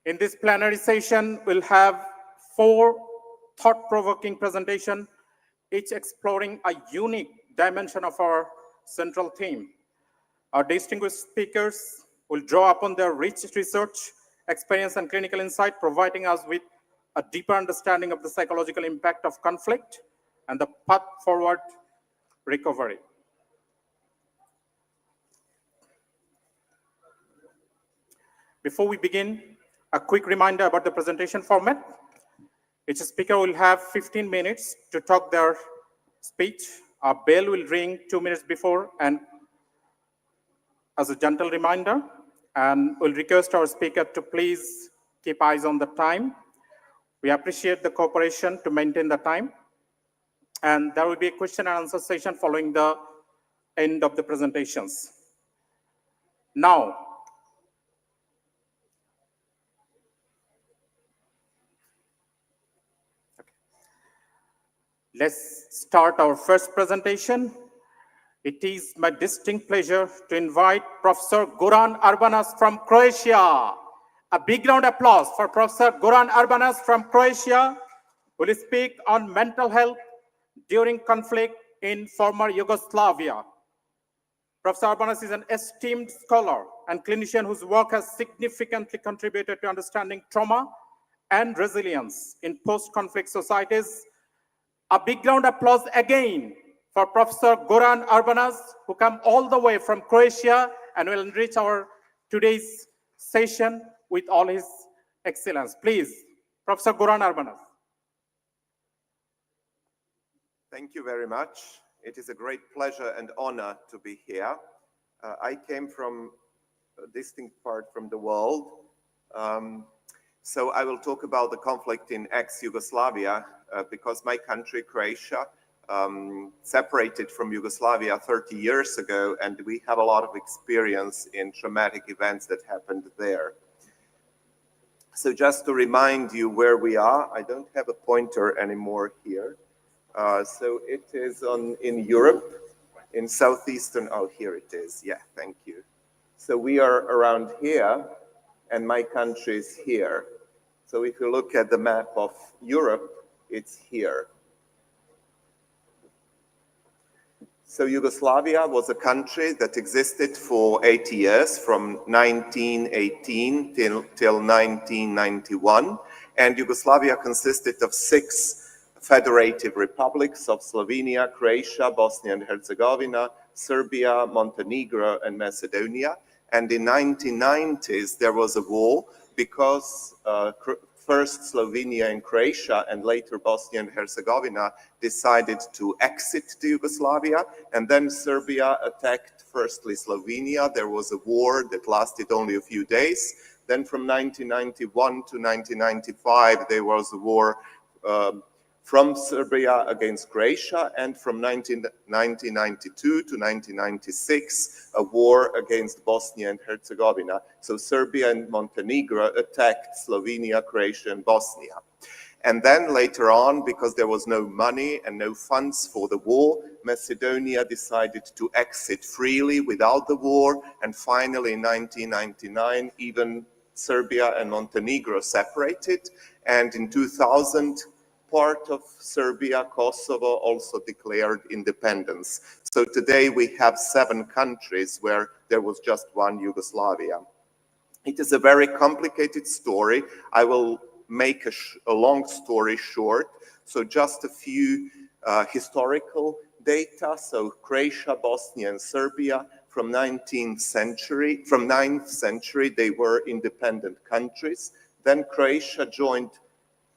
In this plenary session, we'll have 4 thought-provoking presentations, each exploring a unique dimension of our central theme. Our distinguished speakers will draw upon their rich research, experience, and clinical insight, providing us with a deeper understanding of the psychological impact of conflict and the path forward recovery. Before we begin, a quick reminder about the presentation format. Each speaker will have 15 minutes to talk their speech. A bell will ring 2 minutes before, and as a gentle reminder, and we'll request our speaker to please keep eyes on the time. We appreciate the cooperation to maintain the time. And there will be a question and answer session following the end of the presentations. Now, let's start our first presentation. It is my distinct pleasure to invite Professor Goran Urbanas from Croatia. A big round of applause for Professor Goran Urbanas from Croatia, who will speak on mental health during conflict in former Yugoslavia. Professor Urbanas is an esteemed scholar and clinician whose work has significantly contributed to understanding trauma and resilience in post-conflict societies. A big round of applause again for Professor Goran Urbanas, who come all the way from Croatia and will enrich our today's session with all his excellence. Please, Professor Goran Urbanas. Thank you very much. It is a great pleasure and honor to be here. I came from a distinct part from the world. So I will talk about the conflict in ex-Yugoslavia because my country, Croatia, separated from Yugoslavia 30 years ago, and we have a lot of experience in traumatic events that happened there. So just to remind you where we are, I don't have a pointer anymore here. So it is in Europe, in southeastern, oh, here it is. Yeah, thank you. So we are around here, and my country is here. So if you look at the map of Europe, it's here. So Yugoslavia was a country that existed for 80 years, from 1918 till 1991. And Yugoslavia consisted of 6 federative republics of Slovenia, Croatia, Bosnia and Herzegovina, Serbia, Montenegro, and Macedonia. And in the 1990s, there was a war because first Slovenia and Croatia and later Bosnia and Herzegovina decided to exit the Yugoslavia, and then Serbia attacked firstly Slovenia. There was a war that lasted only a few days. Then from 1991 to 1995, there was a war from Serbia against Croatia, and from 1992 to 1996, a war against Bosnia and Herzegovina. So Serbia and Montenegro attacked Slovenia, Croatia, and Bosnia. And then later on, because there was no money and no funds for the war, Macedonia decided to exit freely without the war. And finally, in 1999, even Serbia and Montenegro separated. And in 2000, part of Serbia, Kosovo, also declared independence. So today we have 7 countries where there was just one Yugoslavia. It is a very complicated story. I will make a long story short. So just a few historical data. So Croatia, Bosnia, and Serbia from 9th century, they were independent countries. Then Croatia joined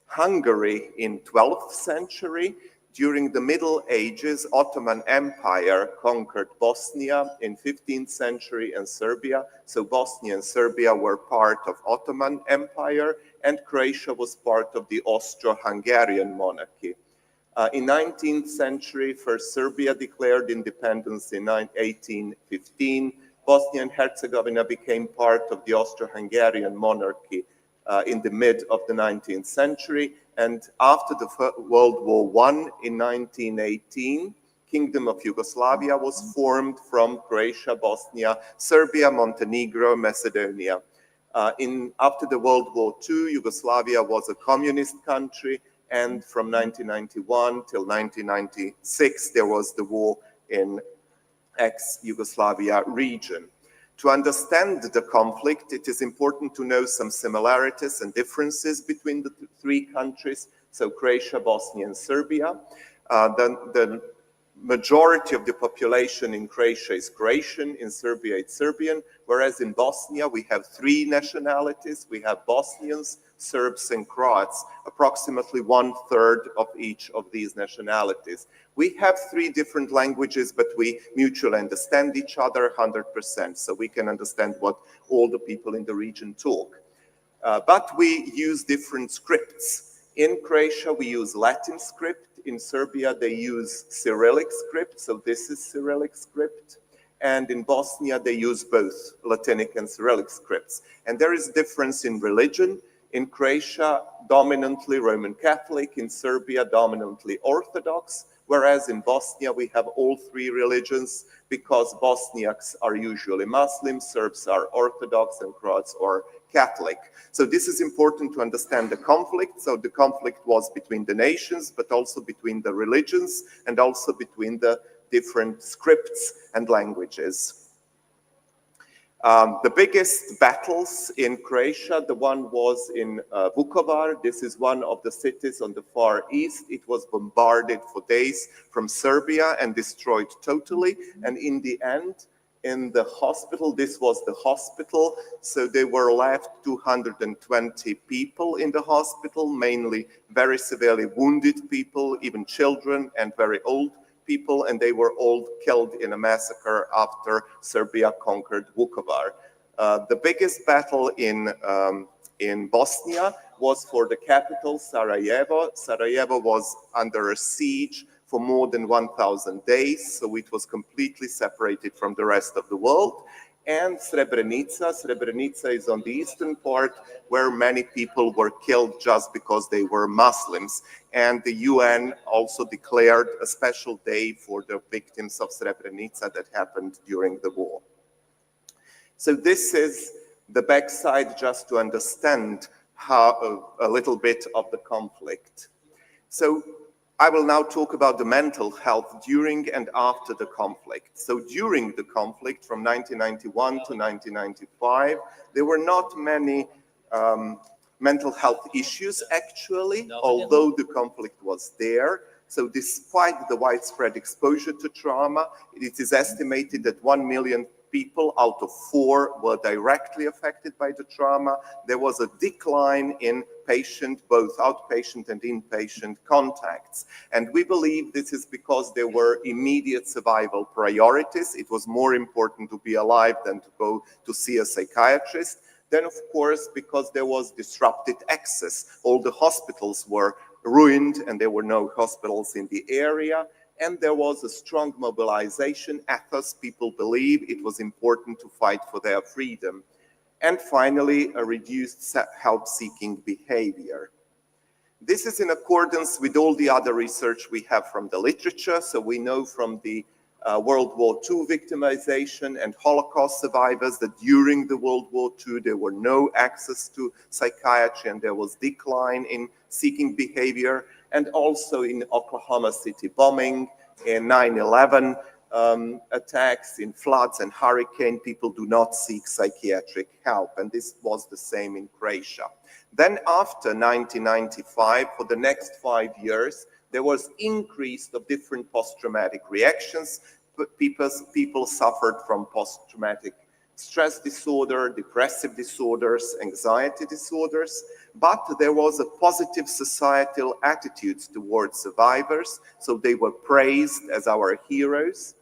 Hungary in 12th century. During the Middle Ages, Ottoman Empire conquered Bosnia in 15th century and Serbia. So Bosnia and Serbia were part of Ottoman Empire, and Croatia was part of the Austro-Hungarian monarchy. In 19th century, first Serbia declared independence in 1815. Bosnia and Herzegovina became part of the Austro-Hungarian monarchy in the mid of the 19th century. And after the World War I in 1918, Kingdom of Yugoslavia was formed from Croatia, Bosnia, Serbia, Montenegro, Macedonia. After the World War II, Yugoslavia was a communist country, and from 1991 till 1996, there was the war in ex-Yugoslavia region. To understand the conflict, it is important to know some similarities and differences between the three countries, so Croatia, Bosnia, and Serbia. The majority of the population in Croatia is Croatian, in Serbia it's Serbian, whereas in Bosnia we have three nationalities. We have Bosnians, Serbs, and Croats, approximately 1/3 of each of these nationalities. We have three different languages, but we mutually understand each other 100%, so we can understand what all the people in the region talk. But we use different scripts. In Croatia, we use Latin script. In Serbia, they use Cyrillic script, so this is Cyrillic script. And in Bosnia, they use both Latinic and Cyrillic scripts. And there is difference in religion. In Croatia, dominantly Roman Catholic. In Serbia, dominantly Orthodox. Whereas in Bosnia, we have all three religions because Bosniaks are usually Muslims, Serbs are Orthodox, and Croats are Catholic. So this is important to understand the conflict. So the conflict was between the nations, but also between the religions and also between the different scripts and languages. The biggest battles in Croatia, the one was in Vukovar. This is one of the cities on the far east. It was bombarded for days from Serbia and destroyed totally. And in the end, in the hospital, this was the hospital, so there were left 220 people in the hospital, mainly very severely wounded people, even children and very old people, and they were all killed in a massacre after Serbia conquered Vukovar. The biggest battle in Bosnia was for the capital, Sarajevo. Sarajevo was under a siege for more than 1,000 days, so it was completely separated from the rest of the world. And Srebrenica. Srebrenica is on the eastern part, where many people were killed just because they were Muslims. And the UN also declared a special day for the victims of Srebrenica that happened during the war. So this is the backside, just to understand how a little bit of the conflict. So I will now talk about the mental health during and after the conflict. So during the conflict from 1991 to 1995, there were not many mental health issues actually, although the conflict was there. So despite the widespread exposure to trauma, it is estimated that 1 million people out of 4 were directly affected by the trauma. There was a decline in patient, both outpatient and inpatient contacts. And we believe this is because there were immediate survival priorities. It was more important to be alive than to go to see a psychiatrist. Then, of course, because there was disrupted access. All the hospitals were ruined and there were no hospitals in the area. And there was a strong mobilization ethos. People believe it was important to fight for their freedom. And finally, a reduced help-seeking behavior. This is in accordance with all the other research we have from the literature. So we know from the World War II victimization and Holocaust survivors that during the World War II there were no access to psychiatry and there was decline in seeking behavior. And also in Oklahoma City bombing, in 9/11 attacks, in floods and hurricane, people do not seek psychiatric help. And this was the same in Croatia. Then after 1995, for the next 5 years, there was increase of different post-traumatic reactions. People suffered from post-traumatic stress disorder, depressive disorders, anxiety disorders, but there was a positive societal attitude towards survivors, so they were praised as our heroes,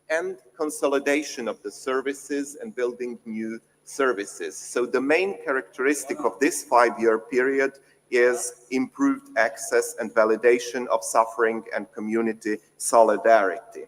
and consolidation of the services and building new services. So the main characteristic of this 5-year period is improved access and validation of suffering and community solidarity.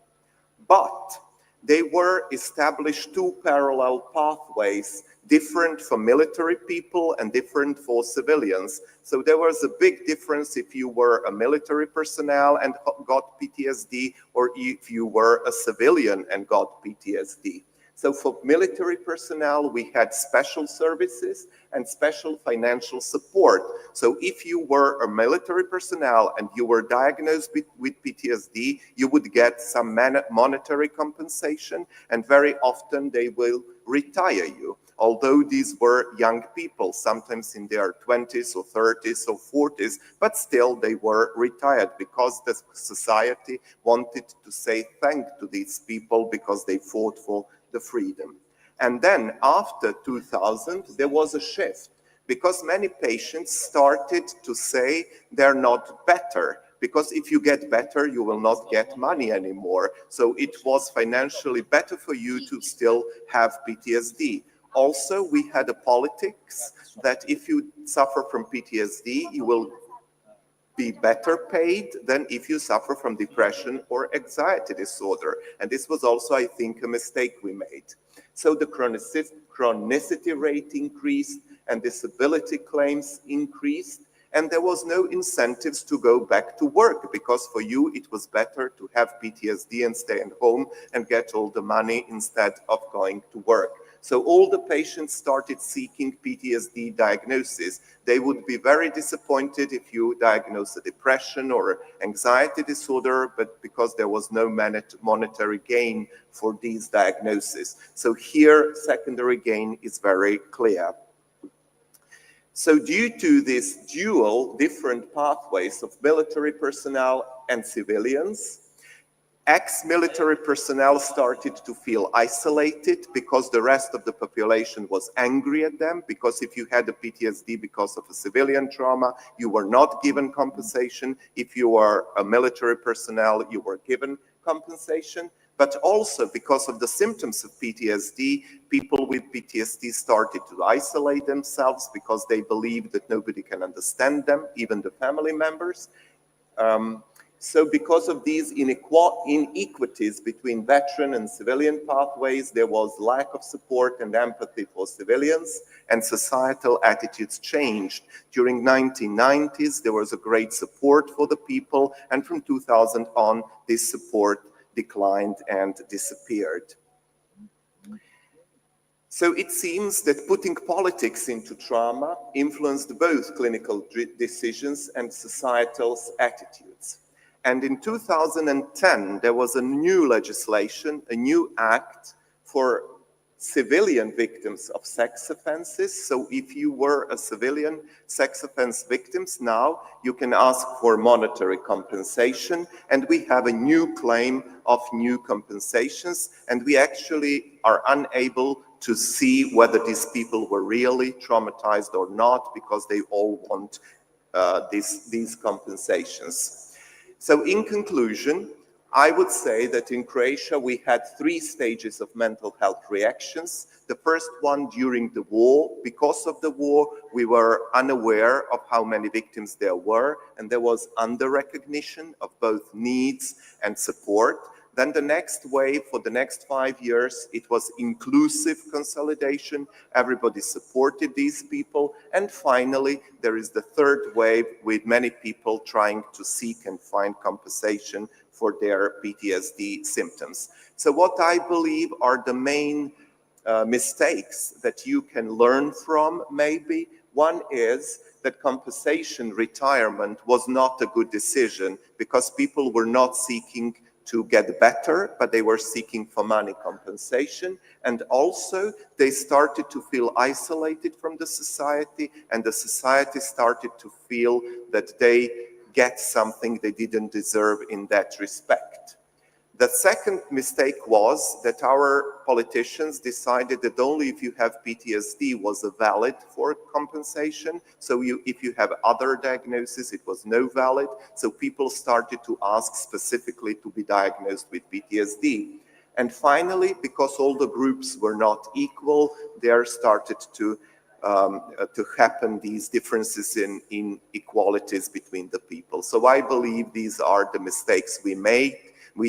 But they were established 2 parallel pathways, different for military people and different for civilians. So there was a big difference if you were a military personnel and got PTSD or if you were a civilian and got PTSD. So for military personnel, we had special services and special financial support. So if you were a military personnel and you were diagnosed with PTSD, you would get some monetary compensation, and very often they will retire you. Although these were young people, sometimes in their 20s or 30s or 40s, but still they were retired because the society wanted to say thank to these people because they fought for the freedom. And then after 2000, there was a shift because many patients started to say they're not better, because if you get better, you will not get money anymore. So it was financially better for you to still have PTSD. Also, we had a politics that if you suffer from PTSD, you will be better paid than if you suffer from depression or anxiety disorder. And this was also, I think, a mistake we made. So the chronicity rate increased and disability claims increased, and there was no incentives to go back to work, because for you it was better to have PTSD and stay at home and get all the money instead of going to work. So all the patients started seeking PTSD diagnosis. They would be very disappointed if you diagnose a depression or anxiety disorder, but because there was no monetary gain for these diagnoses. So here, secondary gain is very clear. So due to this dual different pathways of military personnel and civilians, ex-military personnel started to feel isolated because the rest of the population was angry at them, because if you had a PTSD because of a civilian trauma, you were not given compensation. If you were a military personnel, you were given compensation. But also because of the symptoms of PTSD, people with PTSD started to isolate themselves because they believed that nobody can understand them, even the family members. So because of these inequities between veteran and civilian pathways, there was lack of support and empathy for civilians, and societal attitudes changed. During 1990s, there was a great support for the people, and from 2000 on, this support declined and disappeared. So it seems that putting politics into trauma influenced both clinical decisions and societal attitudes. And in 2010, there was a new legislation, a new act for civilian victims of sex offenses. So if you were a civilian sex offense victim, now you can ask for monetary compensation. And we have a new claim of new compensations. And we actually are unable to see whether these people were really traumatized or not, because they all want these compensations. So in conclusion, I would say that in Croatia we had 3 stages of mental health reactions. The first one during the war. Because of the war, we were unaware of how many victims there were, and there was under-recognition of both needs and support. Then the next wave, for the next 5 years, it was inclusive consolidation. Everybody supported these people. And finally, there is the third wave with many people trying to seek and find compensation for their PTSD symptoms. So what I believe are the main mistakes that you can learn from, maybe. One is that compensation retirement was not a good decision, because people were not seeking to get better, but they were seeking for money compensation. And also they started to feel isolated from the society, and the society started to feel that they get something they didn't deserve in that respect. The second mistake was that our politicians decided that only if you have PTSD was valid for compensation. So if you have other diagnoses, it was no valid. So people started to ask specifically to be diagnosed with PTSD. And finally, because all the groups were not equal, there started to happen these differences in inequalities between the people. So I believe these are the mistakes we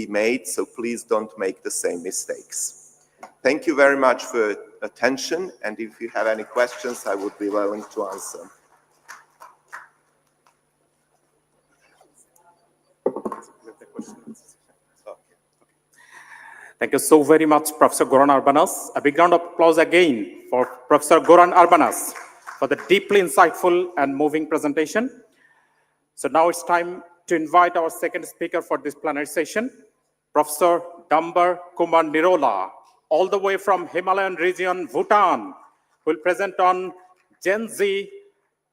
made, so please don't make the same mistakes. Thank you very much for attention, and if you have any questions, I would be willing to answer. Thank you so very much, Professor Goran Urbanas. A big round of applause again for Professor Goran Urbanas for the deeply insightful and moving presentation. So now it's time to invite our second speaker for this plenary session, Professor Dambar Kumar Nirola, all the way from Himalayan region, Bhutan, who will present on Gen Z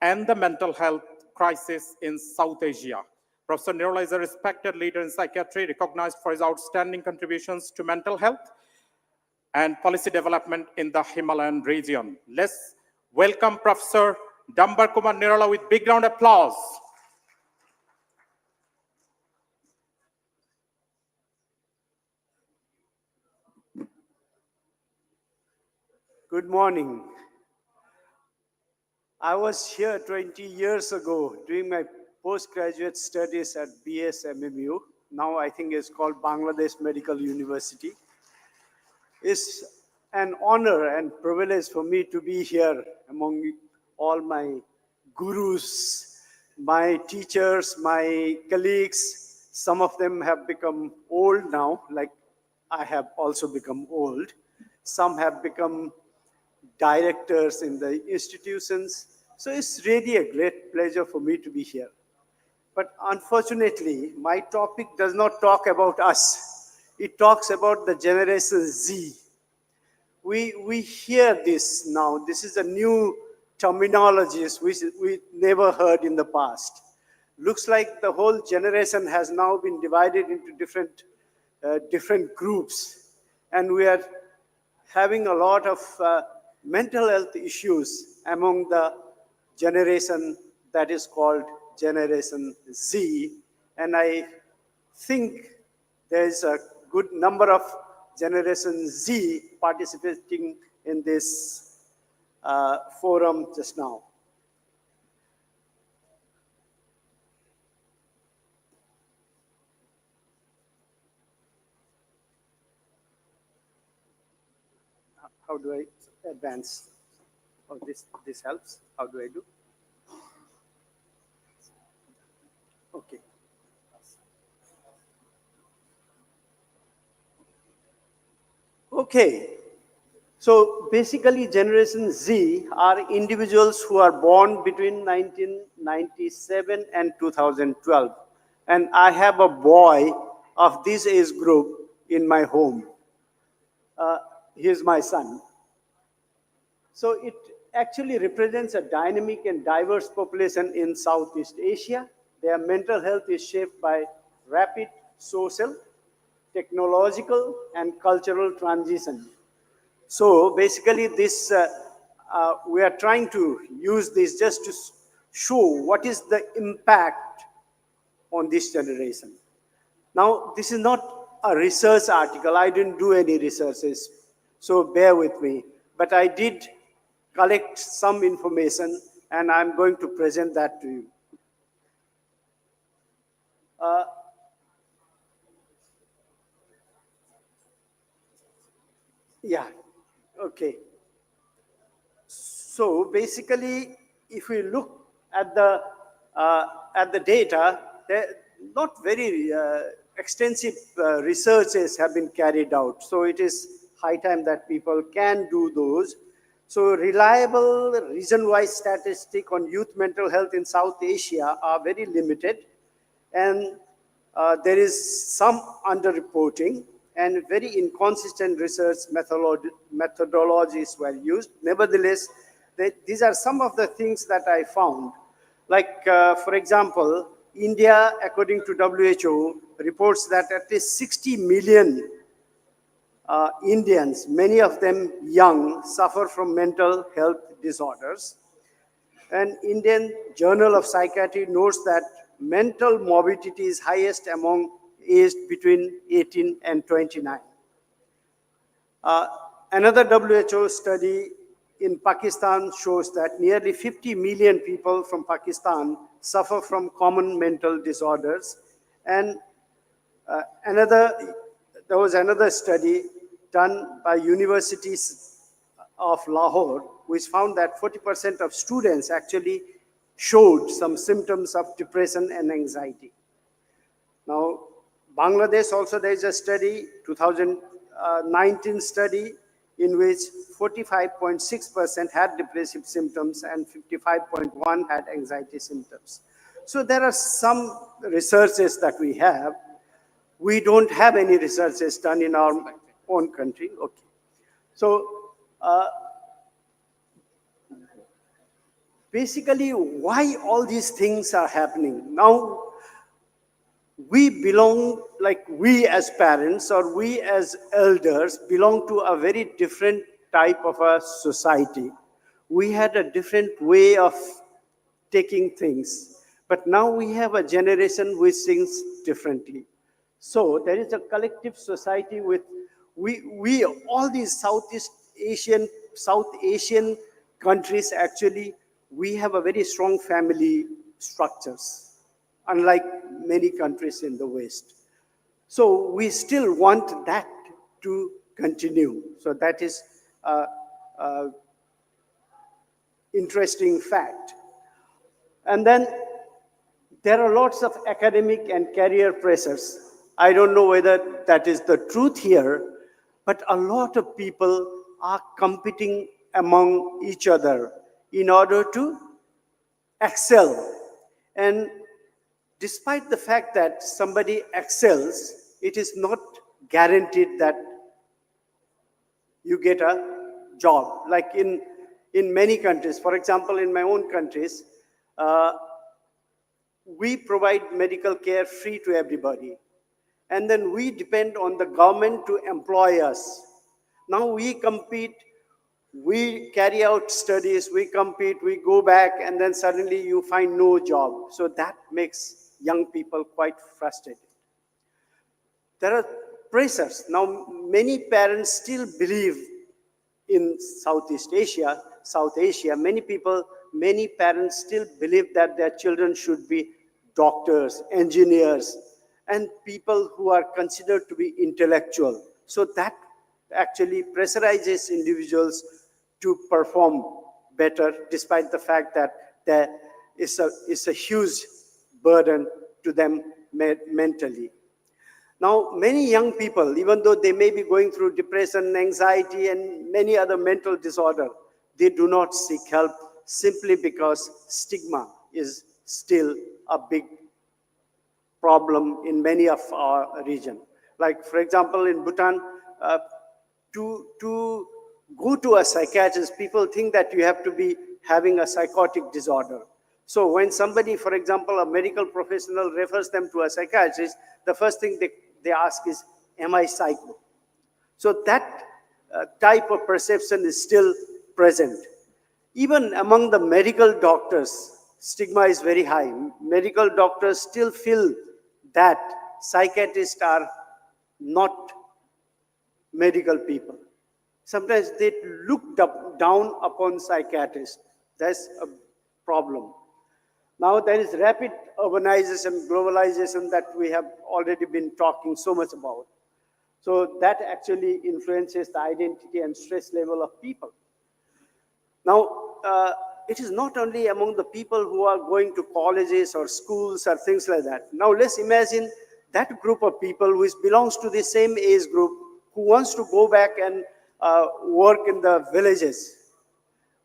and the mental health crisis in South Asia. Professor Nirola is a respected leader in psychiatry, recognized for his outstanding contributions to mental health and policy development in the Himalayan region. Let's welcome Professor Dambar Kumar Nirola with big round of applause. Good morning. I was here 20 years ago doing my postgraduate studies at BSMMU. Now I think it's called Bangladesh Medical University. It's an honor and privilege for me to be here among all my gurus, my teachers, my colleagues. Some of them have become old now, like I have also become old. Some have become directors in the institutions. So it's really a great pleasure for me to be here. But unfortunately, my topic does not talk about us. It talks about the Generation Z. We hear this now. This is a new terminology which we never heard in the past. Looks like the whole generation has now been divided into different groups. And we are having a lot of mental health issues among the generation that is called Generation Z. And I think there is a good number of Generation Z participating in this forum just now. How do I advance? Oh, this helps. How do I do? Okay. Okay. So basically, Generation Z are individuals who are born between 1997 and 2012. And I have a boy of this age group in my home. He is my son. So it actually represents a dynamic and diverse population in Southeast Asia. Their mental health is shaped by rapid social, technological, and cultural transition. So basically this, we are trying to use this just to show what is the impact on this generation. Now, this is not a research article. I didn't do any researches, so bear with me. But I did collect some information, and I'm going to present that to you. Yeah, okay. So basically, if we look at the data, not very extensive researches have been carried out. So it is high time that people can do those. So reliable region-wise statistics on youth mental health in South Asia are very limited, and there is some underreporting and very inconsistent research methodologies were used. Nevertheless, these are some of the things that I found. Like, for example, India, according to WHO, reports that at least 60 million Indians, many of them young, suffer from mental health disorders. And Indian Journal of Psychiatry notes that mental morbidity is highest among aged between 18 and 29. Another WHO study in Pakistan shows that nearly 50 million people from Pakistan suffer from common mental disorders. And there was another study done by universities of Lahore, which found that 40% of students actually showed some symptoms of depression and anxiety. Now, Bangladesh also, there is a study, 19 study in which 45.6% had depressive symptoms and 55.1 had anxiety symptoms. So there are some researches that we have. We don't have any researches done in our own country. Okay. So basically, why all these things are happening? Now, we belong, like we as parents or we as elders belong to a very different type of a society. We had a different way of taking things, but now we have a generation which thinks differently. So there is a collective society with we all these South Asian countries actually, we have a very strong family structures, unlike many countries in the West. So we still want that to continue. So that is a interesting fact. And then there are lots of academic and career pressures. I don't know whether that is the truth here, but a lot of people are competing among each other in order to excel. And despite the fact that somebody excels, it is not guaranteed that you get a job. Like in many countries, for example, in my own countries, we provide medical care free to everybody. And then we depend on the government to employ us. Now we compete, we carry out studies, we compete, we go back, and then suddenly you find no job. So that makes young people quite frustrated. There are pressures. Now, many parents still believe in South Asia, many parents still believe that their children should be doctors, engineers, and people who are considered to be intellectual. So that actually pressurizes individuals to perform better, despite the fact that there is a huge burden to them mentally. Now, many young people, even though they may be going through depression, anxiety, and many other mental disorder, they do not seek help simply because stigma is still a big problem in many of our region. Like, for example, in Bhutan, to go to a psychiatrist, people think that you have to be having a psychotic disorder. So when somebody, for example, a medical professional refers them to a psychiatrist, the first thing they ask is, am I psycho? So that type of perception is still present. Even among the medical doctors, stigma is very high. Medical doctors still feel that psychiatrists are not medical people. Sometimes they look down upon psychiatrists. That's a problem. Now there is rapid urbanization, globalization that we have already been talking so much about. So that actually influences the identity and stress level of people. Now, it is not only among the people who are going to colleges or schools or things like that. Now let's imagine that group of people which belongs to the same age group who wants to go back and work in the villages.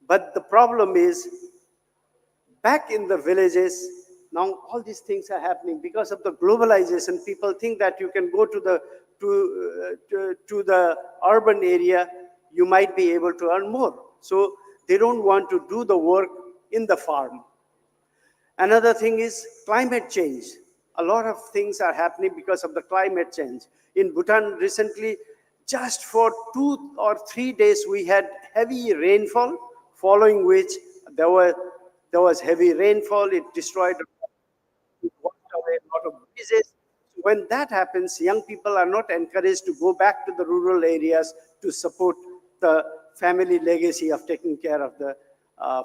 But the problem is, back in the villages, now all these things are happening because of the globalization. People think that you can go to the urban area, you might be able to earn more. So they don't want to do the work in the farm. Another thing is climate change. A lot of things are happening because of the climate change. In Bhutan recently, just for 2 or 3 days, we had heavy rainfall, following which there was heavy rainfall. It destroyed, it washed away a lot of bridges. When that happens, young people are not encouraged to go back to the rural areas to support the family legacy of taking care of the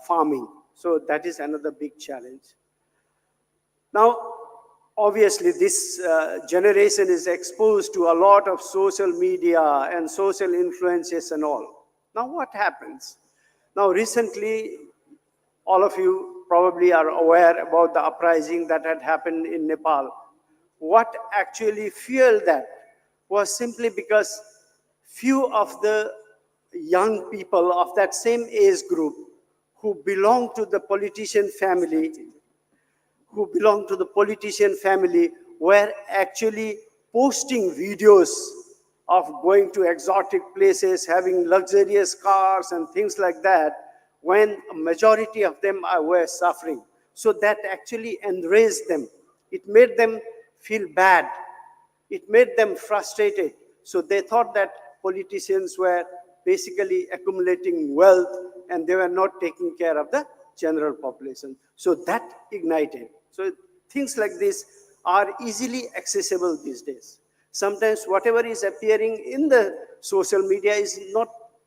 farming. So that is another big challenge. Now, obviously, this generation is exposed to a lot of social media and social influences and all. Now, what happens? Now, recently, all of you probably are aware about the uprising that had happened in Nepal. What actually fueled that was simply because few of the young people of that same age group who belong to the politician family, were actually posting videos of going to exotic places, having luxurious cars and things like that, when a majority of them were suffering. So that actually enraged them. It made them feel bad. It made them frustrated. So they thought that politicians were basically accumulating wealth and they were not taking care of the general population. So that ignited. So things like this are easily accessible these days. Sometimes whatever is appearing in the social media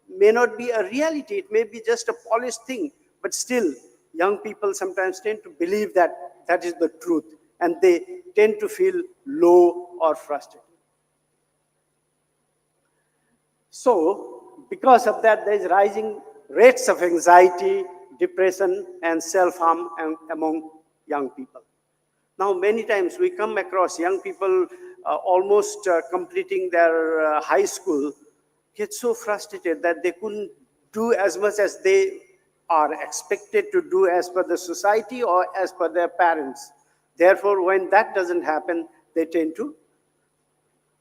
may not be a reality. It may be just a polished thing, but still young people sometimes tend to believe that that is the truth, and they tend to feel low or frustrated. So because of that, there is rising rates of anxiety, depression, and self-harm among young people. Now, many times we come across young people almost completing their high school, get so frustrated that they couldn't do as much as they are expected to do as per the society or as per their parents. Therefore, when that doesn't happen, they tend to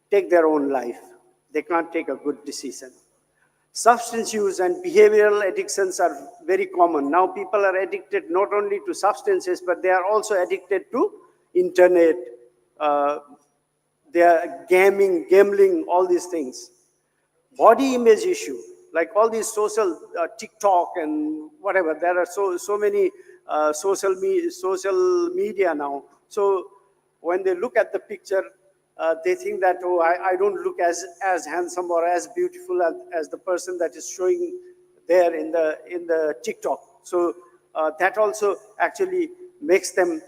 take their own life. They can't take a good decision. Substance use and behavioral addictions are very common. Now people are addicted not only to substances, but they are also addicted to internet, they are gambling, all these things. Body image issue, like all these social TikTok and whatever. There are so many social media now. So when they look at the picture, they think that, oh, I don't look as handsome or as beautiful as the person that is showing there in the TikTok. So that also actually makes them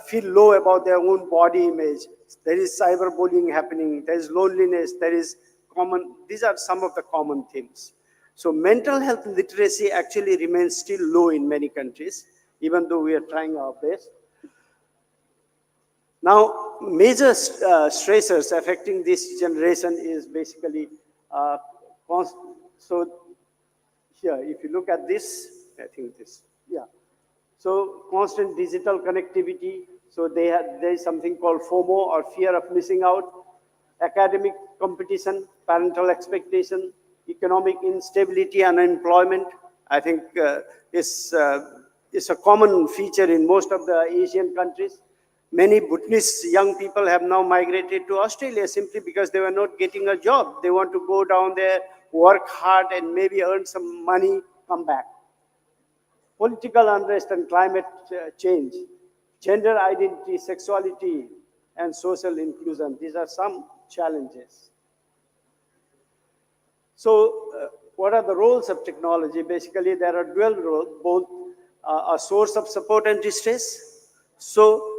feel low about their own body image. There is cyberbullying happening. There is loneliness. There is these are some of the common themes. So mental health literacy actually remains still low in many countries, even though we are trying our best. Now, major stressors affecting this generation is basically, so here, if you look at this, I think this, yeah. So constant digital connectivity. So there is something called FOMO, or fear of missing out. Academic competition, parental expectation, economic instability, unemployment. I think is a common feature in most of the Asian countries. Many Bhutanese young people have now migrated to Australia simply because they were not getting a job. They want to go down there, work hard, and maybe earn some money, come back. Political unrest and climate change, gender identity, sexuality, and social inclusion. These are some challenges. So what are the roles of technology? Basically, there are dual roles, both a source of support and distress. So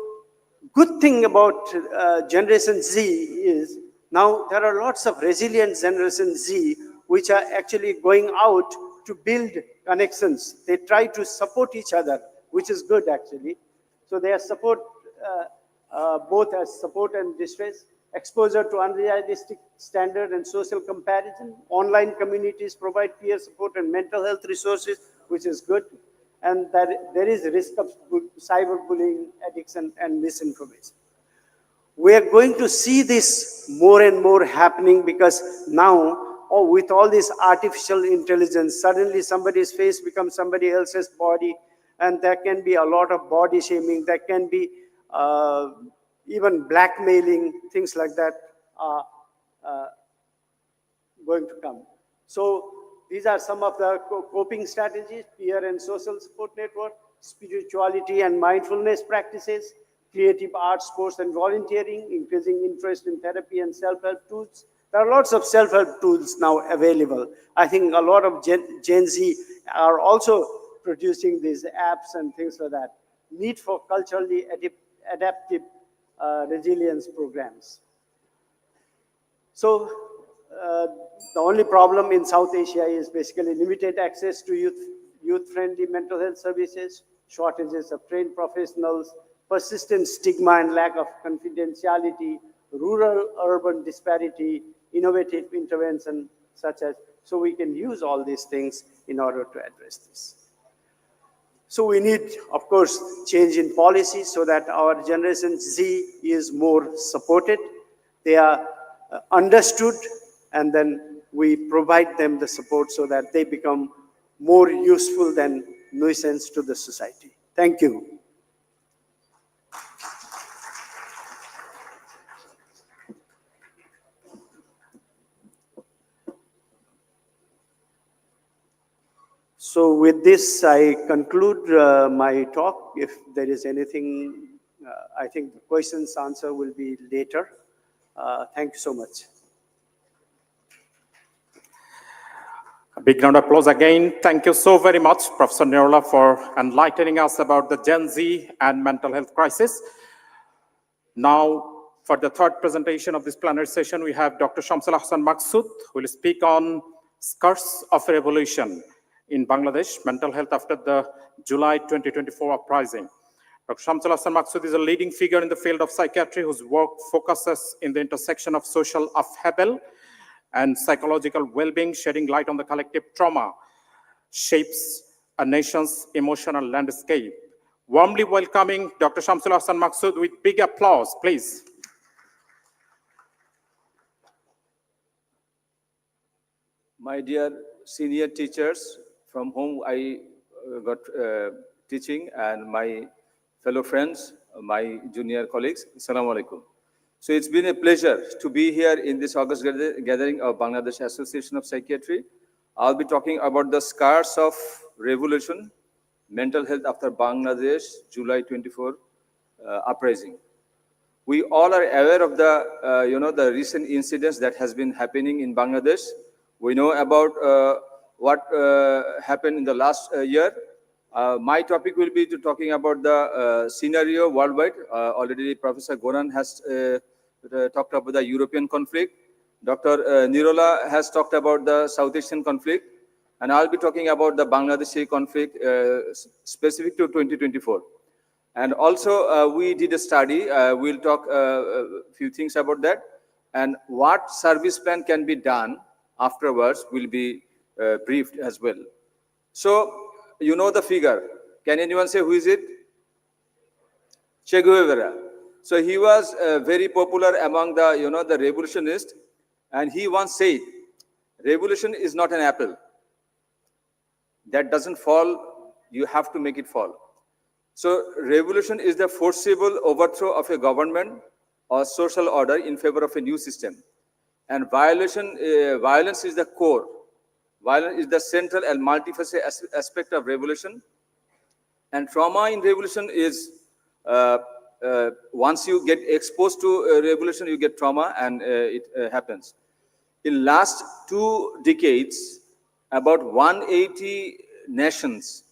good thing about Generation Z is now there are lots of resilient Generation Z which are actually going out to build connections. They try to support each other, which is good actually. So they are support both as support and distress, exposure to unrealistic standard and social comparison. Online communities provide peer support and mental health resources, which is good. And that there is a risk of cyberbullying, addiction, and misinformation. We are going to see this more and more happening because now, with all this artificial intelligence, suddenly somebody's face becomes somebody else's body, and there can be a lot of body shaming. There can be even blackmailing, things like that are going to come. So these are some of the coping strategies: peer and social support network, spirituality and mindfulness practices, creative arts, sports and volunteering, increasing interest in therapy and self-help tools. There are lots of self-help tools now available. I think a lot of Gen Z are also producing these apps and things like that. Need for culturally adaptive resilience programs. So the only problem in South Asia is basically limited access to youth-friendly mental health services, shortages of trained professionals, persistent stigma and lack of confidentiality, rural-urban disparity, innovative intervention, such as, so we can use all these things in order to address this. So we need, of course, change in policy so that our Generation Z is more supported. They are understood, and then we provide them the support so that they become more useful than nuisance to the society. Thank you. So with this, I conclude my talk. If there is anything, I think the questions answer will be later. Thank you so much. A big round of applause again. Thank you so very much, Professor Nirola, for enlightening us about the Gen Z and mental health crisis. Now, for the third presentation of this plenary session, we have Dr. Shamsul Hassan Maksud, who will speak on Scars of Revolution in Bangladesh, mental health after the July 2024 uprising. Dr. Shamsul Hassan Maksud is a leading figure in the field of psychiatry whose work focuses in the intersection of social upheaval and psychological well-being, shedding light on the collective trauma shapes a nation's emotional landscape. Warmly welcoming Dr. Shamsul Hassan Maksud with big applause, please. My dear senior teachers from whom I got teaching, and my fellow friends, my junior colleagues, Assalamu alaikum. So it's been a pleasure to be here in this August gathering of Bangladesh Association of Psychiatry. I'll be talking about the scars of revolution, mental health after Bangladesh July 24 uprising. We all are aware of the, the recent incidents that has been happening in Bangladesh. We know about what happened in the last year. My topic will be talking about the scenario worldwide. Already Professor Goran has talked about the European conflict. Dr. Nirola has talked about the South Asian conflict. And I'll be talking about the Bangladeshi conflict specific to 2024. And also, we did a study. We'll talk a few things about that. And what service plan can be done afterwards will be briefed as well. So, you know the figure. Can anyone say who is it? Che Guevara. So he was very popular among the, the revolutionists. And he once said, revolution is not an apple that doesn't fall, you have to make it fall. So revolution is the forcible overthrow of a government or social order in favor of a new system. And violence is the core. Violence is the central and multifaceted aspect of revolution. And trauma in revolution is, once you get exposed to revolution, you get trauma, and it happens. In last 2 decades, about 180 nations,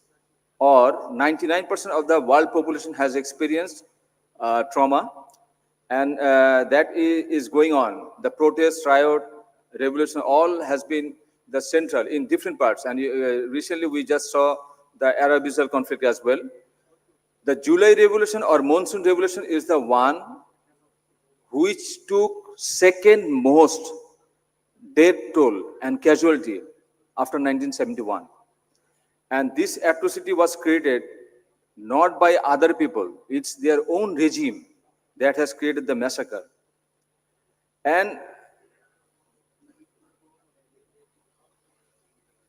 or 99% of the world population, has experienced trauma, and that is going on. The protest, riot, revolution, all has been the central in different parts. And recently we just saw the Arab-Israel conflict as well. The July revolution or monsoon revolution is the one which took second most death toll and casualty after 1971. And this atrocity was created not by other people. It's their own regime that has created the massacre. And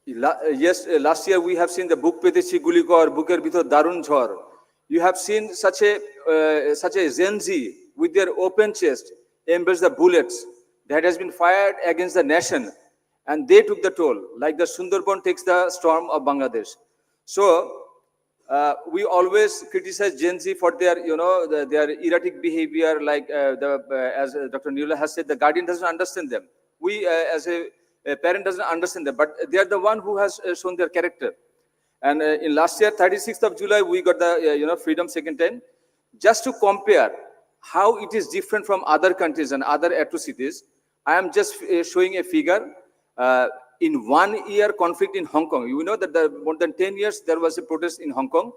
yes, last year we have seen the book Petechi Gulikor, Buker Bithor Darun Jhor. You have seen such a Gen Z with their open chest embrace the bullets that has been fired against the nation, and they took the toll, like the Sundarban takes the storm of Bangladesh. So we always criticize Gen Z for their, their erratic behavior, like as Dr. Nirola has said, the guardian doesn't understand them. We, as a parent, doesn't understand them, but they are the one who has shown their character. And in last year, 36th of July, we got the, freedom second time. Just to compare how it is different from other countries and other atrocities, I am just showing a figure. In 1 year conflict in Hong Kong, you know that more than 10 years there was a protest in Hong Kong.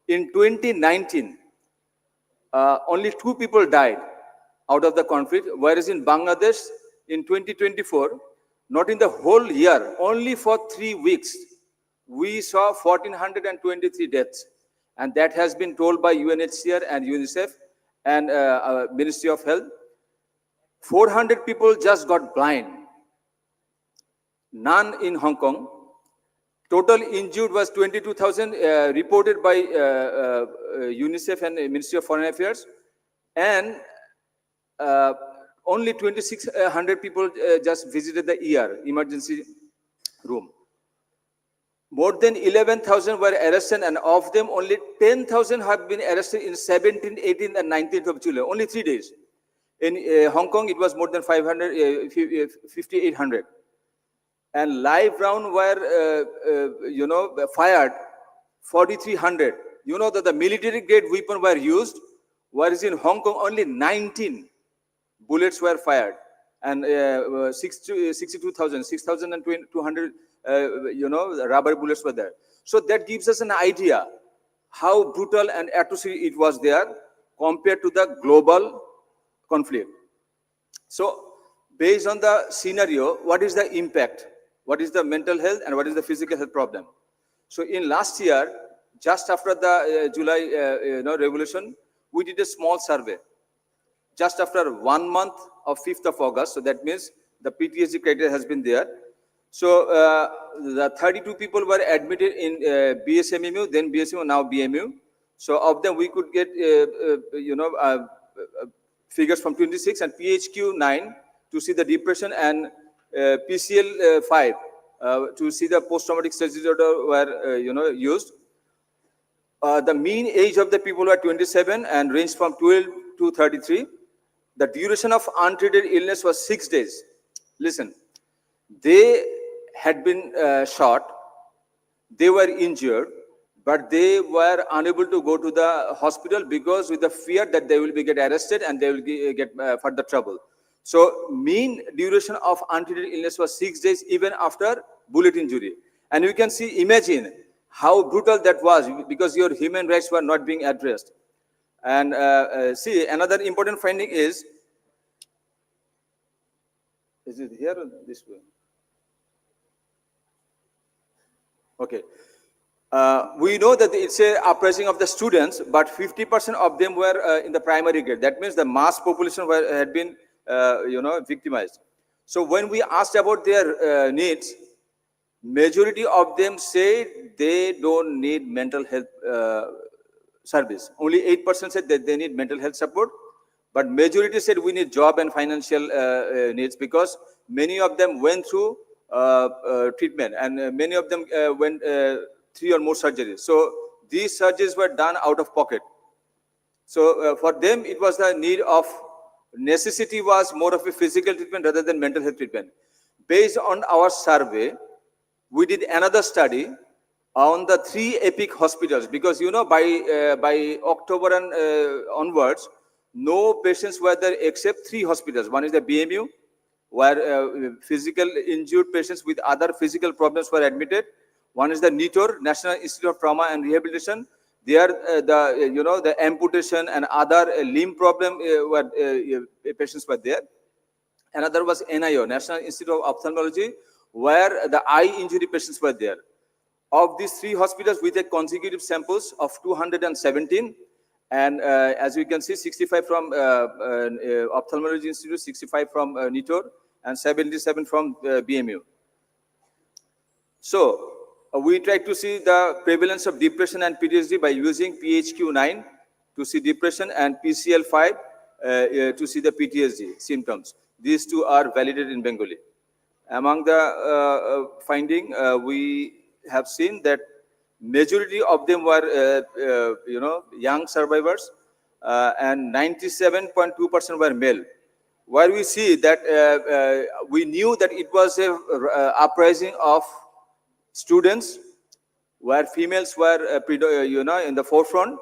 In 2019, only 2 people died out of the conflict, whereas in Bangladesh, in 2024, not in the whole year, only for 3 weeks, we saw 1,423 deaths. And that has been told by UNHCR and UNICEF and Ministry of Health. 400 people just got blind. None in Hong Kong. Total injured was 22,000 reported by UNICEF and Ministry of Foreign Affairs. And only 2,600 people just visited the ER, emergency room. More than 11,000 were arrested, and of them only 10,000 have been arrested in 17th, 18th, and 19th of July, only 3 days. In Hong Kong, it was more than 5,800. And live round were, fired 4,300. You know that the military grade weapon were used, whereas in Hong Kong, only 19 bullets were fired. And 62,000, 6,200, rubber bullets were there. So that gives us an idea how brutal and atrocity it was there compared to the global conflict. So based on the scenario, what is the impact? What is the mental health and what is the physical health problem? So in last year, just after the July revolution, we did a small survey. Just after 1 month of 5th of August, so that means the PTSD criteria has been there. So the 32 people were admitted in BSMMU, then BSMU, now BMU. So of them we could get, figures from 26 and PHQ 9 to see the depression and PCL 5 to see the post-traumatic stress disorder were, used. The mean age of the people were 27 and ranged from 12 to 33. The duration of untreated illness was 6 days. Listen, they had been shot, they were injured, but they were unable to go to the hospital because with the fear that they will be get arrested and they will get further trouble. So mean duration of untreated illness was 6 days even after bullet injury. And you can see, imagine how brutal that was because your human rights were not being addressed. And see, another important finding is it here or this way? Okay. We know that it's a uprising of the students, but 50% of them were in the primary grade. That means the mass population had been, victimized. So when we asked about their needs, majority of them say they don't need mental health service. Only 8% said that they need mental health support, but majority said we need job and financial needs because many of them went through treatment and many of them went 3 or more surgeries. So these surgeries were done out of pocket. So for them, it was the need of necessity was more of a physical treatment rather than mental health treatment. Based on our survey, we did another study on the 3 epic hospitals because by October and onwards, no patients were there except 3 hospitals. One is the BMU, where physical injured patients with other physical problems were admitted. One is the NITOR, National Institute of Trauma and Rehabilitation. There, the amputation and other limb problem patients were there. Another was NIO, National Institute of Ophthalmology, where the eye injury patients were there. Of these 3 hospitals, we take consecutive samples of 217, and as you can see, 65 from Ophthalmology Institute, 65 from NITOR, and 77 from BMU. So we try to see the prevalence of depression and PTSD by using PHQ 9 to see depression and PCL 5 to see the PTSD symptoms. These 2 are validated in Bengali. Among the finding, we have seen that majority of them were, young survivors, and 97.2% were male. Where we see that we knew that it was a uprising of students, where females were, in the forefront.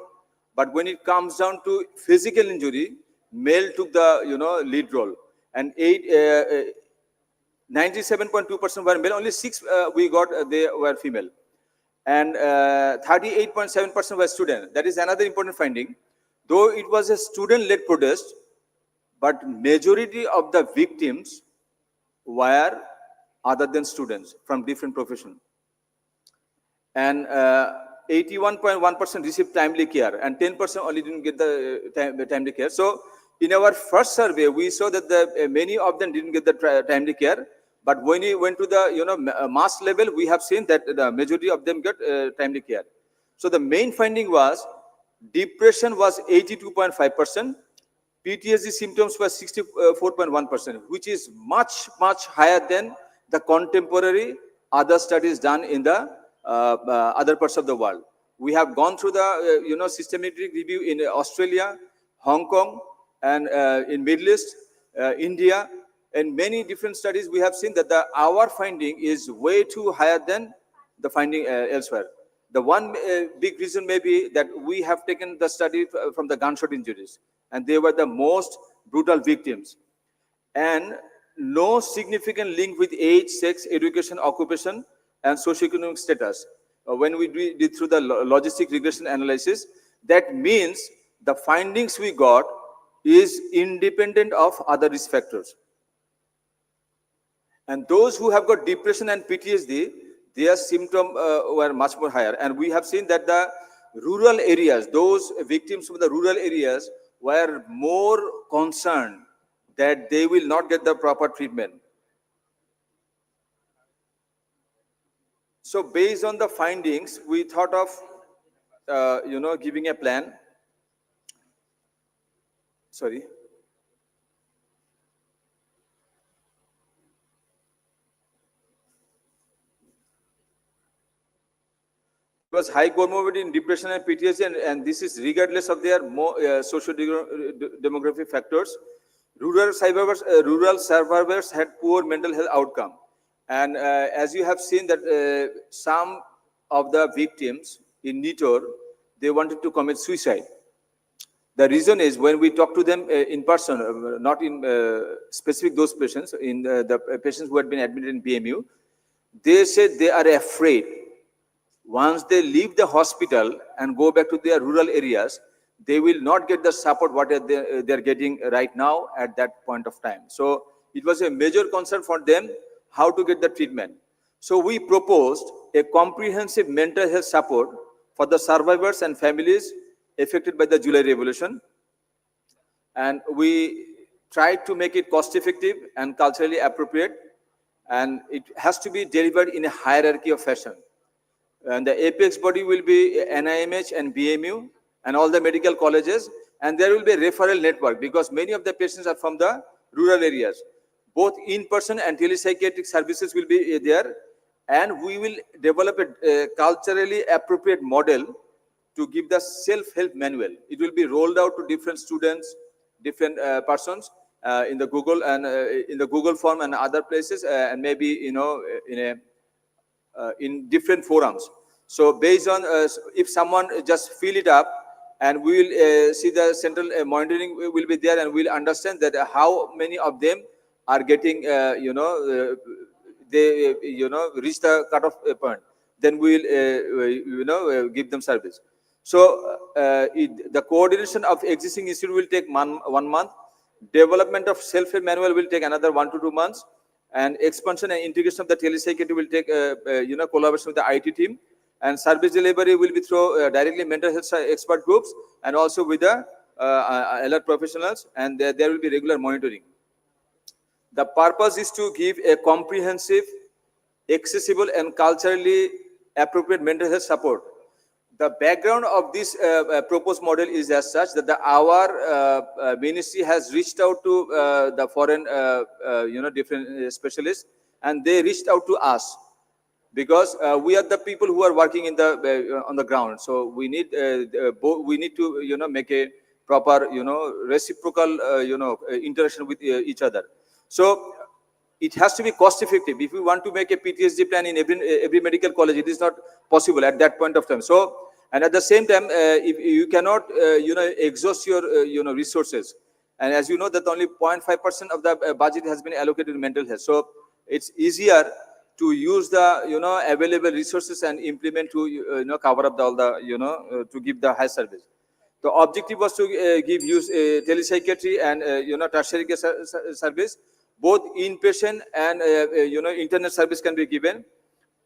But when it comes down to physical injury, male took the, lead role. And 97.2% were male, only 6 we got, they were female. And 38.7% were student. That is another important finding. Though it was a student-led protest, but majority of the victims were other than students from different professions. And 81.1% received timely care, and 10% only didn't get the timely care. So in our first survey, we saw that many of them didn't get the timely care. But when we went to the mass level, we have seen that the majority of them get timely care. So the main finding was depression was 82.5%, PTSD symptoms were 64.1%, which is much higher than the contemporary other studies done in the other parts of the world. We have gone through the systematic review in Australia, Hong Kong, and in Middle East, India, and many different studies. We have seen that our finding is way too higher than the finding elsewhere. The one big reason may be that we have taken the study from the gunshot injuries, and they were the most brutal victims, and no significant link with age, sex, education, occupation, and socioeconomic status. When we did through the logistic regression analysis, that means the findings we got is independent of other risk factors. And those who have got depression and PTSD, their symptoms were much more higher. And we have seen that the rural areas, those victims from the rural areas were more concerned that they will not get the proper treatment. So based on the findings, we thought of, giving a plan. Sorry. Was high comorbidity in depression and PTSD, and this is regardless of their socio-demographic factors. Rural survivors had poor mental health outcome. And as you have seen that some of the victims in Nitor, they wanted to commit suicide. The reason is when we talk to them in person, not in specific those patients, in the patients who had been admitted in BMU, they said they are afraid. Once they leave the hospital and go back to their rural areas, they will not get the support what they're getting right now at that point of time. So it was a major concern for them how to get the treatment. So we proposed a comprehensive mental health support for the survivors and families affected by the July Revolution. And we tried to make it cost effective and culturally appropriate. And it has to be delivered in a hierarchy of fashion. And the apex body will be NIMH and BMU and all the medical colleges, and there will be a referral network because many of the patients are from the rural areas. Both in-person and telepsychiatric services will be there, and we will develop a culturally appropriate model to give the self-help manual. It will be rolled out to different students, different persons in the Google and in the Google form and other places, and maybe in different forums. So based on if someone just fill it up, and we will see the central monitoring will be there, and we'll understand that how many of them are getting they reach the cutoff point. Then we will give them service. So the coordination of existing institute will take 1 month. Development of self-help manual will take another 1 to 2 months. And expansion and integration of the telepsychiatry will take collaboration with the IT team. And service delivery will be through directly mental health expert groups and also with the alert professionals, and there will be regular monitoring. The purpose is to give a comprehensive, accessible, and culturally appropriate mental health support. The background of this proposed model is as such that our ministry has reached out to the foreign, different specialists, and they reached out to us because we are the people who are working in the on the ground. So we need to make a proper reciprocal interaction with each other. So it has to be cost effective. If we want to make a PTSD plan in every medical college, it is not possible at that point of time. So, and at the same time, if you cannot exhaust your resources, and as you know that only 0.5% of the budget has been allocated to mental health. So it's easier to use the available resources and implement to cover up all the to give the high service. The objective was to give use telepsychiatry and tertiary care service both inpatient and internet service can be given,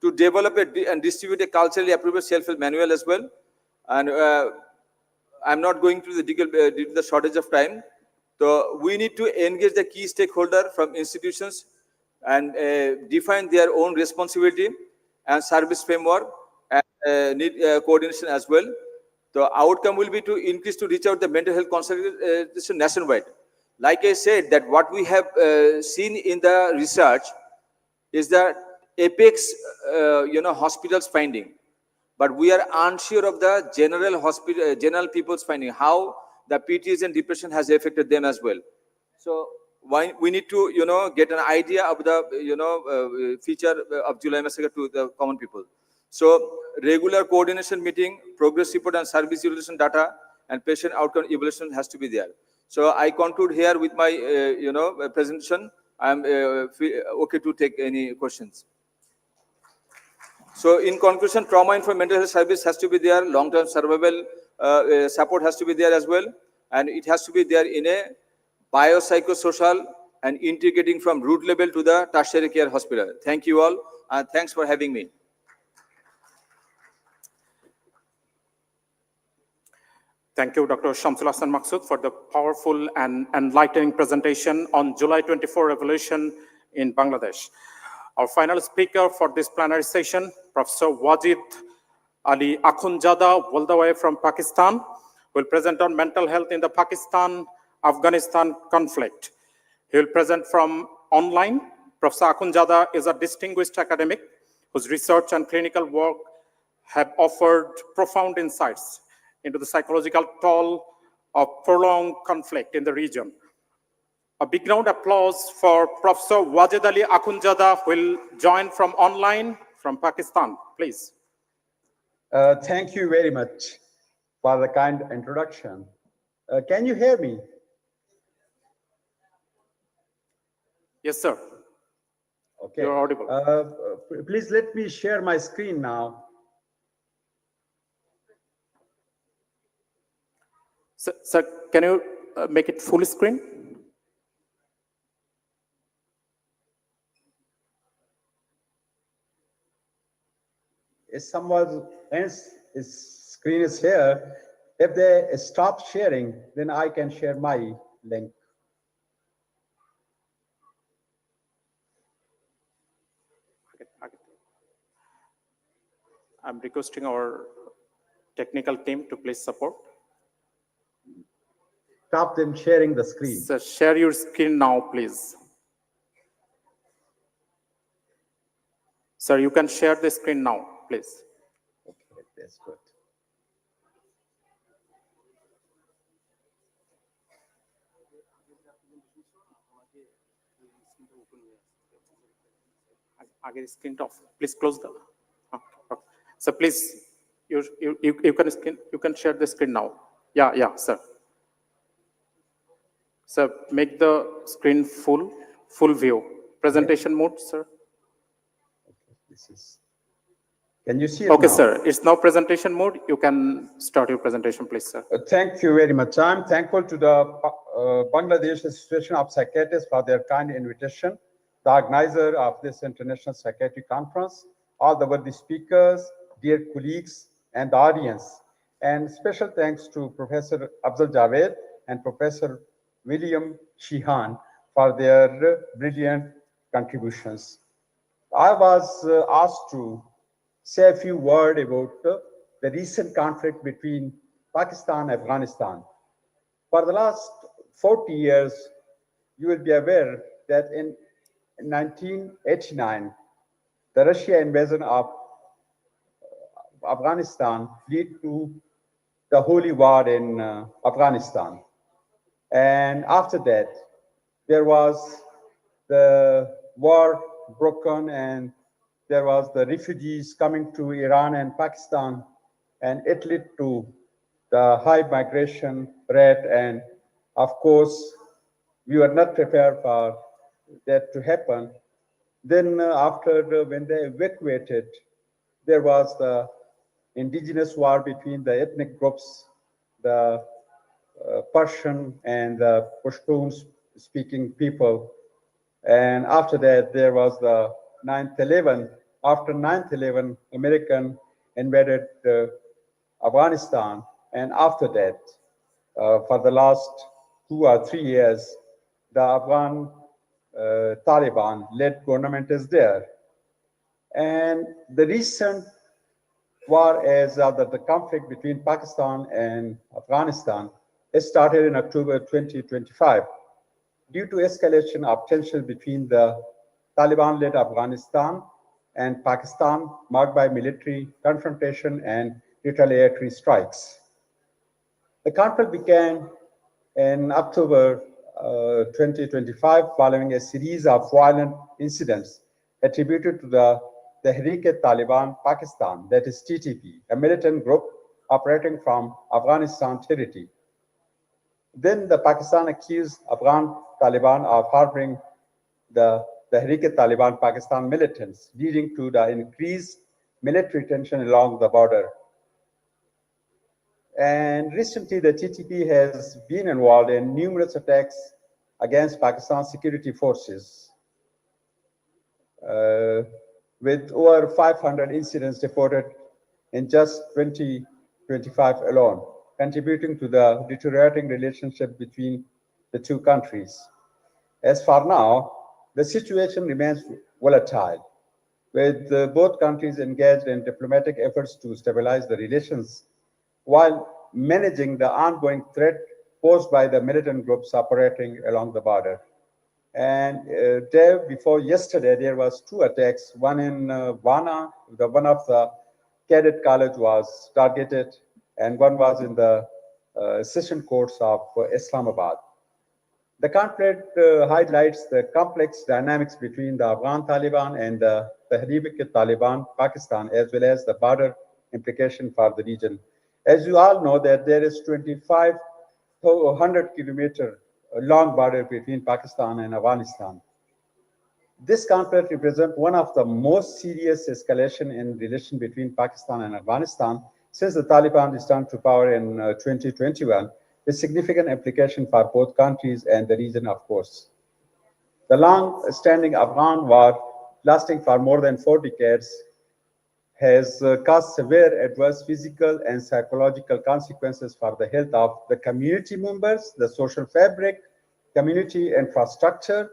to develop and distribute a culturally appropriate self-help manual as well. And I'm not going to the detail due to the shortage of time. So we need to engage the key stakeholder from institutions and define their own responsibility and service framework, and need coordination as well. The outcome will be to increase to reach out the mental health consultation nationwide. Like I said, that what we have seen in the research is the apex, hospitals finding, but we are unsure of the general people's finding, how the PTSD and depression has affected them as well. So why we need to get an idea of the feature of July massacre to the common people. So regular coordination meeting, progress report and service utilization data, and patient outcome evaluation has to be there. So I conclude here with my presentation. I'm okay to take any questions. So in conclusion, trauma-informed mental health service has to be there, long-term survival support has to be there as well, and it has to be there in a biopsychosocial and integrating from root level to the tertiary care hospital. Thank you all, and thanks for having me. Thank you, Dr. Shamsul Hassan Maksud, for the powerful and enlightening presentation on July 24 revolution in Bangladesh. Our final speaker for this plenary session, Professor Wajid Ali Akhundzada, all the way from Pakistan, will present on mental health in the Pakistan-Afghanistan conflict. He will present from online. Professor Akhundzada is a distinguished academic whose research and clinical work have offered profound insights into the psychological toll of prolonged conflict in the region. A big round of applause for Professor Wajid Ali Akhundzada, who will join from online from Pakistan, please. Thank you very much for the kind introduction. Can you hear me? Yes, sir. Okay. You're audible. Please let me share my screen now. Sir, can you make it full screen? If someone else's screen is here, if they stop sharing, then I can share my link. I'm requesting our technical team to please support. Stop them sharing the screen. Sir, share your screen now, please. Sir, you can share the screen now, please. Okay, that's good. Screen off. Please close the. Okay. So please, you can share the screen now. Yeah, sir. Sir, make the screen full view. Presentation mode, sir. Okay, this is. Can you see it okay, now? Sir. It's now presentation mode. You can start your presentation, please, sir. Thank you very much. I'm thankful to the Bangladesh Association of Psychiatrists for their kind invitation, the organizer of this International Psychiatry Conference, all the worthy speakers, dear colleagues, and the audience. And special thanks to Professor Afzal Javed and Professor William Sheehan for their brilliant contributions. I was asked to say a few words about the recent conflict between Pakistan and Afghanistan. For the last 40 years, you will be aware that in 1989, the Russia invasion of Afghanistan led to the holy war in Afghanistan. And after that, there was the war broken and there was the refugees coming to Iran and Pakistan, and it led to the high migration rate. And of course, we were not prepared for that to happen. Then when they evacuated, there was the indigenous war between the ethnic groups, the Persian and the Pashtun speaking people. And after that, there was the 9/11. After 9/11, American invaded Afghanistan. And after that, for the last 2 or 3 years, the Afghan Taliban-led government is there. And the recent war as the conflict between Pakistan and Afghanistan started in October 2025 due to escalation of tension between the Taliban-led Afghanistan and Pakistan, marked by military confrontation and retaliatory strikes. The conflict began in October 2025 following a series of violent incidents attributed to the Tehreek-e-Taliban Pakistan, that is TTP, a militant group operating from Afghanistan territory. Then the Pakistan accused Afghan Taliban of harboring the Tehreek-e-Taliban Pakistan militants, leading to the increased military tension along the border. And recently, the TTP has been involved in numerous attacks against Pakistan security forces, with over 500 incidents reported in just 2025 alone, contributing to the deteriorating relationship between the two countries. As for now, the situation remains volatile, with both countries engaged in diplomatic efforts to stabilize the relations while managing the ongoing threat posed by the militant groups operating along the border. And day before yesterday, there was 2 attacks, one in Wana, one of the cadet college was targeted, and one was in the session courts of Islamabad. The conflict highlights the complex dynamics between the Afghan Taliban and the Tehreek-e-Taliban Pakistan, as well as the border implication for the region. As you all know, that there is 2,500-kilometer long border between Pakistan and Afghanistan. This conflict represents one of the most serious escalation in relation between Pakistan and Afghanistan since the Taliban returned to power in 2021, with significant implication for both countries and the region, of course. The long-standing Afghan war, lasting for more than 4 decades, has caused severe adverse physical and psychological consequences for the health of the community members, the social fabric, community infrastructure,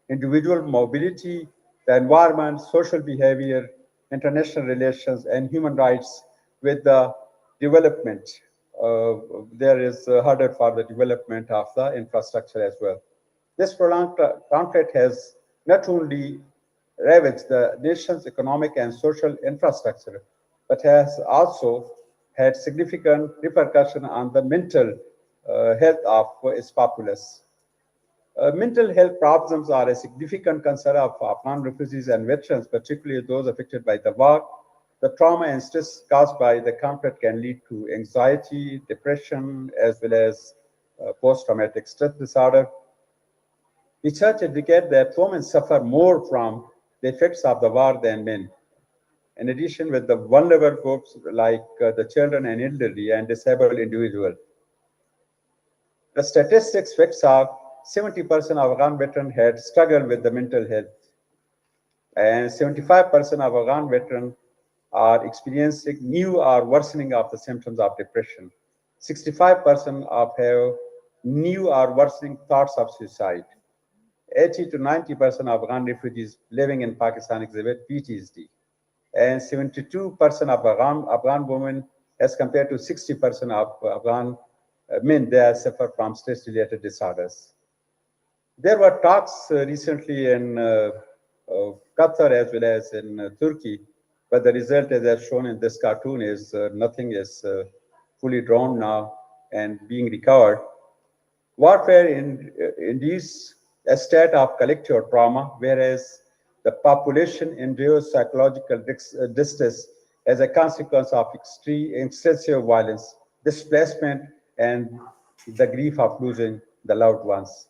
individual mobility, the environment, social behavior, international relations, and human rights. With the development, there is a hurdle for the development of the infrastructure as well. This prolonged conflict has not only ravaged the nation's economic and social infrastructure, but has also had significant repercussion on the mental health of its populace. Mental health problems are a significant concern of Afghan refugees and veterans, particularly those affected by the war. The trauma and stress caused by the conflict can lead to anxiety, depression, as well as post-traumatic stress disorder. Research indicates that women suffer more from the effects of the war than men. In addition, with the vulnerable groups like the children and elderly and disabled individuals. The statistics fix are 70% of Afghan veterans had struggled with the mental health, and 75% of Afghan veterans are experiencing new or worsening of the symptoms of depression. 65% of have new or worsening thoughts of suicide. 80 to 90% of Afghan refugees living in Pakistan exhibit PTSD, and 72% of Afghan women, as compared to 60% of Afghan men, they suffer from stress-related disorders. There were talks recently in Qatar as well as in Turkey, but the result, as shown in this cartoon, is nothing is fully drawn now and being recovered. Warfare induces a state of collective trauma, whereas the population endures psychological distress as a consequence of excessive violence, displacement, and the grief of losing the loved ones.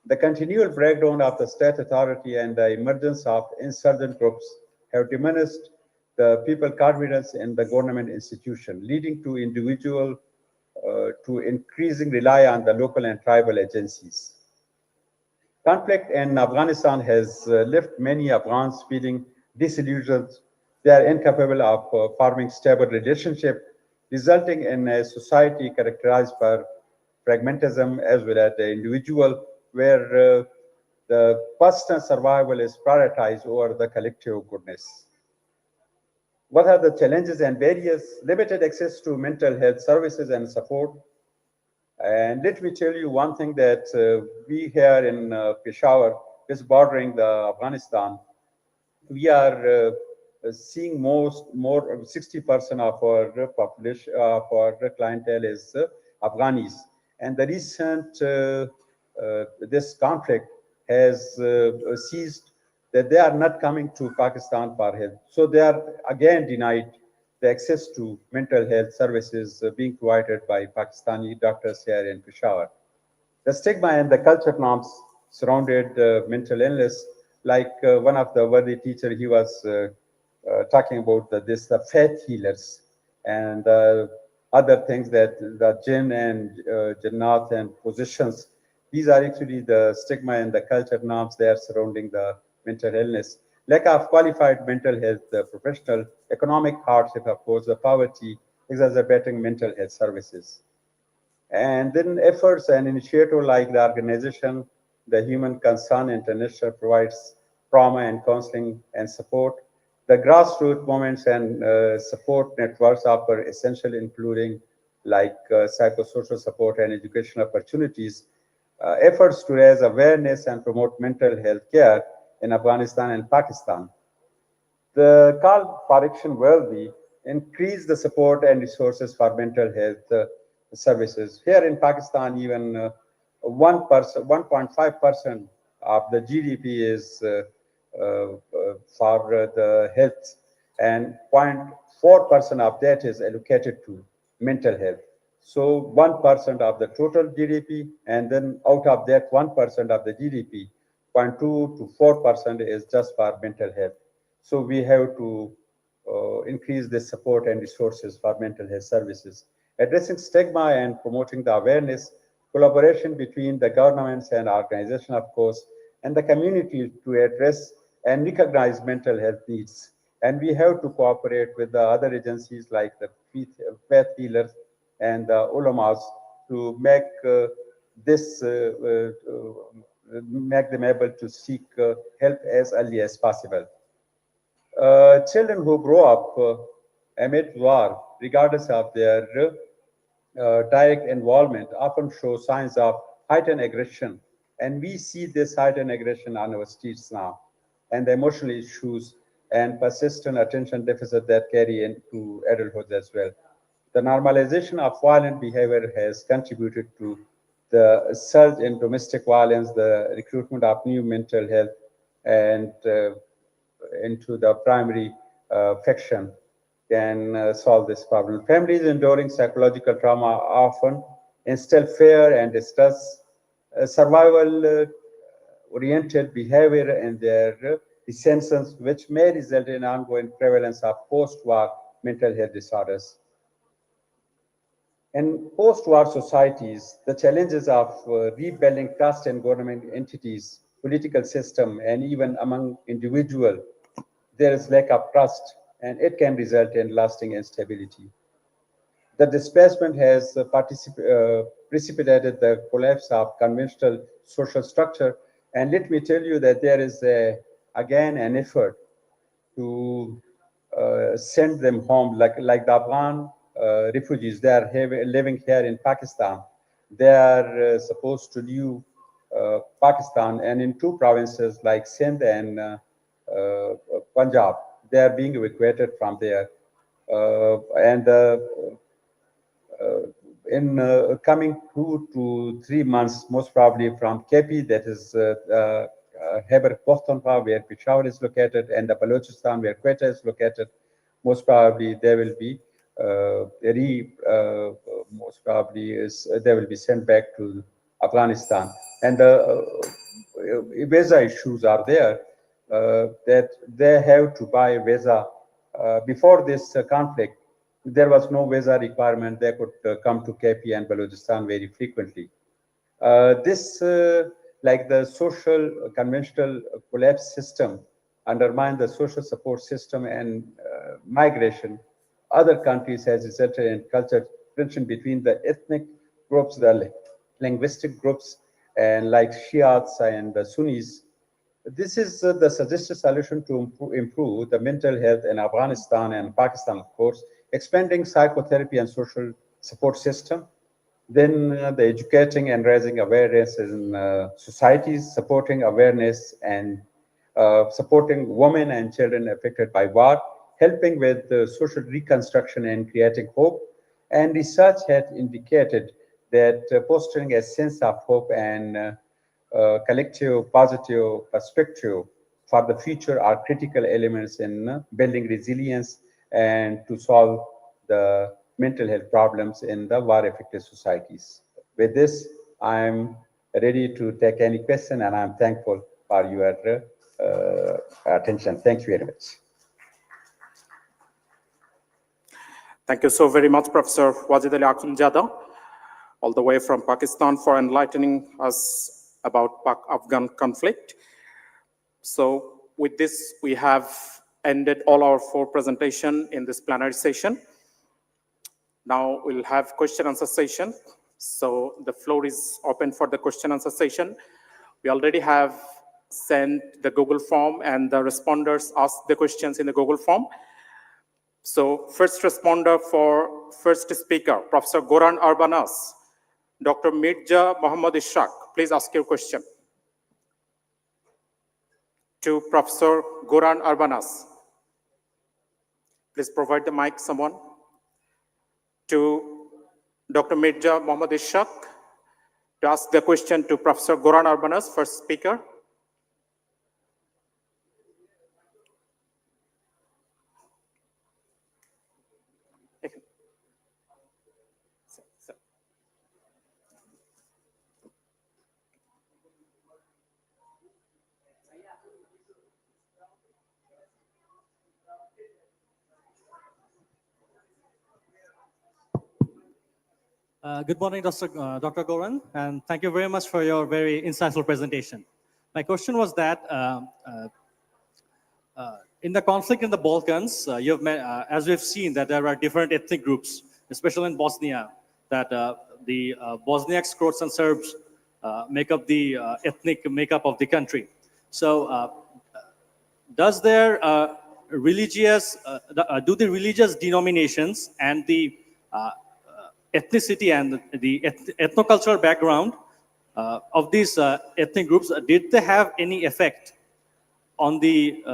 The continual breakdown of the state authority and the emergence of insurgent groups have diminished the people's confidence in the government institution, leading to individuals to increasing rely on the local and tribal agencies. Conflict in Afghanistan has left many Afghans feeling disillusioned. They are incapable of forming stable relationship, resulting in a society characterized by pragmatism as well as the individual, where the personal survival is prioritized over the collective goodness. What are the challenges and barriers? Limited access to mental health services and support. And let me tell you one thing that we here in Peshawar, is bordering the Afghanistan, we are seeing more 60% of our population, of our clientele is Afghanis. And the recent this conflict has seized that they are not coming to Pakistan for help. So they are again denied the access to mental health services being provided by Pakistani doctors here in Peshawar. The stigma and the culture norms surrounded mental illness, like one of the worthy teacher, he was talking about the faith healers and other things that the jinn and jannat and positions. These are actually the stigma and the culture norms that are surrounding the mental illness. Lack of qualified mental health professional, economic hardship, of course, the poverty exacerbating mental health services. And then efforts and initiative like the organization, the Human Concern International provides trauma and counseling and support. The grassroots movements and support networks offer essential, including like psychosocial support and educational opportunities. Efforts to raise awareness and promote mental health care in Afghanistan and Pakistan. The call for action will be increase the support and resources for mental health services. Here in Pakistan, even 1.5% of the GDP is for the health, and 0.4% of that is allocated to mental health. So 1% of the total GDP, and then out of that 1% of the GDP, 0.2 to 4% is just for mental health. So we have to increase the support and resources for mental health services. Addressing stigma and promoting the awareness, collaboration between the governments and organizations, of course, and the community to address and recognize mental health needs. And we have to cooperate with the other agencies like the faith healers and the ulamas to make this make them able to seek help as early as possible. Children who grow up amid war, regardless of their direct involvement, often show signs of heightened aggression. And we see this heightened aggression on our streets now, and the emotional issues and persistent attention deficit that carry into adulthood as well. The normalization of violent behavior has contributed to the surge in domestic violence, the recruitment of new mental health, and into the primary faction can solve this problem. Families enduring psychological trauma often instill fear and distress, survival oriented behavior in their descendants, which may result in ongoing prevalence of post-war mental health disorders. In post-war societies, the challenges of rebuilding trust in government entities, political system, and even among individuals, there is lack of trust, and it can result in lasting instability. The displacement has precipitated the collapse of conventional social structure. And let me tell you that there is again an effort to send them home, like the Afghan refugees. They are living here in Pakistan. They are supposed to leave Pakistan, and in two provinces like Sindh and Punjab, they are being evacuated from there. And in coming 2 to 3 months, most probably from KP, that is Khyber Pakhtunkhwa, where Peshawar is located, and the Balochistan, where Quetta is located, most probably they will be most probably they will be sent back to Afghanistan. And the visa issues are there that they have to buy visa before this conflict. There was no visa requirement. They could come to KP and Balochistan very frequently. This like the social conventional collapse system undermine the social support system and migration. Other countries has resulted in cultural tension between the ethnic groups, the linguistic groups, and like Shiites and the Sunnis. This is the suggested solution to improve the mental health in Afghanistan and Pakistan, of course, expanding psychotherapy and social support system. Then the educating and raising awareness in societies, supporting awareness and supporting women and children affected by war, helping with social reconstruction and creating hope. And research had indicated that fostering a sense of hope and collective positive perspective for the future are critical elements in building resilience and to solve the mental health problems in the war-affected societies. With this, I'm ready to take any question, and I'm thankful for your attention. Thank you very much. Thank you so very much, Professor Wajid Ali Akhundzada, all the way from Pakistan, for enlightening us about Pak-Afghan conflict. So with this, we have ended all our 4 presentations in this plenary session. Now we'll have question answer session. So the floor is open for the question answer session. We already have sent the Google form and the responders asked the questions in the Google form. So first responder for first speaker, Professor Goran Arbanas, Dr. Mirza Muhammad Ishaq, please ask your question. To Professor Goran Arbanas. Please provide the mic, someone. To Dr. Mirza Muhammad Ishaq to ask the question to Professor Goran Arbanas, first speaker. Good morning, Dr. Goran, and thank you very much for your very insightful presentation. My question was that in the conflict in the Balkans, as we've seen that there are different ethnic groups, especially in Bosnia, that the Bosniaks, Croats, and Serbs make up the ethnic makeup of the country. So does their religious, do the religious denominations and the ethnicity and the ethnocultural background of these ethnic groups, did they have any effect on the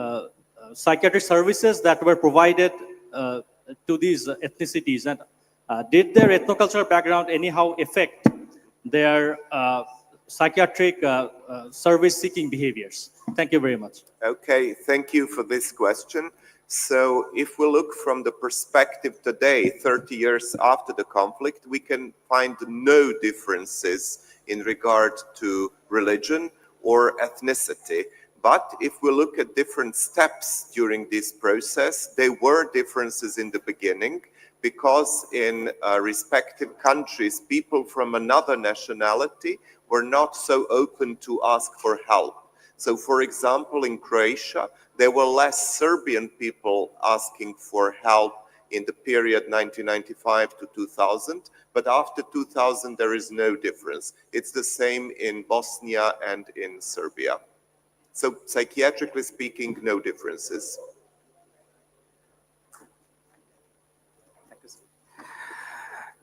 psychiatric services that were provided to these ethnicities? And did their ethnocultural background anyhow affect their psychiatric service-seeking behaviors? Thank you very much. Okay, thank you for this question. So if we look from the perspective today, 30 years after the conflict, we can find no differences in regard to religion or ethnicity. But if we look at different steps during this process, there were differences in the beginning because in respective countries, people from another nationality were not so open to ask for help. So, for example, in Croatia, there were less Serbian people asking for help in the period 1995 to 2000, but after 2000, there is no difference. It's the same in Bosnia and in Serbia. So, psychiatrically speaking, no differences.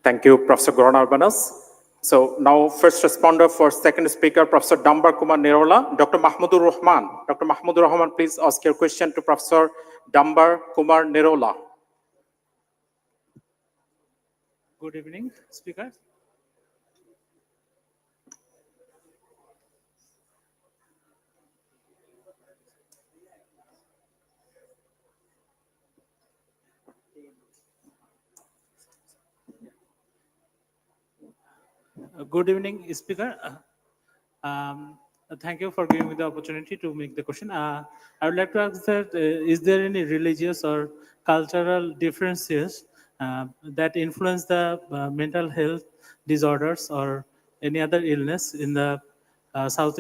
Thank you, Professor Goran Arbanas. So now first responder for second speaker, Professor Dambar Kumar Nirola, Dr. Mahmudur Rahman. Dr. Mahmudur Rahman, please ask your question to Professor Dambar Kumar Nirola. Good evening, speaker. Good evening, speaker. Thank you for giving me the opportunity to make the question. I would like to ask that is there any religious or cultural differences that influence the mental health disorders or any other illness in the South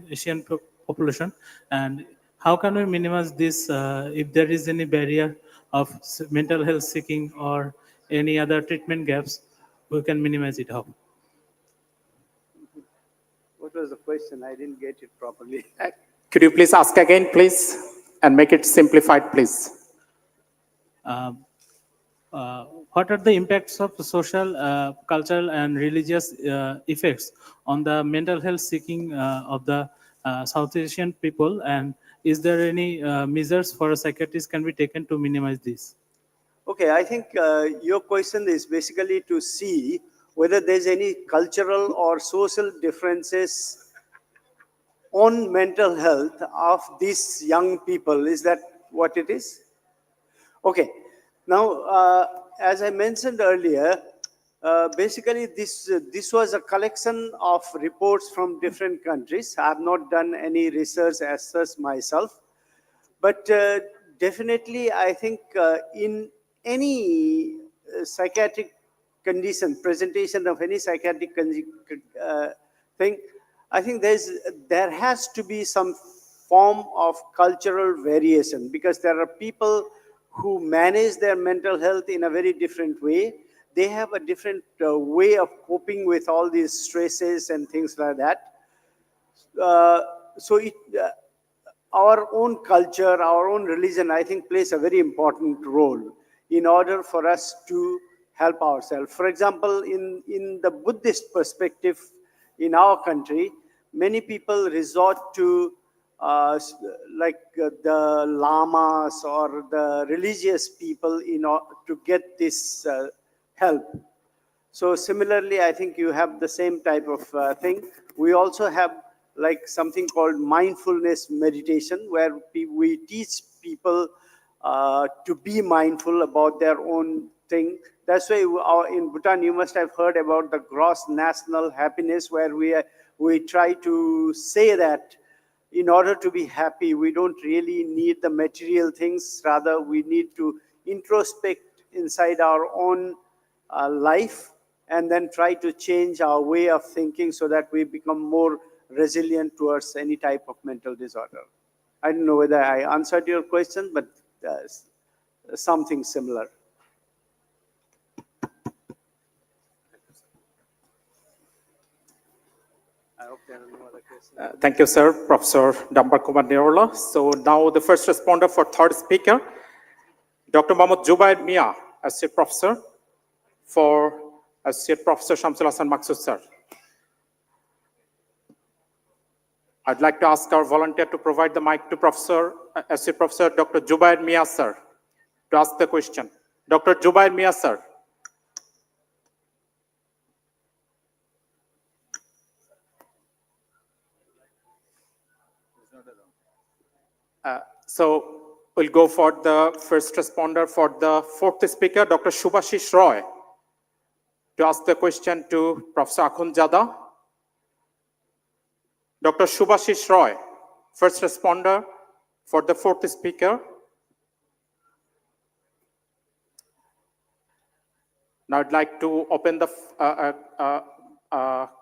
Asian population, and how can we minimize this if there is any barrier of mental health seeking or any other treatment gaps, we can minimize it. How? What was the question? I didn't get it properly. Could you please ask again, please, and make it simplified, please? What are the impacts of social, cultural, and religious effects on the mental health seeking of the South Asian people? And is there any measures for psychiatrists can be taken to minimize this? Okay, I think your question is basically to see whether there's any cultural or social differences on mental health of these young people. Is that what it is? Okay. Now, as I mentioned earlier, basically this was a collection of reports from different countries. I have not done any research as such myself, but definitely I think in any psychiatric condition, presentation of any psychiatric thing, I think there has to be some form of cultural variation, because there are people who manage their mental health in a very different way. They have a different way of coping with all these stresses and things like that. So our own culture, our own religion, I think, plays a very important role in order for us to help ourselves. For example, in the Buddhist perspective in our country, many people resort to the lamas or the religious people to get this help. So similarly, I think you have the same type of thing. We also have like something called mindfulness meditation, where we teach people to be mindful about their own thing. That's why in Bhutan, you must have heard about the gross national happiness, where we try to say that in order to be happy, we don't really need the material things. Rather, we need to introspect inside our own life and then try to change our way of thinking so that we become more resilient towards any type of mental disorder. I don't know whether I answered your question, but something similar. I hope there are no other questions. Thank you, sir, Professor Dambar Kumar Nirola. So now the first responder for third speaker, Dr. Mohammad Jubair Mia, Associate Professor, for Associate Professor Shamsul Hassan Maksud, sir. I'd like to ask our volunteer to provide the mic to Associate Professor Dr. Jubair Mia, sir, to ask the question. Dr. Jubair Mia, sir. So we'll go for the first responder for the fourth speaker, Dr. Shubhashish Roy, to ask the question to Professor Akhundzada. Dr. Shubhashish Roy, first responder for the fourth speaker. Now I'd like to open the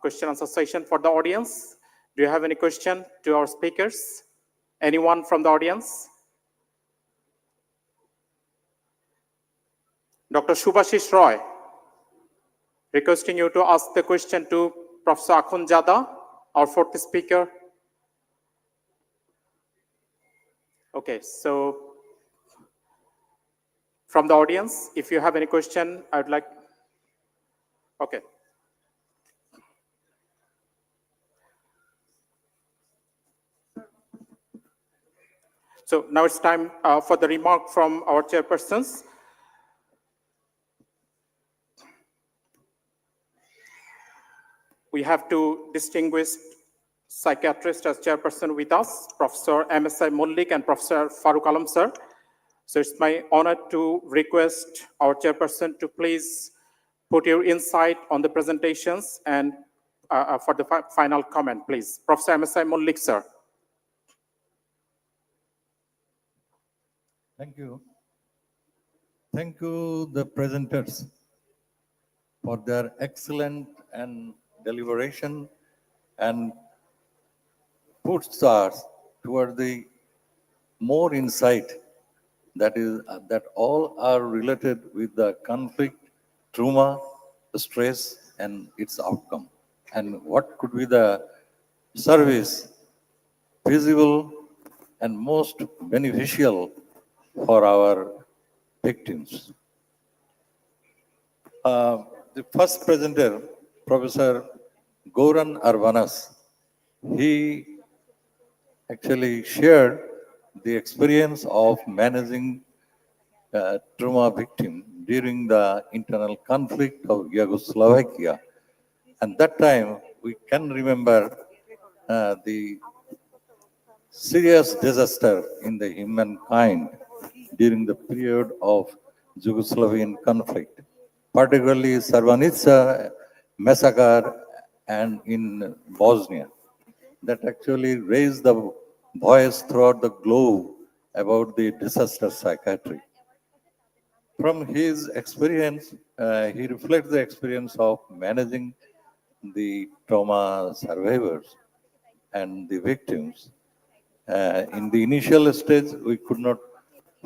question answer session for the audience. Do you have any question to our speakers? Anyone from the audience? Dr. Shubhashish Roy, requesting you to ask the question to Professor Akhundzada, our fourth speaker. Okay, so from the audience, if you have any question, I'd like, okay. So now it's time for the remark from our chairpersons. We have two distinguished psychiatrists as chairperson with us, Professor MSI Mullik and Professor Farooq Alam, sir. So it's my honor to request our chairperson to please put your insight on the presentations and for the final comment, please. Professor MSI Mullik, sir. Thank you. Thank you, the presenters, for their excellent and deliberation and puts us toward the more insight that is that all are related with the conflict, trauma, stress, and its outcome, and what could be the service feasible and most beneficial for our victims. The first presenter, Professor Goran Arbanas, he actually shared the experience of managing trauma victim during the internal conflict of Yugoslavia. And that time, we can remember the serious disaster in the humankind during the period of Yugoslavian conflict, particularly Srebrenica massacre and in Bosnia, that actually raised the voice throughout the globe about the disaster psychiatry. From his experience, he reflects the experience of managing the trauma survivors and the victims. In the initial stage, we could not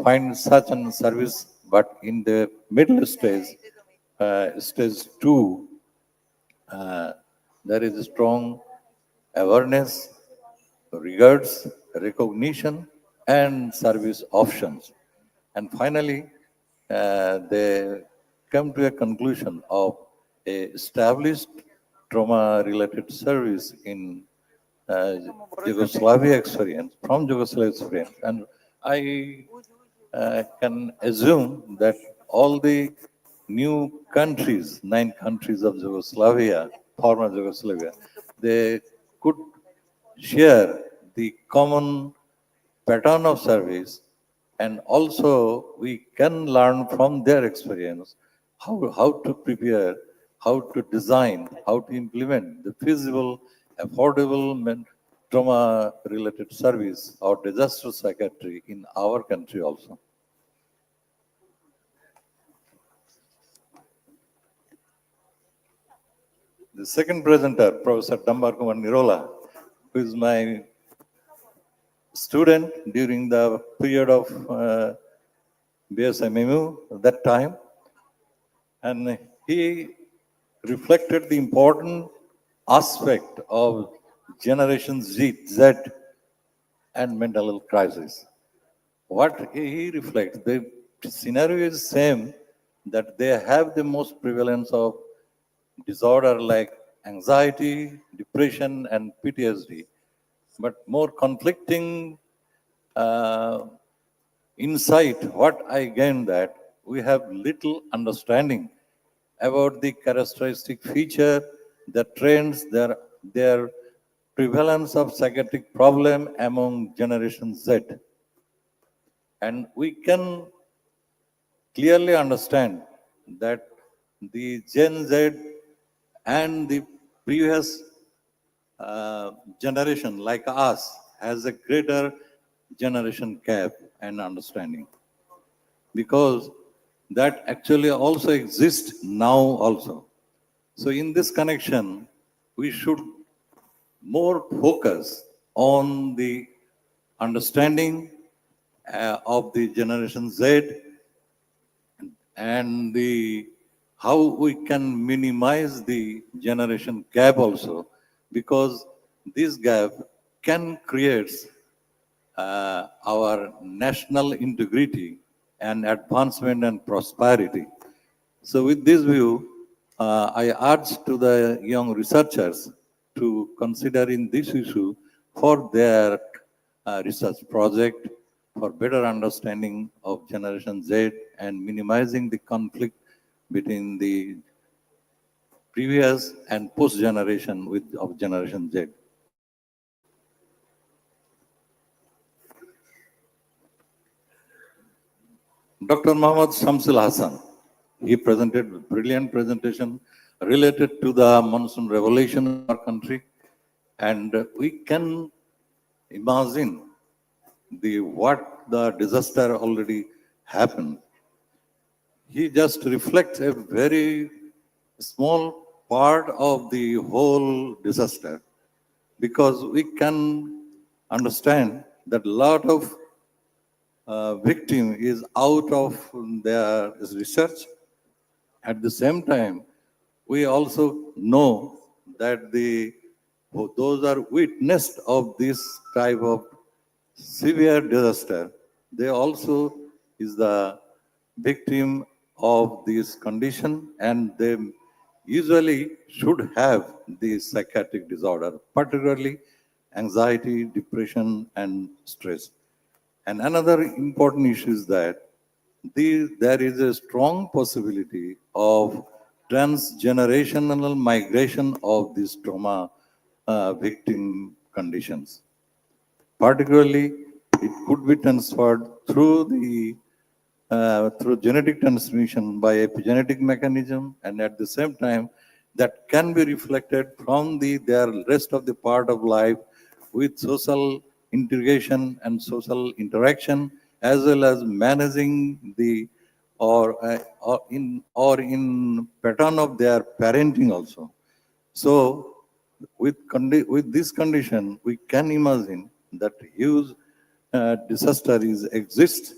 find such a service, but in the middle stage, stage 2, there is a strong awareness, regards, recognition, and service options. And finally, they come to a conclusion of a established trauma-related service in Yugoslavia experience, from Yugoslavia experience. And I can assume that all the new countries, 9 countries of Yugoslavia, former Yugoslavia, they could share the common pattern of service, and also we can learn from their experience how to prepare, how to design, how to implement the feasible, affordable trauma related service or disaster psychiatry in our country also. The second presenter, Professor Dambar Kumar Nirola, who is my student during the period of BSMMU at that time, and he reflected the important aspect of Generation Z and mental health crisis. What he reflects, the scenario is same, that they have the most prevalence of disorder like anxiety, depression, and PTSD, but more conflicting insight, what I gained that we have little understanding about the characteristic feature, the trends, their prevalence of psychiatric problem among Generation Z. And we can clearly understand that the Gen Z and the previous generation like us has a greater generation gap and understanding, because that actually also exists now also. So in this connection, we should more focus on the understanding of the Generation Z and the how we can minimize the generation gap also, because this gap can create our national integrity and advancement and prosperity. So with this view, I urge to the young researchers to consider in this issue for their research project for better understanding of Generation Z and minimizing the conflict between the previous and post generation of Generation Z. Dr. Muhammad Shamsul Hassan, he presented a brilliant presentation related to the monsoon revolution in our country, and we can imagine what the disaster already happened. He just reflects a very small part of the whole disaster, because we can understand that a lot of victim is out of their research. At the same time, we also know that those are witnessed of this type of severe disaster, they also is the victim of this condition, and they usually should have the psychiatric disorder, particularly anxiety, depression, and stress. And another important issue is that there is a strong possibility of transgenerational migration of these trauma victim conditions. Particularly, it could be transferred through genetic transmission by epigenetic mechanism, and at the same time, that can be reflected from their rest of the part of life with social integration and social interaction, as well as managing the or in pattern of their parenting also. So, with this condition, we can imagine that huge disaster exists,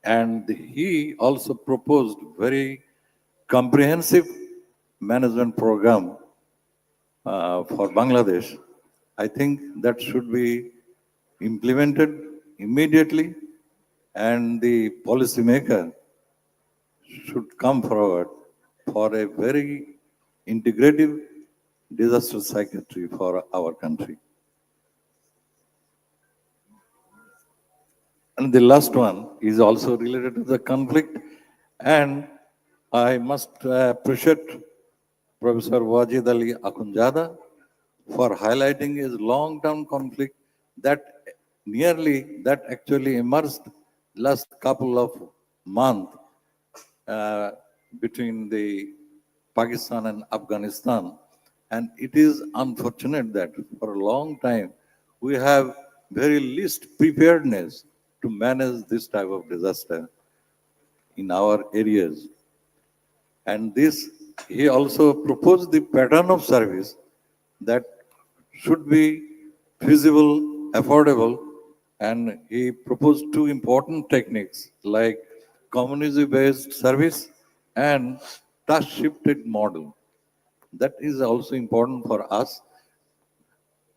and he also proposed very comprehensive management program for Bangladesh. I think that should be implemented immediately, and the policymaker should come forward for a very integrative disaster psychiatry for our country. And the last one is also related to the conflict. And I must appreciate Professor Wajid Ali Akhundzada for highlighting his long-term conflict that actually emerged last couple of months between the Pakistan and Afghanistan. And it is unfortunate that for a long time we have very least preparedness to manage this type of disaster in our areas. And he also proposed the pattern of service that should be feasible, affordable, and he proposed two important techniques like community-based service and task-shifted model. That is also important for us,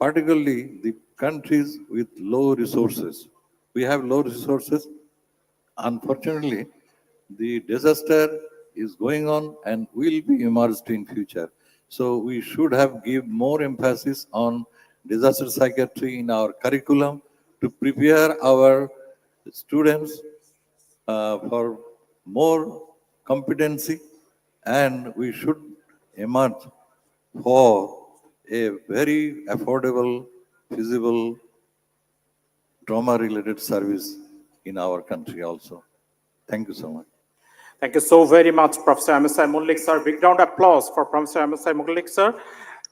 particularly the countries with low resources. We have low resources. Unfortunately, the disaster is going on and will be emerged in future. So we should have give more emphasis on disaster psychiatry in our curriculum to prepare our students for more competency, and we should emerge for a very affordable, feasible trauma-related service in our country also. Thank you so much. Thank you so very much, Professor MSI Mullik, sir. Big round of applause for Professor MSI Mullik, sir.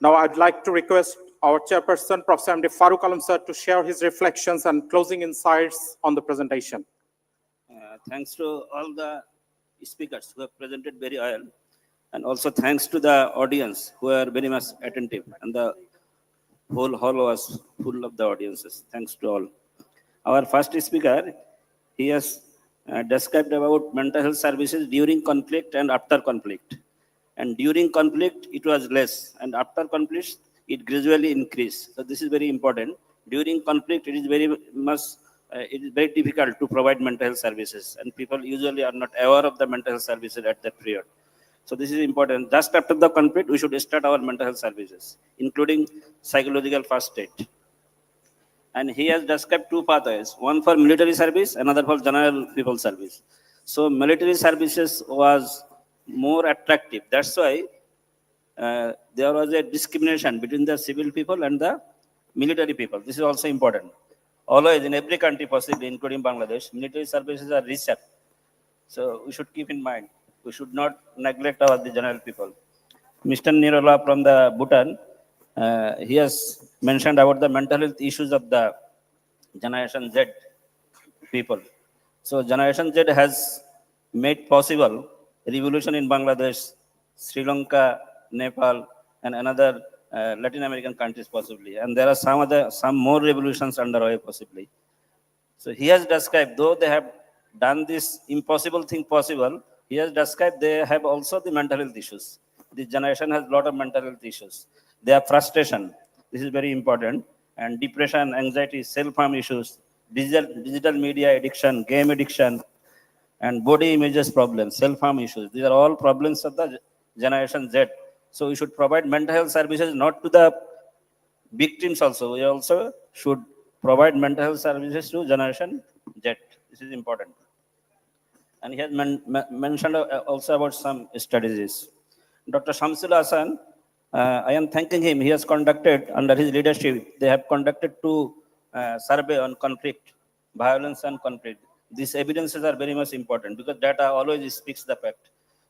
Now I'd like to request our chairperson, Professor MD Farooq Alam, sir, to share his reflections and closing insights on the presentation. Thanks to all the speakers who have presented very well, and also thanks to the audience who are very much attentive, and the whole hall was full of the audiences. Thanks to all. Our first speaker, he has described about mental health services during conflict and after conflict. And during conflict, it was less, and after conflict, it gradually increased. So this is very important. During conflict, it is very much, it is very difficult to provide mental health services, and people usually are not aware of the mental health services at that period. So this is important. Just after the conflict, we should start our mental health services, including psychological first aid. And he has described two pathways, one for military service, another for general people service. So military services was more attractive. That's why there was a discrimination between the civil people and the military people. This is also important. Always in every country, possibly including Bangladesh, military services are richer. So we should keep in mind. We should not neglect the general people. Mr. Nirola from the Bhutan, he has mentioned about the mental health issues of the Generation Z people. So Generation Z has made possible revolution in Bangladesh, Sri Lanka, Nepal, and another Latin American countries possibly, and there are some more revolutions underway possibly. So he has described, though they have done this impossible thing possible, he has described they have also the mental health issues. This generation has a lot of mental health issues. They have frustration. This is very important. And depression, anxiety, self-harm issues, digital media addiction, game addiction, and body images problems, self-harm issues. These are all problems of the generation Z. So we should provide mental health services not to the victims also. We also should provide mental health services to generation Z. This is important. And he has mentioned also about some strategies. Dr. Shamsul Hassan, I am thanking him. He has conducted, under his leadership, they have conducted two survey on conflict, violence and conflict. These evidences are very much important because data always speaks the fact.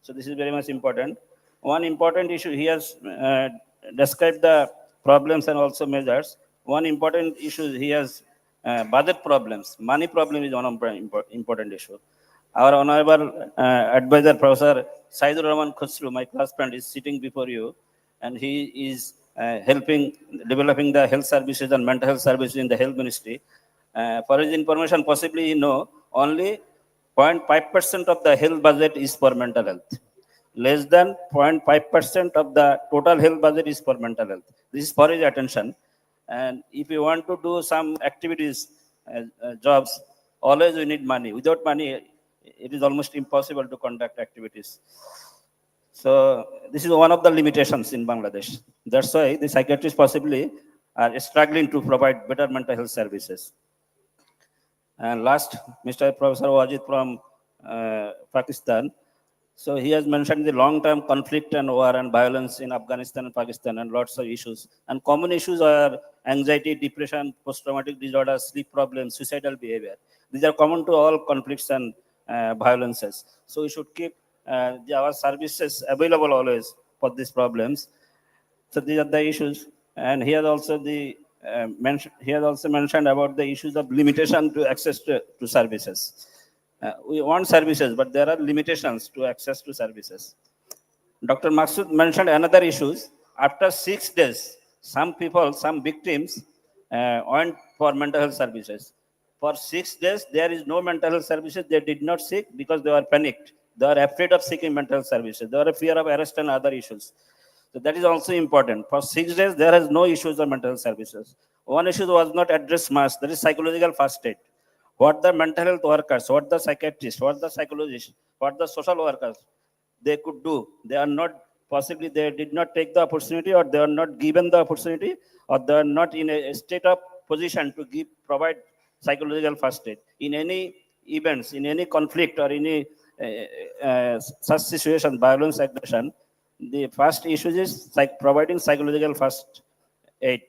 So this is very much important. One important issue, he has described the problems and also measures. One important issue, he has budget problems. Money problem is one of the important issue. Our honorable advisor, Professor Saidul Rahman Khusru, my class friend, is sitting before you, and he is helping developing the health services and mental health services in the health ministry. For his information, possibly you know, only 0.5% of the health budget is for mental health. Less than 0.5% of the total health budget is for mental health. This is for his attention. And if you want to do some activities, jobs, always we need money. Without money, it is almost impossible to conduct activities. So this is one of the limitations in Bangladesh. That's why the psychiatrists possibly are struggling to provide better mental health services. And last, Mr. Professor Wajid from Pakistan. So he has mentioned the long-term conflict and war and violence in Afghanistan and Pakistan and lots of issues. And common issues are anxiety, depression, post-traumatic disorder, sleep problems, suicidal behavior. These are common to all conflicts and violences. So we should keep our services available always for these problems. So these are the issues. And he has also mentioned about the issues of limitation to access to services. We want services, but there are limitations to access to services. Dr. Maksud mentioned another issues. After 6 days, some people, some victims went for mental health services. For 6 days, there is no mental health services. They did not seek because they were panicked. They were afraid of seeking mental health services. They were a fear of arrest and other issues. So that is also important. For 6 days, there is no issues of mental health services. One issue was not addressed much. That is psychological first aid. What the mental health workers, what the psychiatrists, what the psychologists, what the social workers, they could do. They are not, possibly they did not take the opportunity, or they are not given the opportunity, or they are not in a state of position to provide psychological first aid. In any events, in any conflict or any such situation, violence, aggression, the first issue is providing psychological first aid.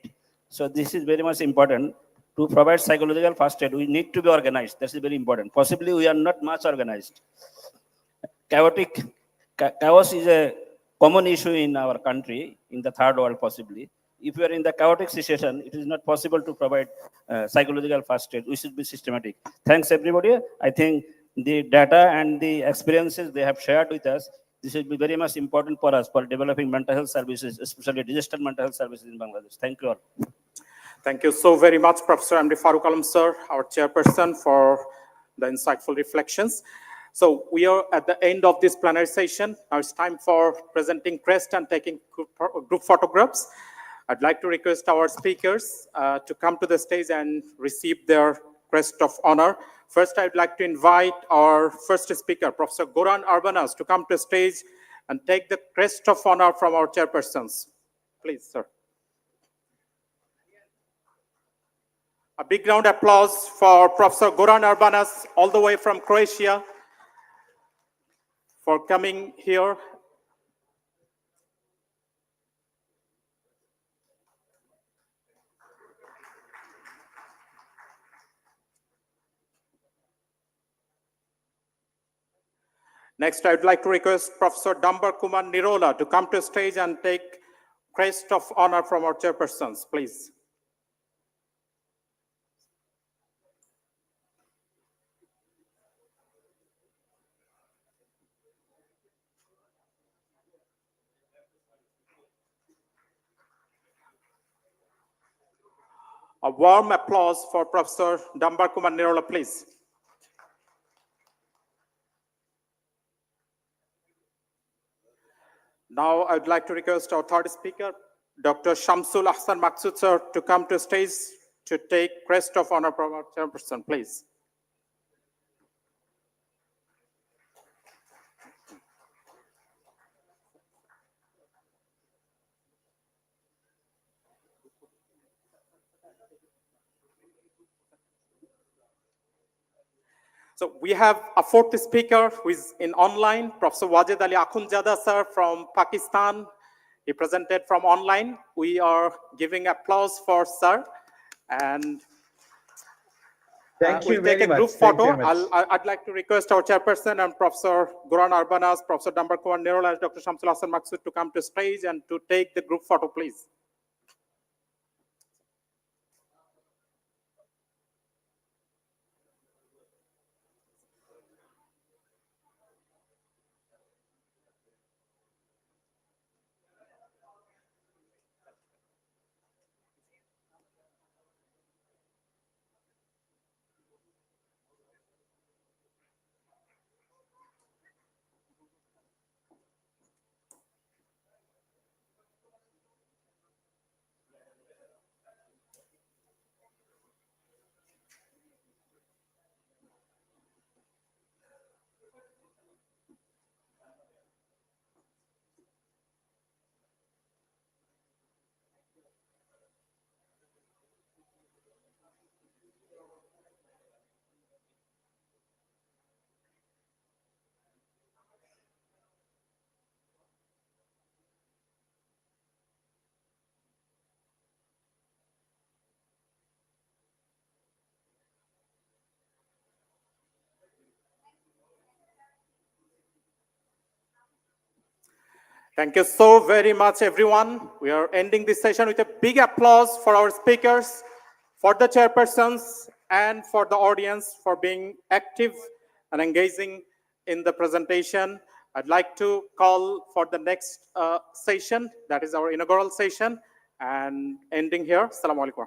So this is very much important. To provide psychological first aid, we need to be organized. That is very important. Possibly we are not much organized. Chaos is a common issue in our country, in the third world possibly. If you are in the chaotic situation, it is not possible to provide psychological first aid. We should be systematic. Thanks everybody. I think the data and the experiences they have shared with us, this will be very much important for us for developing mental health services, especially digital mental health services in Bangladesh. Thank you all. Thank you so very much, Professor MD Farooq Alam, sir, our chairperson, for the insightful reflections. So we are at the end of this plenary session. Now it's time for presenting crest and taking group photographs. I'd like to request our speakers to come to the stage and receive their crest of honor. First, I'd like to invite our first speaker, Professor Goran Arbanas, to come to the stage and take the crest of honor from our chairpersons. Please, sir. A big round of applause for Professor Goran Arbanas, all the way from Croatia, for coming here. Next, I'd like to request Professor Dambar Kumar Nirola to come to the stage and take crest of honor from our chairpersons, please. A warm applause for Professor Dambar Kumar Nirola, please. Now, I'd like to request our third speaker, Dr. Shamsul Ahsan Maksud, sir, to come to stage to take crest of honor from our chairperson, please. So we have a fourth speaker who is in online, Professor Wajid Ali Akhundzada, sir, from Pakistan. He presented from online. We are giving applause for sir. And Thank you we'll take very a group much. Thank you photo. very much. I'd like to request our chairperson and Professor Goran Arbanas, Professor Dambar Kumar Nirola, and Dr. Shamsul Hassan Maksud to come to stage and to take the group photo, please. Thank you so very much, everyone. We are ending this session with a big applause for our speakers, for the chairpersons, and for the audience for being active and engaging in the presentation. I'd like to call for the next session, that is our inaugural session, and ending here. Assalamu alaikum.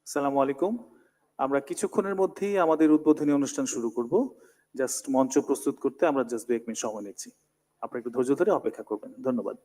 আসসালামু আলাইকুম। আমরা কিছুক্ষণের মধ্যেই আমাদের উদ্বোধনী অনুষ্ঠান শুরু করব। জাস্ট মঞ্চ প্রস্তুত করতে আমরা জাস্ট 2 মিনিট সময় নিচ্ছি। আপনারা একটু ধৈর্য ধরে অপেক্ষা করবেন। ধন্যবাদ।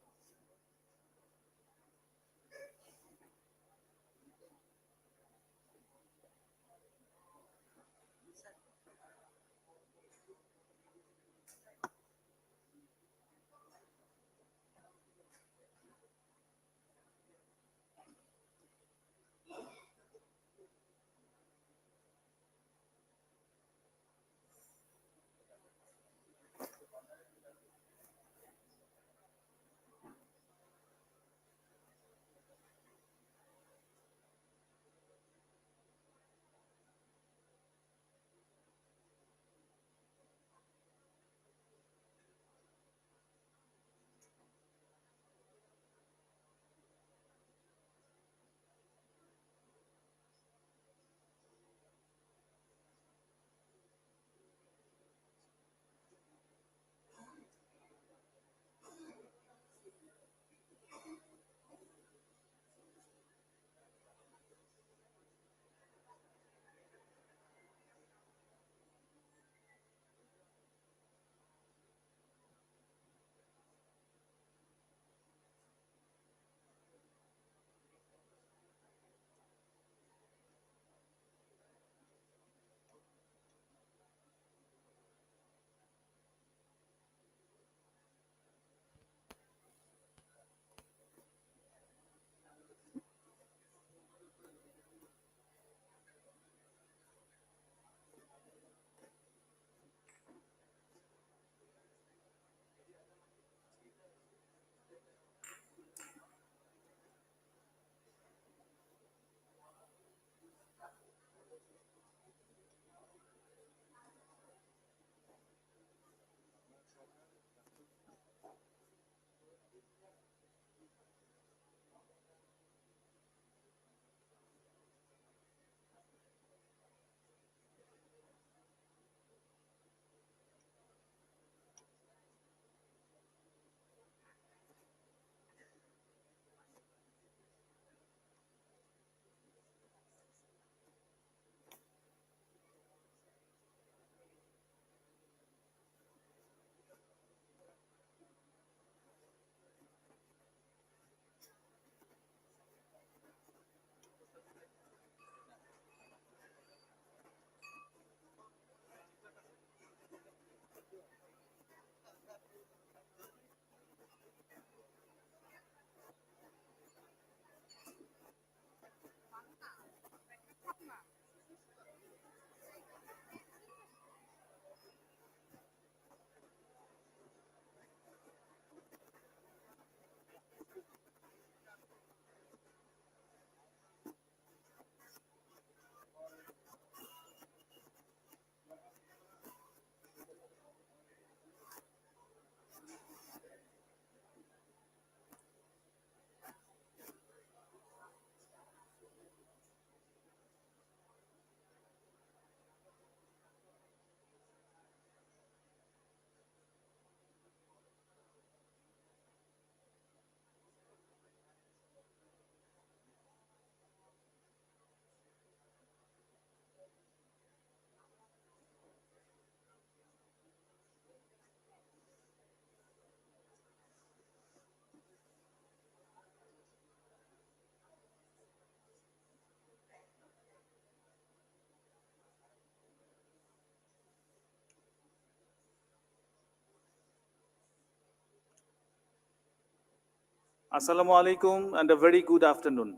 আসসালামু আলাইকুম and a very good afternoon.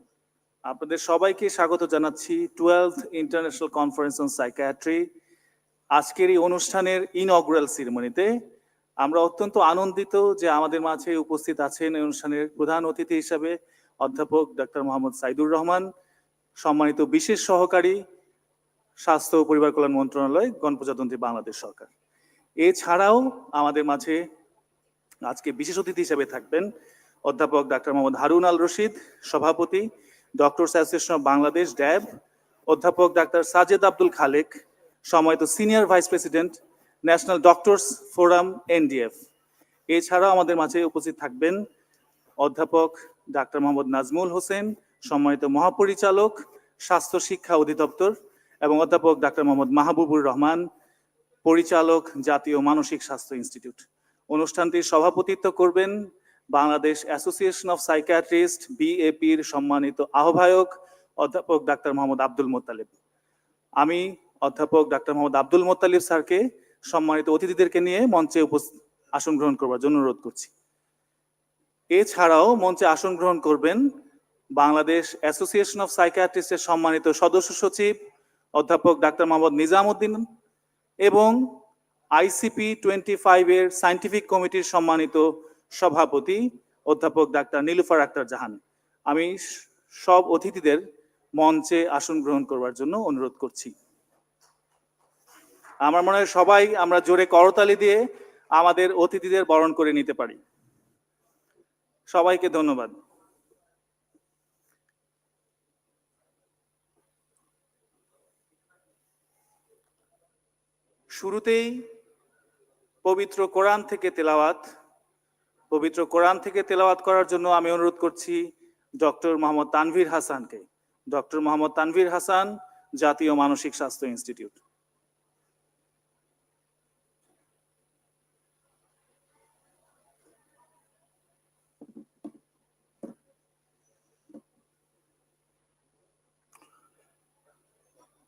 আপনাদের সবাইকে স্বাগত জানাচ্ছি 12th international conference on psychiatry আজকের এই অনুষ্ঠানের ইনঅগ্রাল সেরিমনিতে। আমরা অত্যন্ত আনন্দিত যে আমাদের মাঝে উপস্থিত আছেন এই অনুষ্ঠানের প্রধান অতিথি হিসাবে অধ্যাপক ডক্টর মোহাম্মদ সাইদুর রহমান, সম্মানিত বিশেষ সহকারী, স্বাস্থ্য ও পরিবার কল্যাণ মন্ত্রণালয়, গণপ্রজাতন্ত্রী বাংলাদেশ সরকার। এছাড়াও আমাদের মাঝে আজকে বিশেষ অতিথি হিসেবে থাকবেন অধ্যাপক ডাক্তার মোহাম্মদ হারুন আল রশিদ, সভাপতি ডক্টরস অ্যাসোসিয়েশন অফ বাংলাদেশ ড্যাব, অধ্যাপক ডাক্তার সাজেদ আব্দুল খালেক, সম্মানিত senior vice president national doctors forum NDF. এছাড়াও আমাদের মাঝে উপস্থিত থাকবেন অধ্যাপক ডাক্তার মোহাম্মদ নাজমুল হোসেন, সম্মানিত মহাপরিচালক স্বাস্থ্য শিক্ষা অধিদপ্তর, এবং অধ্যাপক ডাক্তার মোহাম্মদ মাহবুবুর রহমান, পরিচালক, জাতীয় মানসিক স্বাস্থ্য ইনস্টিটিউট। অনুষ্ঠানটির সভাপতিত্ব করবেন বাংলাদেশ অ্যাসোসিয়েশন অফ সাইকিয়াট্রিস্ট বিএপির সম্মানিত আহ্বায়ক অধ্যাপক ডাক্তার মোহাম্মদ আব্দুল মোত্তালিব। আমি অধ্যাপক ডাক্তার মোহাম্মদ আব্দুল মোত্তালিব স্যারকে সম্মানিত অতিথিদেরকে নিয়ে মঞ্চে আসন গ্রহণ করবার জন্য অনুরোধ করছি। এছাড়াও মঞ্চে আসন গ্রহণ করবেন বাংলাদেশ অ্যাসোসিয়েশন অফ সাইকিয়াট্রিস্টের সম্মানিত সদস্য সচিব অধ্যাপক ডাক্তার মোহাম্মদ নিজামউদ্দিন এবং ICP 25 এর সায়েন্টিফিক কমিটির সম্মানিত সভাপতি অধ্যাপক ডাক্তার নীলুফার আক্তার জাহান। আমি সব অতিথিদের মঞ্চে আসন গ্রহণ করবার জন্য অনুরোধ করছি। আমার মনে হয় সবাই আমরা জোরে করতালি দিয়ে আমাদের অতিথিদের বরণ করে নিতে পারি। সবাইকে ধন্যবাদ। শুরুতেই পবিত্র কোরআন থেকে তেলাওয়াত করার জন্য আমি অনুরোধ করছি ডক্টর মোহাম্মদ তানভীর হাসানকে। ডক্টর মোহাম্মদ তানভীর হাসান, জাতীয় মানসিক স্বাস্থ্য institute.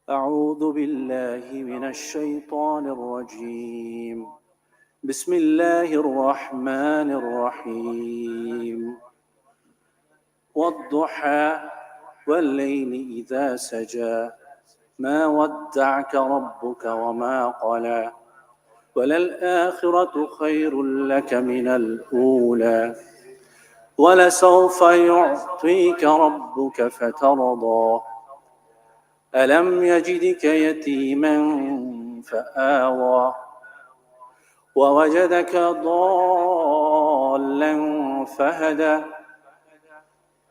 أعوذ بالله من الشيطان الرجيم بسم الله الرحمن الرحيم والضحى والليل إذا سجى ما ودعك ربك وما قلى وللآخرة خير لك من الأولى ولسوف يعطيك ربك فترضى ألم يجدك يتيما فآوى ووجدك ضالا فهدى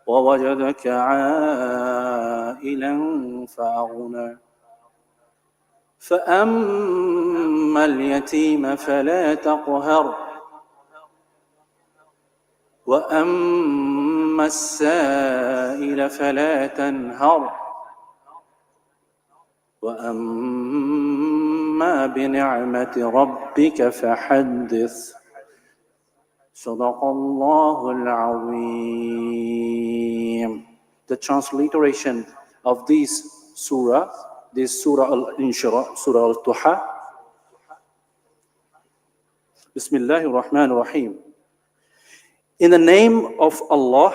ووجدك عائلا فأغنى فأما اليتيم فلا تقهر وأما السائل فلا تنهر وأما بنعمة ربك فحدث صدق الله العظيم. The transliteration of this surah Al-Inshirah, Surah Al-Duha. Bismillahir Rahmanir Rahim. In the name of Allah,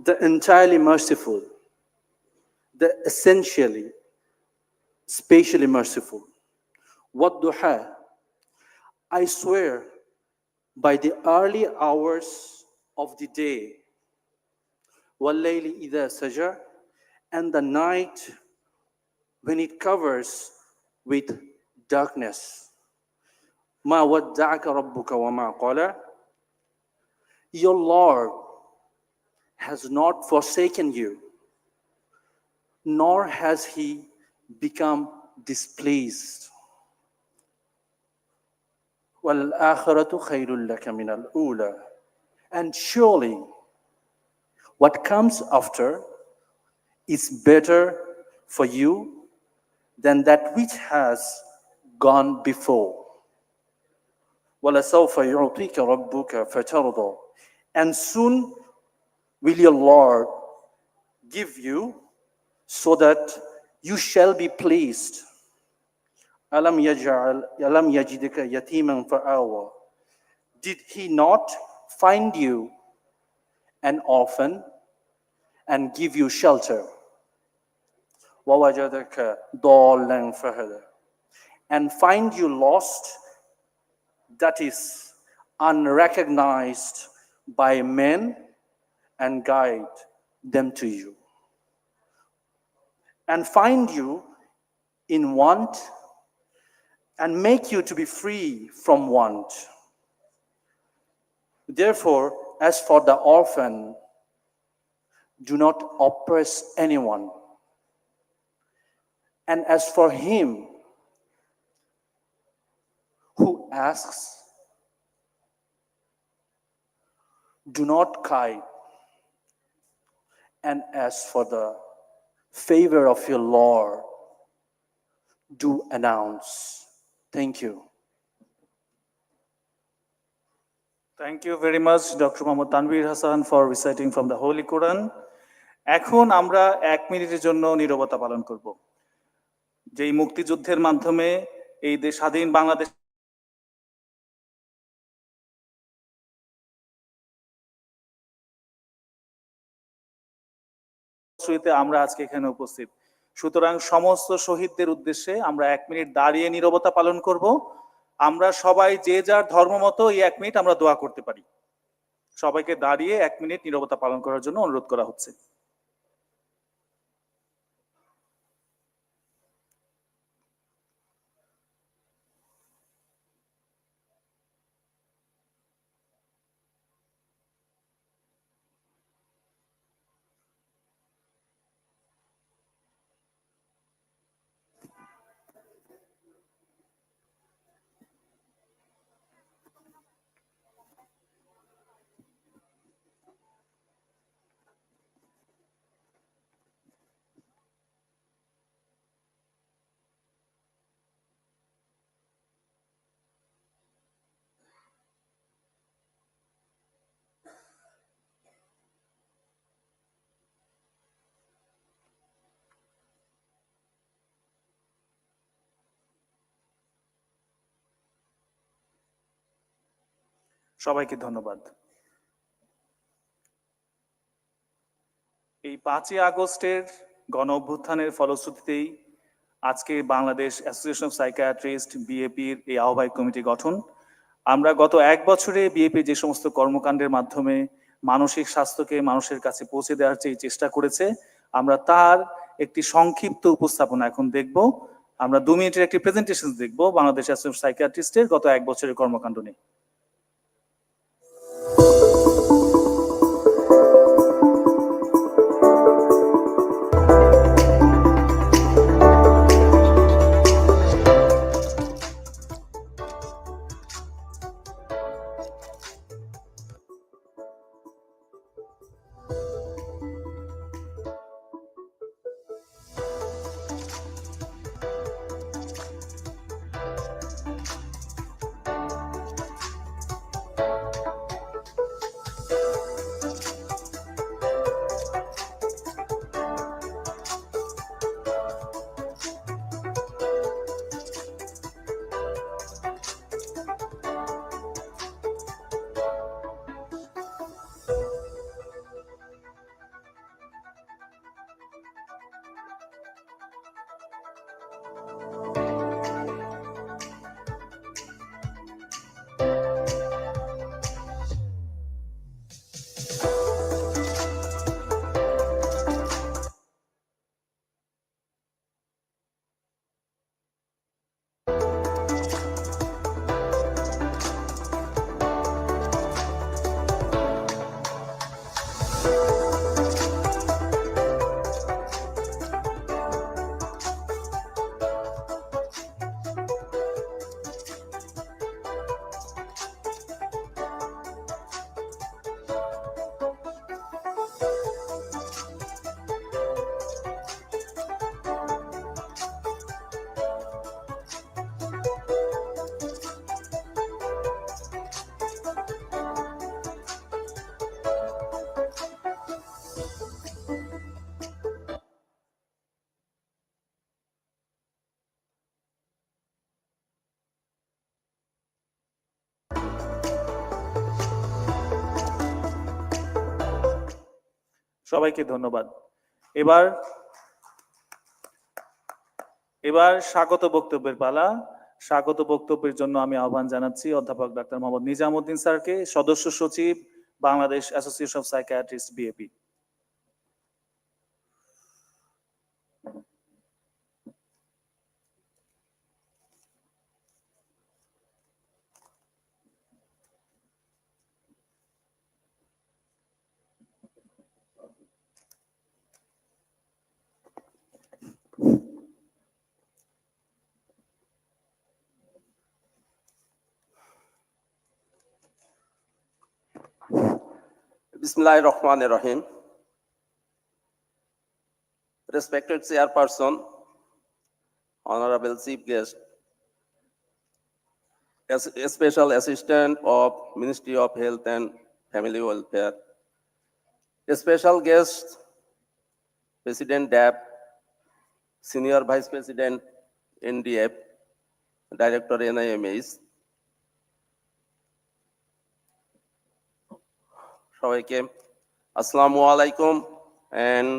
the entirely merciful, the essentially spatially merciful. Wad-duha, I swear by the early hours of the day, wal-layli idha saja, and the night when it covers with darkness. Ma wadda'aka rabbuka wa ma qala, your Lord has not forsaken you, nor has he become displeased. وَالْآخِرَةُ خَيْرٌ لَكَ مِنَ الْأُولَى, and surely what comes after is better for you than that which has gone before. وَلَسَوْفَ يُعْطِيكَ رَبُّكَ فَتَرْضَى, and soon will your Lord give you so that you shall be pleased. Alam yajidika yatiman fa'awa, did he not find you an orphan and give you shelter? Wawajadaka dallan fahada, and find you lost, that is unrecognized by men, and guide them to you, and find you in want and make you to be free from want. Therefore, as for the orphan, do not oppress anyone. And as for him who asks, do not chide. And as for the favor of your Lord, do announce. Thank you. Thank you very much, Dr. Mohammad Tanvir Hassan, for reciting from the Holy Quran. এখন আমরা 1 মিনিটের জন্য নীরবতা পালন করব। যেই মুক্তিযুদ্ধের মাধ্যমে এই দেশ স্বাধীন বাংলাদেশ আমরা আজকে এখানে উপস্থিত। সুতরাং সমস্ত শহীদদের উদ্দেশ্যে আমরা 1 মিনিট দাঁড়িয়ে নীরবতা পালন করব। আমরা সবাই যে যার ধর্ম মতো এই 1 মিনিট আমরা দোয়া করতে পারি। সবাইকে দাঁড়িয়ে 1 মিনিট নীরবতা পালন করার জন্য অনুরোধ করা হচ্ছে। সবাইকে ধন্যবাদ। এই 5ই আগস্টের গণ অভ্যুত্থানের ফলশ্রুতিতেই আজকে বাংলাদেশ অ্যাসোসিয়েশন অফ সাইকিয়াট্রিস্ট বিএপির এই আহ্বায়ক কমিটি গঠন। আমরা গত 1 বছরে বিএপি যে সমস্ত কর্মকাণ্ডের মাধ্যমে মানসিক স্বাস্থ্যকে মানুষের কাছে পৌঁছে দেওয়ার যে চেষ্টা করেছে, আমরা তার একটি সংক্ষিপ্ত উপস্থাপনা এখন দেখব। আমরা 2 মিনিটের একটি প্রেজেন্টেশন দেখব বাংলাদেশ অ্যাসোসিয়েশন অফ সাইকিয়াট্রিস্টের গত 1 বছরের কর্মকাণ্ড নিয়ে। সবাইকে ধন্যবাদ। এবার স্বাগত বক্তব্যের পালা। স্বাগত বক্তব্যের জন্য আমি আহ্বান জানাচ্ছি অধ্যাপক ডাক্তার মোহাম্মদ নিজামউদ্দিন স্যারকে, সদস্য সচিব Bangladesh association of psychiatrist BAP. Bismillahirrahmanirrahim. Respected Chairperson, Honorable Chief Guest, as a Special Assistant of Ministry of Health and Family Welfare, a special guest, President DAP, Senior Vice President NDF, Director NIMH, সবাইকে আসসালামু আলাইকুম and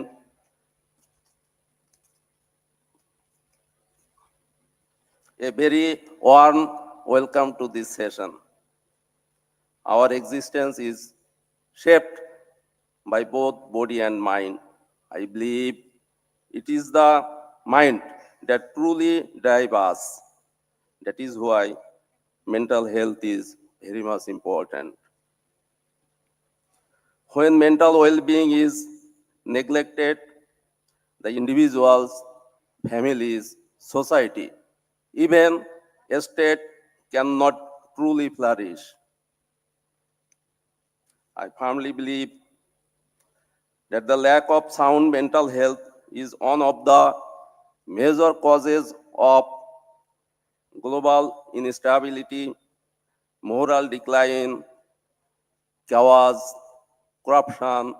a very warm welcome to this session. Our existence is shaped by both body and mind. I believe it is the mind that truly drives us. That is why mental health is very much important. When mental well-being is neglected, the individuals, families, society, even a state cannot truly flourish. I firmly believe that the lack of sound mental health is one of the major causes of global instability, moral decline, chaos, corruption,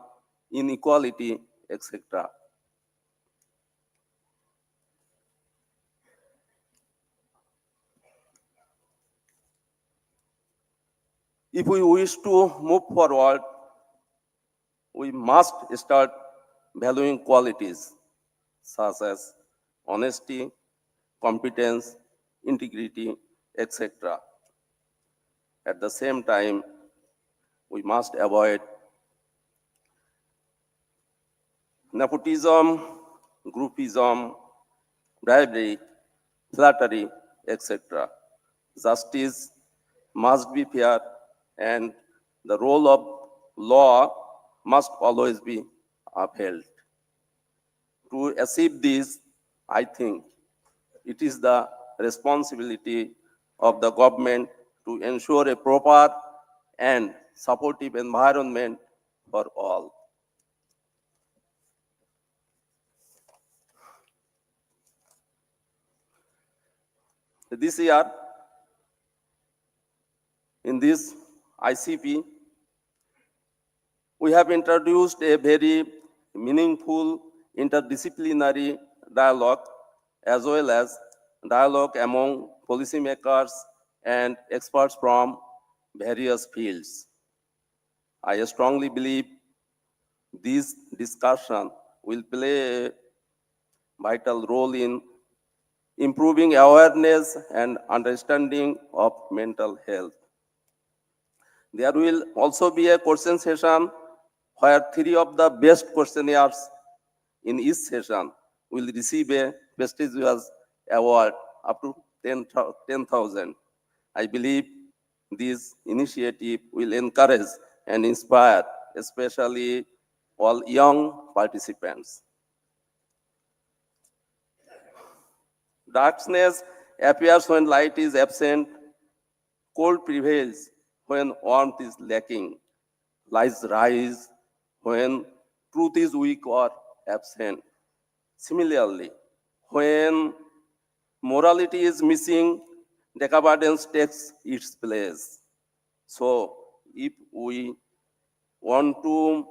inequality, etc. If we wish to move forward, we must start valuing qualities such as honesty, competence, integrity, etc. At the same time, we must avoid nepotism, groupism, bribery, flattery, etc. Justice must be fair, and the role of law must always be upheld. To achieve this, I think it is the responsibility of the government to ensure a proper and supportive environment for all. This year, in this ICP, we have introduced a very meaningful interdisciplinary dialogue as well as dialogue among policymakers and experts from various fields. I strongly believe this discussion will play a vital role in improving awareness and understanding of mental health. There will also be a question session where 3 of the best questionnaires in each session will receive a prestigious award up to 10,000. I believe this initiative will encourage and inspire, especially all young participants. Darkness appears when light is absent, cold prevails when warmth is lacking, lies rise when truth is weak or absent. Similarly, when morality is missing, decadence takes its place. So, if we want to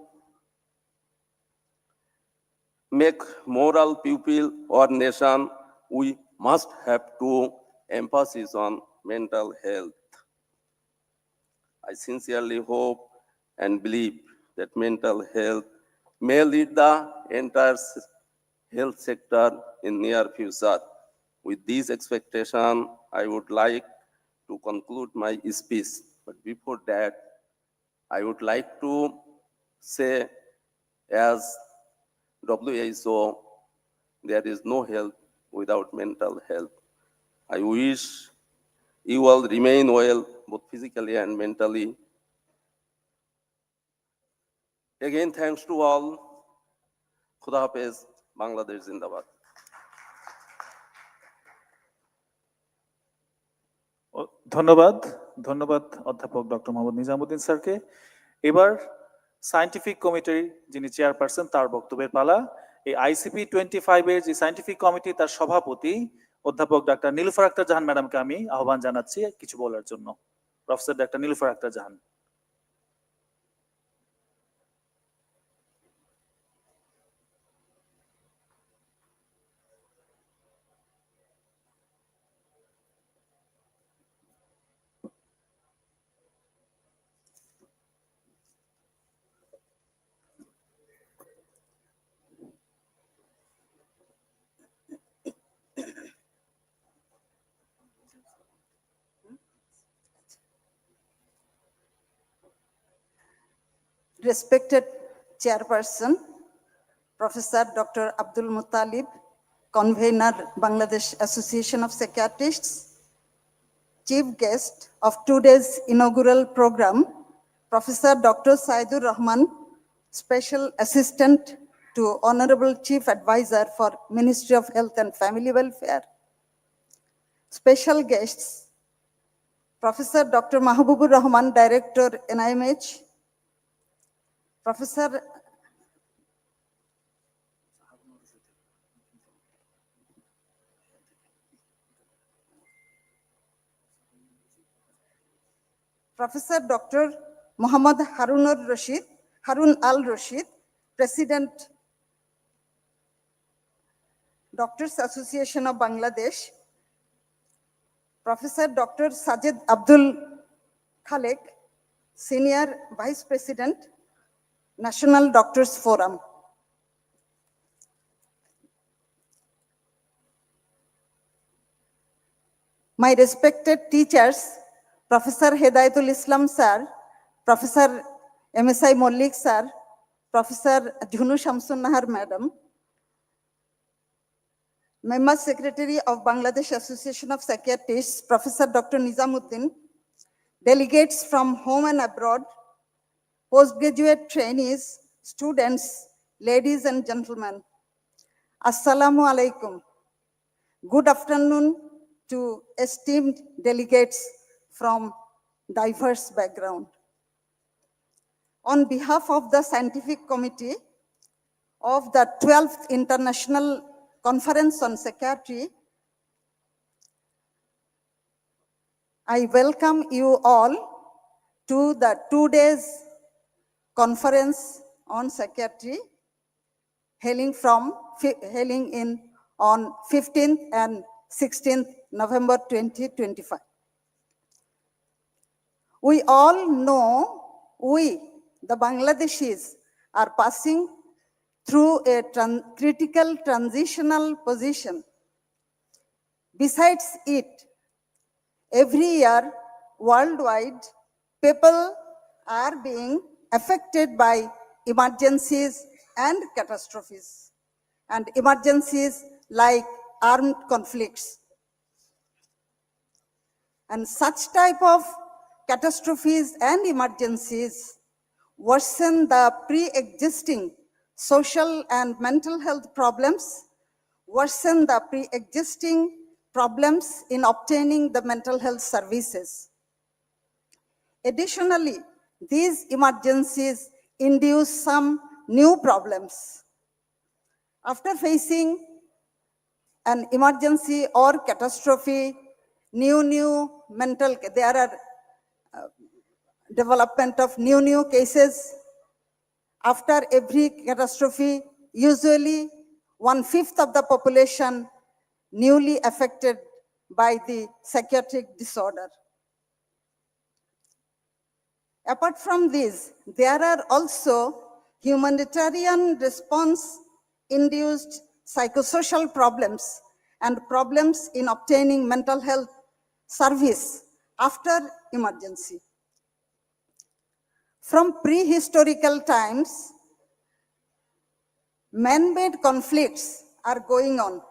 make moral people or nation, we must have to emphasis on mental health. I sincerely hope and believe that mental health may lead the entire health sector in near future. With this expectation, I would like to conclude my speech. But before that, I would like to say, as WHO, there is no health without mental health. I wish you all remain well, both physically and mentally. Again, thanks to all. Khuda Hafiz, Bangladesh Zindabad. ধন্যবাদ ধন্যবাদ অধ্যাপক doctor Mohammad Nizamuddin স্যারকে। এবার scientific কমিটির যিনি chairperson তার বক্তব্যের পালা। এই ICP 25 এর যে সায়েন্টিফিক কমিটি তার সভাপতি অধ্যাপক ডাক্তার নীলুফার আক্তার জাহান ম্যাডামকে আমি আহ্বান জানাচ্ছি কিছু বলার জন্য। Professor doctor Nilufar Akter Jahan. Respected Chairperson, Professor Dr. Abdul Muttalib, Convener, Bangladesh Association of Psychiatrists, Chief Guest of today's inaugural program, Professor Dr. Saidur Rahman, Special Assistant to Honorable Chief Advisor for Ministry of Health and Family Welfare. Special guests, Professor Dr. Mahbubur Rahman, Director, NIMH, Professor Dr. Muhammad Harun Al-Rashid, President, Doctors Association of Bangladesh, Professor Dr. Sajid Abdul Khalek, Senior Vice President, National Doctors Forum. My respected teachers, Professor Hedayatul Islam sir, Professor MSI Mollik sir, Professor Jhunu Shamsun Nahar madam, Member Secretary of Bangladesh Association of Psychiatrists, Professor Dr. Nizamuddin, delegates from home and abroad, postgraduate trainees, students, ladies and gentlemen, Assalamu alaikum. Good afternoon to esteemed delegates from diverse background. On behalf of the Scientific Committee of the 12th International Conference on Psychiatry, I welcome you all to the 2 days conference on psychiatry hailing in on 15th and 16th November 2025. We all know the Bangladeshis, are passing through a critical transitional position. Besides it, every year worldwide, people are being affected by emergencies and catastrophes, and emergencies like armed conflicts. And such type of catastrophes and emergencies worsen the pre-existing social and mental health problems, worsen the pre-existing problems in obtaining the mental health services. Additionally, these emergencies induce some new problems. After facing an emergency or catastrophe, there are development of new cases. After every catastrophe, usually 1/5 of the population newly affected by the psychiatric disorder. Apart from this, there are also humanitarian response induced psychosocial problems and problems in obtaining mental health service after emergency. From prehistorical times, man-made conflicts are going on.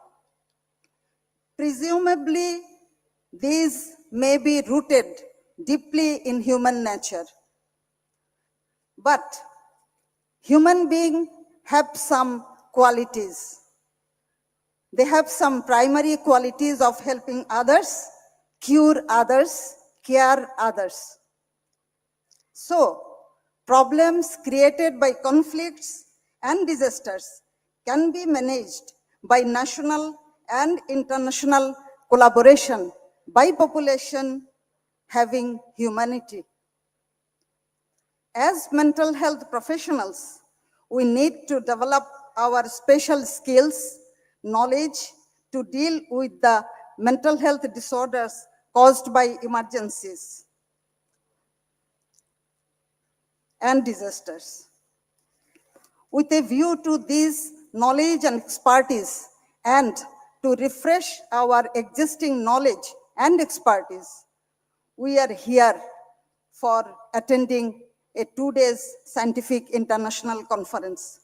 Presumably, these may be rooted deeply in human nature. But human beings have some qualities. They have some primary qualities of helping others, cure others, care others. So, problems created by conflicts and disasters can be managed by national and international collaboration by population having humanity. As mental health professionals, we need to develop our special skills, knowledge to deal with the mental health disorders caused by emergencies and disasters. With a view to this knowledge and expertise and to refresh our existing knowledge and expertise, we are here for attending a 2 days scientific international conference.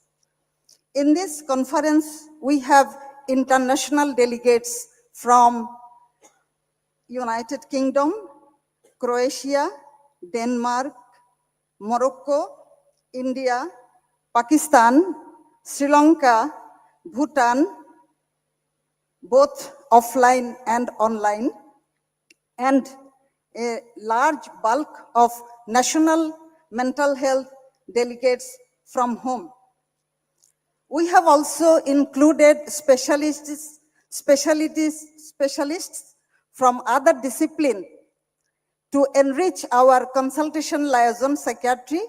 In this conference, we have international delegates from United Kingdom, Croatia, Denmark, Morocco, India, Pakistan, Sri Lanka, Bhutan, both offline and online, and a large bulk of national mental health delegates from home. We have also included specialists from other disciplines to enrich our consultation liaison psychiatry,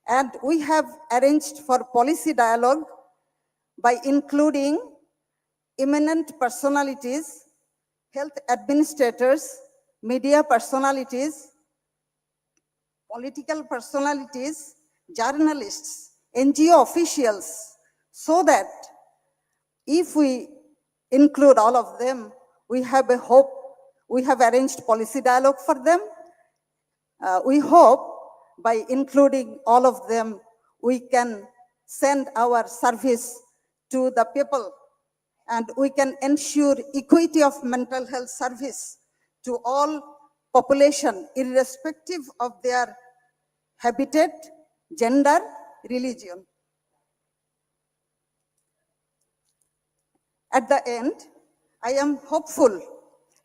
and we have arranged for policy dialogue by including eminent personalities, health administrators, media personalities, political personalities, journalists, NGO officials, so that if we include all of them, we have a hope. We have arranged policy dialogue for them. We hope by including all of them, we can send our service to the people and we can ensure equity of mental health service to all population, irrespective of their habitat, gender, religion. At the end, I am hopeful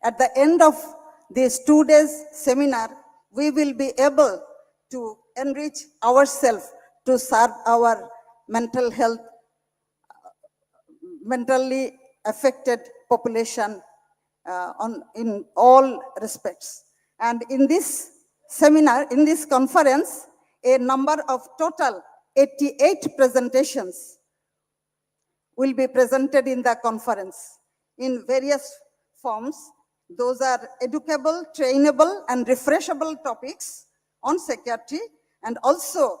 at the end of this 2 days seminar, we will be able to enrich ourselves to serve our mental health, mentally affected population in all respects. And in this seminar, in this conference, a number of total 88 presentations will be presented in the conference in various forms. Those are educable, trainable, and refreshable topics on psychiatry. And also,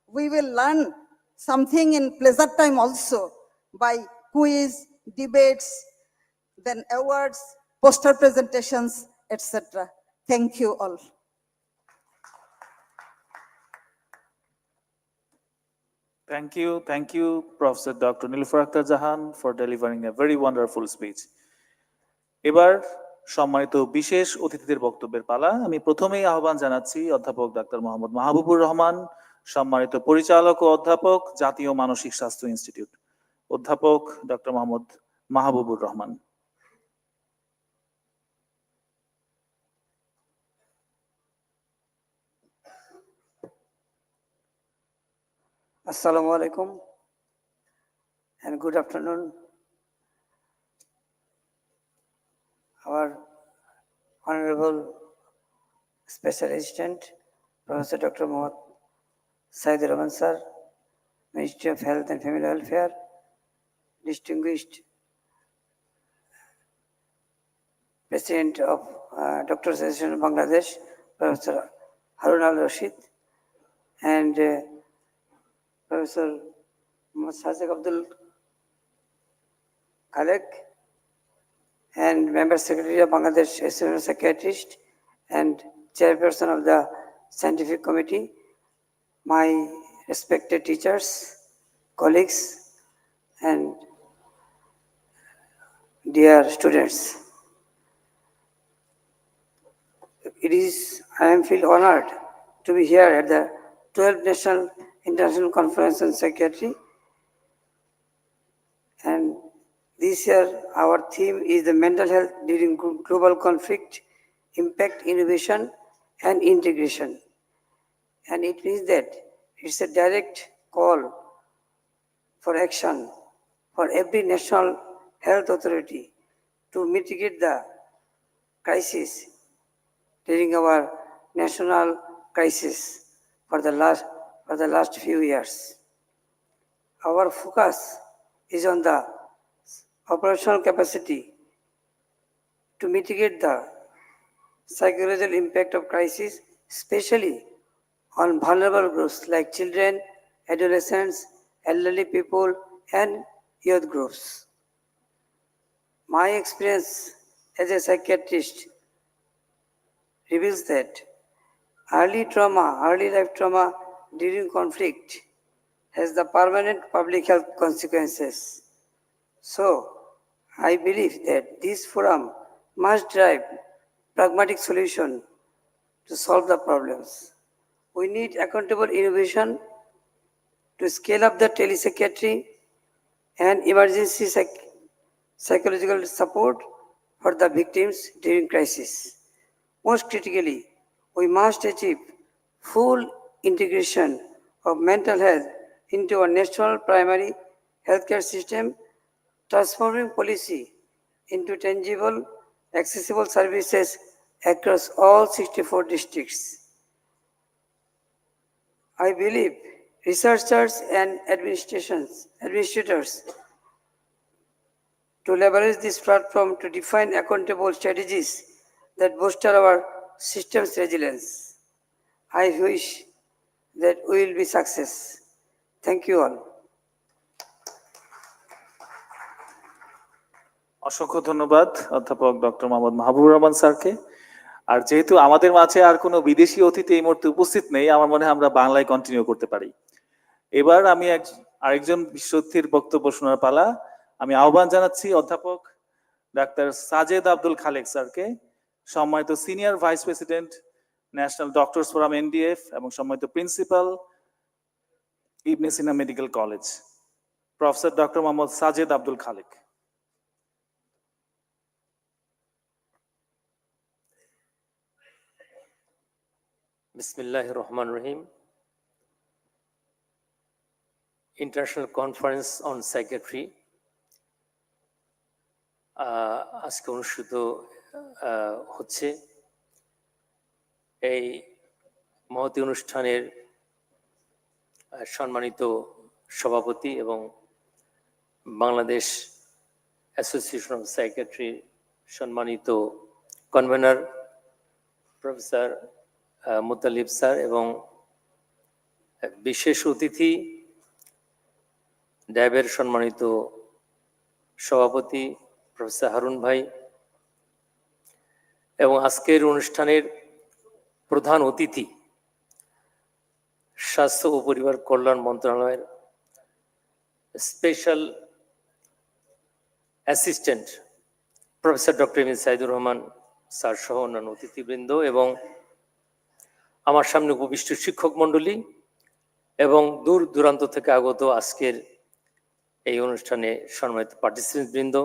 we will learn something in pleasure time also by quiz, debates, then awards, poster presentations, etc. Thank you all. Thank you, Professor Dr. Nilufar Akhtar Jahan, for delivering a very wonderful speech. এবার সম্মানিত বিশেষ অতিথিদের বক্তব্যের পালা। আমি প্রথমেই আহ্বান জানাচ্ছি অধ্যাপক ডাক্তার মোহাম্মদ মাহবুবুর রহমান, সম্মানিত পরিচালক ও অধ্যাপক, জাতীয় মানসিক স্বাস্থ্য ইনস্টিটিউট, অধ্যাপক doctor Mohammad Mahbubur Rahman. Assalamu alaikum and good afternoon. Our Honorable Special Assistant, Professor Dr. Mohammad Said Rahman Sir, Ministry of Health and Family Welfare, distinguished President of Doctors Association of Bangladesh, Professor Harun Al Rashid, and Professor Muhammad Sadiq Abdul Khalek, and Member Secretary of Bangladesh Association of Psychiatrists and Chairperson of the Scientific Committee, my respected teachers, colleagues, and dear students. I feel honored to be here at the 12th National International Conference on Psychiatry. And this year, our theme is the mental health during global conflict, impact, innovation, and integration. And it means that it's a direct call for action for every national health authority to mitigate the crisis during our national crisis for the last few years. Our focus is on the operational capacity to mitigate the psychological impact of crisis, especially on vulnerable groups like children, adolescents, elderly people, and youth groups. My experience as a psychiatrist reveals that early life trauma during conflict has the permanent public health consequences. So, I believe that this forum must drive pragmatic solution to solve the problems. We need accountable innovation to scale up the telepsychiatry and emergency psychological support for the victims during crisis. Most critically, we must achieve full integration of mental health into our national primary healthcare system, transforming policy into tangible, accessible services across all 64 districts. I believe researchers and administrators to leverage this platform to define accountable strategies that bolster our system's resilience. I wish that we will be success. Thank you all. অসংখ্য ধন্যবাদ অধ্যাপক doctor Mohammad Mahbubur Rahman স্যারকে। আর যেহেতু আমাদের মাঝে আর কোনো বিদেশি অতিথি এই মুহূর্তে উপস্থিত নেই, আমার মনে হয় আমরা বাংলায় কন্টিনিউ করতে পারি। এবার আমি আরেকজন বিশ্বস্তির বক্তব্য শোনার পালা। আমি আহ্বান জানাচ্ছি অধ্যাপক ডাক্তার সাজেদ আব্দুল খালেক স্যারকে, সম্মানিত senior vice president national doctors forum NDF এবং সম্মানিত principal Ibne Sina medical college, professor doctor Mohammad Sajed Abdul Khaleque. Bismillahir Rahmanir Rahim. International Conference on Psychiatry আজকে অনুষ্ঠিত হচ্ছে। এই মহতী অনুষ্ঠানের সম্মানিত সভাপতি এবং বাংলাদেশ অ্যাসোসিয়েশন অফ সাইকিয়াট্রি সম্মানিত কনভেনর প্রফেসর মুতালিব স্যার এবং বিশেষ অতিথি ড্যাবের সম্মানিত সভাপতি প্রফেসর হারুন ভাই এবং আজকের অনুষ্ঠানের প্রধান অতিথি স্বাস্থ্য ও পরিবার কল্যাণ মন্ত্রণালয়ের special assistant professor doctor M Saidur Rahman sir সহ অন্যান্য অতিথিবৃন্দ এবং আমার সামনে উপবিষ্ট শিক্ষক মণ্ডলী এবং দূর দূরান্ত থেকে আগত আজকের এই অনুষ্ঠানে সম্মানিত পার্টিসিপেন্ট বৃন্দ,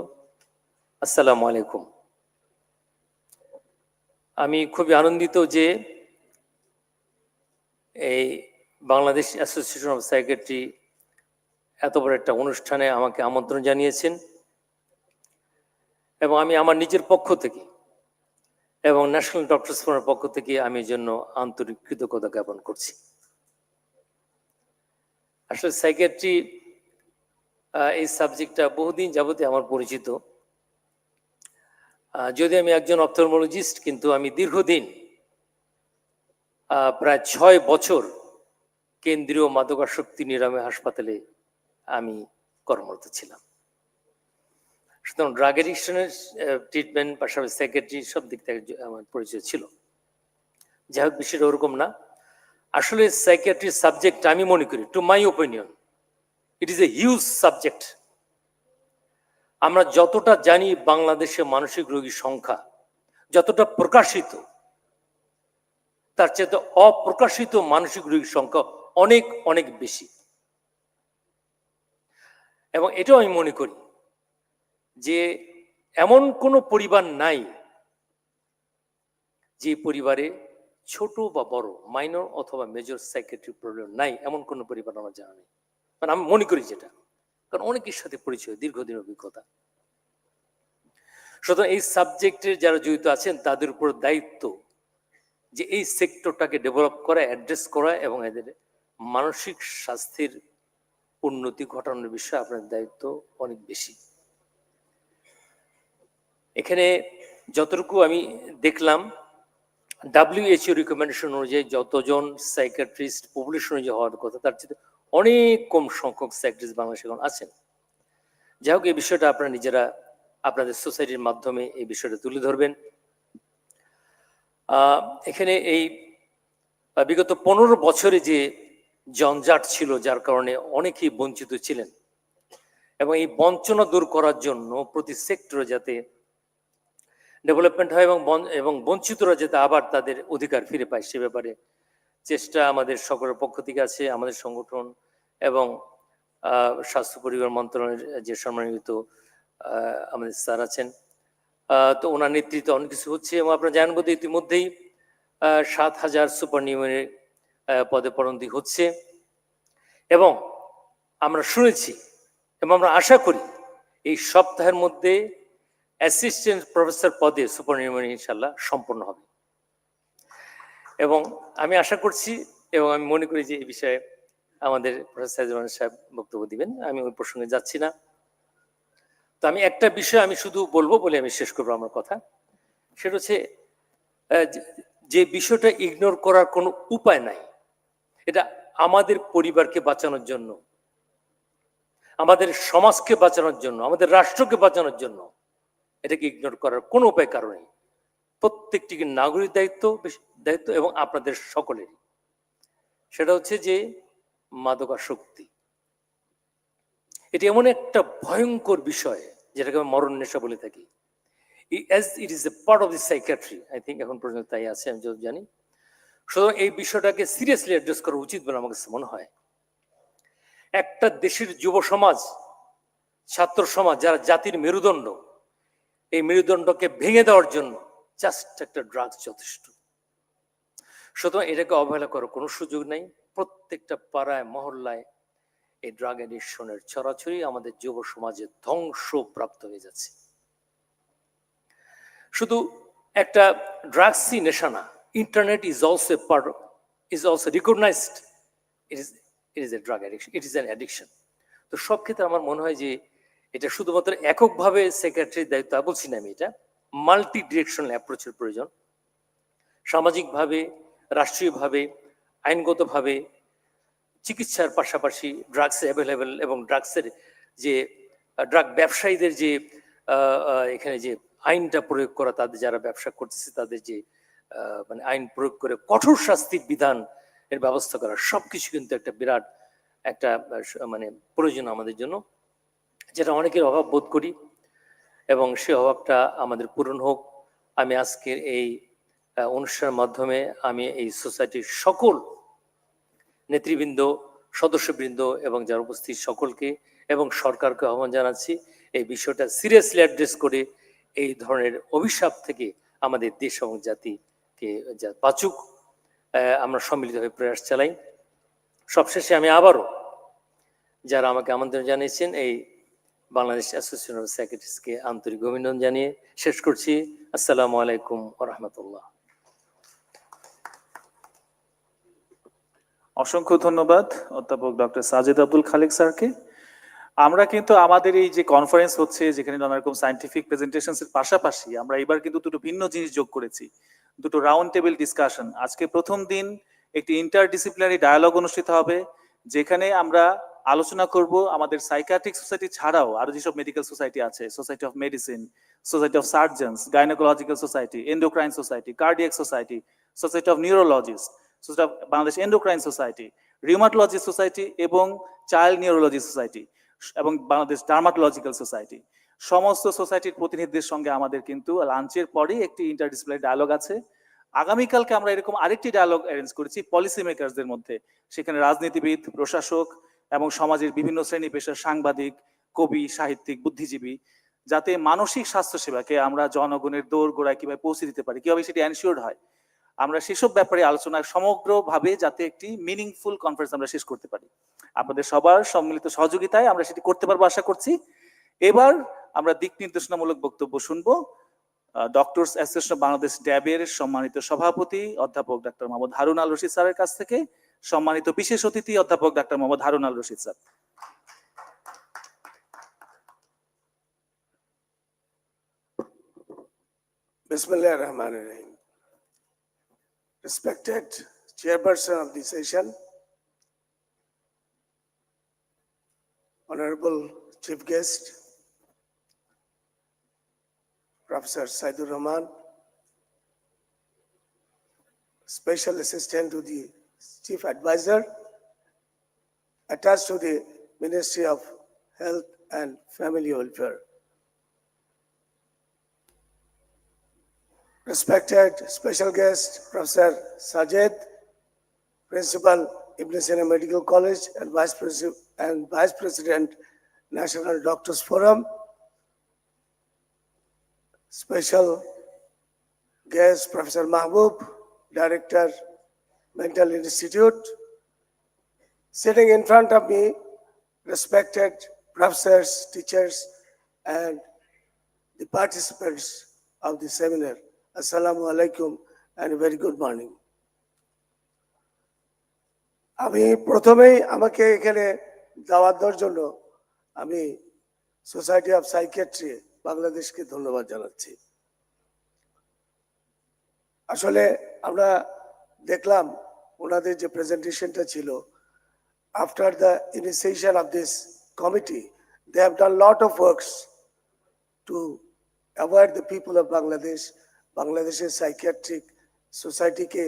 আসসালামু আলাইকুম। আমি খুবই আনন্দিত যে এই বাংলাদেশ অ্যাসোসিয়েশন অফ সাইকিয়াট্রি এত বড় একটা অনুষ্ঠানে আমাকে আমন্ত্রণ জানিয়েছেন এবং আমি আমার নিজের পক্ষ থেকে এবং ন্যাশনাল ডক্টরস ফোরামের পক্ষ থেকে আমি এর জন্য আন্তরিক কৃতজ্ঞতা জ্ঞাপন করছি। আসলে সাইকিয়াট্রি এই সাবজেক্টটা বহুদিন যাবতীয় আমার পরিচিত, যদি আমি একজন অপথলমোলজিস্ট, কিন্তু আমি দীর্ঘদিন প্রায় 6 বছর কেন্দ্রীয় মাদকাসক্তি নিরাময় হাসপাতালে আমি কর্মরত ছিলাম। সুতরাং ড্রাগ এডিকশনের ট্রিটমেন্ট পাশাপাশি সাইকিয়াট্রি সব দিক থেকে আমার পরিচয় ছিল। যাই হোক, বিষয়টা ওরকম না। আসলে সাইকিয়াট্রি সাবজেক্ট আমি মনে করি, to my opinion, it is a huge subject. আমরা যতটা জানি বাংলাদেশে মানসিক রোগীর সংখ্যা যতটা প্রকাশিত, তার চেয়ে অপ্রকাশিত মানসিক রোগীর সংখ্যা অনেক অনেক বেশি। এবং এটাও আমি মনে করি যে এমন কোনো পরিবার নাই যে পরিবারে ছোট বা বড়, মাইনর অথবা মেজর সাইকিয়াট্রিক প্রবলেম নাই, এমন কোনো পরিবার আমার জানা নেই। মানে আমি মনে করি যেটা, কারণ অনেকের সাথে পরিচয়, দীর্ঘদিন অভিজ্ঞতা। সুতরাং এই সাবজেক্টের যারা জড়িত আছেন তাদের উপর দায়িত্ব যে এই সেক্টরটাকে ডেভেলপ করা, অ্যাড্রেস করা এবং এদের মানসিক স্বাস্থ্যের উন্নতি ঘটানোর বিষয়ে আপনার দায়িত্ব অনেক বেশি। এখানে যতটুকু আমি দেখলাম WHO রিকমেন্ডেশন অনুযায়ী যতজন সাইকিয়াট্রিস্ট পপুলেশন অনুযায়ী হওয়ার কথা তার চেয়ে অনেক কম সংখ্যক সাইকিয়াট্রিস্ট বাংলাদেশে এখন আছেন। যাই হোক, এই বিষয়টা আপনারা নিজেরা আপনাদের সোসাইটির মাধ্যমে এই বিষয়টা তুলে ধরবেন। এখানে এই বিগত 15 বছরে যে জঞ্জাট ছিল যার কারণে অনেকেই বঞ্চিত ছিলেন, এবং এই বঞ্চনা দূর করার জন্য প্রতি সেক্টরে যাতে ডেভেলপমেন্ট হয় এবং বঞ্চিতরা যাতে আবার তাদের অধিকার ফিরে পায় সে ব্যাপারে চেষ্টা আমাদের সকলের পক্ষ থেকে আছে। আমাদের সংগঠন এবং স্বাস্থ্য পরিবার মন্ত্রণালয়ের যে সম্মানিত আমাদের স্যার আছেন, তো ওনার নেতৃত্বে অনেক কিছু হচ্ছে। এবং আপনারা জানেন বোধহয় ইতিমধ্যেই 7,000 সুপারনিউমারি পদে পদোন্নতি হচ্ছে, এবং আমরা শুনেছি এবং আমরা আশা করি এই সপ্তাহের মধ্যে অ্যাসিস্ট্যান্ট প্রফেসর পদে সুপারনিউমারি ইনশাল্লাহ সম্পন্ন হবে। এবং আমি আশা করছি এবং আমি মনে করি যে এই বিষয়ে আমাদের প্রফেসর সাহেব বক্তব্য দিবেন, আমি ওই প্রসঙ্গে যাচ্ছি না। তো আমি একটা বিষয় আমি শুধু বলবো বলে আমি শেষ করবো আমার কথা, সেটা হচ্ছে যে বিষয়টা ইগনোর করার কোনো উপায় নাই। এটা আমাদের পরিবারকে বাঁচানোর জন্য, আমাদের সমাজকে বাঁচানোর জন্য, আমাদের রাষ্ট্রকে বাঁচানোর জন্য এটাকে ইগনোর করার কোনো উপায় কারণে প্রত্যেকটি নাগরিক দায়িত্ব এবং আপনাদের সকলের, সেটা হচ্ছে যে মাদকাসক্তি। এটি এমন একটা ভয়ঙ্কর বিষয় যেটাকে আমি মরণ নেশা বলে থাকি। As it is a part of the psychiatry, I think এখন পর্যন্ত তাই আছে আমি যত জানি। সুতরাং এই বিষয়টাকে সিরিয়াসলি অ্যাড্রেস করা উচিত বলে আমার কাছে মনে হয়। একটা দেশের যুব সমাজ, ছাত্র সমাজ, যারা জাতির মেরুদণ্ড, এই মেরুদণ্ডকে ভেঙে দেওয়ার জন্য জাস্ট একটা ড্রাগস যথেষ্ট। সুতরাং এটাকে অবহেলা করার কোনো সুযোগ নেই। প্রত্যেকটা পাড়ায় মহল্লায় এই ড্রাগ অ্যাডিকশনের ছড়াছড়ি আমাদের যুব সমাজে ধ্বংসপ্রাপ্ত হয়ে যাচ্ছে। শুধু একটা ড্রাগসই নেশা না, internet is also recognized it is a drug addiction, it is an addiction. তো সব ক্ষেত্রে আমার মনে হয় যে এটা শুধুমাত্র এককভাবে সেক্রেটারির দায়িত্ব বলছি না আমি, এটা মাল্টি ডিরেকশনাল অ্যাপ্রোচের প্রয়োজন। সামাজিকভাবে, রাষ্ট্রীয়ভাবে, আইনগতভাবে, চিকিৎসার পাশাপাশি ড্রাগস অ্যাভেলেবেল এবং ড্রাগসের যে ড্রাগ ব্যবসায়ীদের যে এখানে যে আইনটা প্রয়োগ করা, তাদের যারা ব্যবসা করতেছে তাদের যে মানে আইন প্রয়োগ করে কঠোর শাস্তির বিধান এর ব্যবস্থা করা, সবকিছু কিন্তু একটা বিরাট একটা মানে প্রয়োজন আমাদের জন্য, যেটা অনেকের অভাব বোধ করি, এবং সে অভাবটা আমাদের পূরণ হোক। আমি আজকের এই অনুষ্ঠানের মাধ্যমে আমি এই সোসাইটির সকল নেতৃবৃন্দ, সদস্যবৃন্দ এবং যারা উপস্থিত সকলকে এবং সরকারকে আহ্বান জানাচ্ছি এই বিষয়টা সিরিয়াসলি অ্যাড্রেস করে এই ধরনের অভিশাপ থেকে আমাদের দেশ এবং জাতিকে বাঁচুক, আমরা সম্মিলিতভাবে প্রয়াস চালাই। সবশেষে আমি আবারও যারা আমাকে আমন্ত্রণ জানিয়েছেন এই বাংলাদেশ অ্যাসোসিয়েশন অফ সাইকিয়াট্রিস্টকে আন্তরিক অভিনন্দন জানিয়ে শেষ করছি। আসসালামু আলাইকুম ওয়া রাহমাতুল্লাহ। অসংখ্য ধন্যবাদ অধ্যাপক ডক্টর সাজেদ আব্দুল খালেক স্যারকে। আমরা কিন্তু আমাদের এই যে কনফারেন্স হচ্ছে, যেখানে নানা রকম সায়েন্টিফিক প্রেজেন্টেশনস এর পাশাপাশি আমরা এবার কিন্তু দুটো ভিন্ন জিনিস যোগ করেছি, দুটো রাউন্ড টেবিল ডিসকাশন। আজকে প্রথম দিন একটি ইন্টারডিসিপ্লিনারি ডায়ালগ অনুষ্ঠিত হবে, যেখানে আমরা আলোচনা করব আমাদের সাইকিয়াট্রিক সোসাইটি ছাড়াও আরো যেসব মেডিকেল সোসাইটি আছে, society of medicine, society of surgeons, gynaecological society, endocrine society, cardiac society, society of neurologist, society of Bangladesh endocrine society, rheumatology society এবং চাইল্ড নিউরোলজি সোসাইটি এবং বাংলাদেশ ডার্মাটোলজিক্যাল সোসাইটি, সমস্ত সোসাইটির প্রতিনিধিদের সঙ্গে আমাদের কিন্তু লাঞ্চের পরেই একটি ইন্টারডিসিপ্লিনারি ডায়ালগ আছে। আগামীকালকে আমরা এরকম আরেকটি ডায়ালগ অ্যারেঞ্জ করেছি পলিসি মেকারসদের মধ্যে, সেখানে রাজনীতিবিদ, প্রশাসক এবং সমাজের বিভিন্ন শ্রেণী পেশার সাংবাদিক, কবি, সাহিত্যিক, বুদ্ধিজীবী, যাতে মানসিক স্বাস্থ্য সেবাকে আমরা জনগণের দৌড় গোড়ায় কিভাবে পৌঁছে দিতে পারি, কিভাবে সেটি এনশিওর্ড হয়, আমরা সেসব ব্যাপারে আলোচনা সমগ্রভাবে যাতে একটি মিনিংফুল কনফারেন্স আমরা শেষ করতে পারি। আপনাদের সবার সম্মিলিত সহযোগিতায় আমরা সেটি করতে পারবো আশা করছি। এবার আমরা দিক নির্দেশনামূলক বক্তব্য শুনবো। ডক্টরস অ্যাসোসিয়েশন অফ বাংলাদেশ ড্যাবের সম্মানিত সভাপতি অধ্যাপক ডাক্তার মোহাম্মদ হারুন আল রশিদ স্যারের কাছ থেকে সম্মানিত বিশেষ অতিথি অধ্যাপক ডাক্তার Mohammad Harun Al Rashid sir. Bismillahir Rahmanir Rahim. Respected chairperson of the session, honorable chief guest, Professor Saidur Rahman, special assistant to the chief advisor attached to the Ministry of Health and Family Welfare. Respected special guest, Professor Sajed, Principal Ibn Sina Medical College and Vice President, National Doctors Forum. Special guest, Professor Mahbub, Director, Mental Institute. Sitting in front of me, respected professors, teachers, and the participants of the seminar. Assalamu alaikum and a very good morning. আমি প্রথমেই আমাকে এখানে দাওয়াত দেওয়ার জন্য আমি society of psychiatry বাংলাদেশকে ধন্যবাদ জানাচ্ছি। আসলে আমরা দেখলাম ওনাদের যে প্রেজেন্টেশনটা ছিল, after the initiation of this committee they have done lot of works to award the people of Bangladesh. বাংলাদেশের সাইকিয়াট্রিক সোসাইটিকে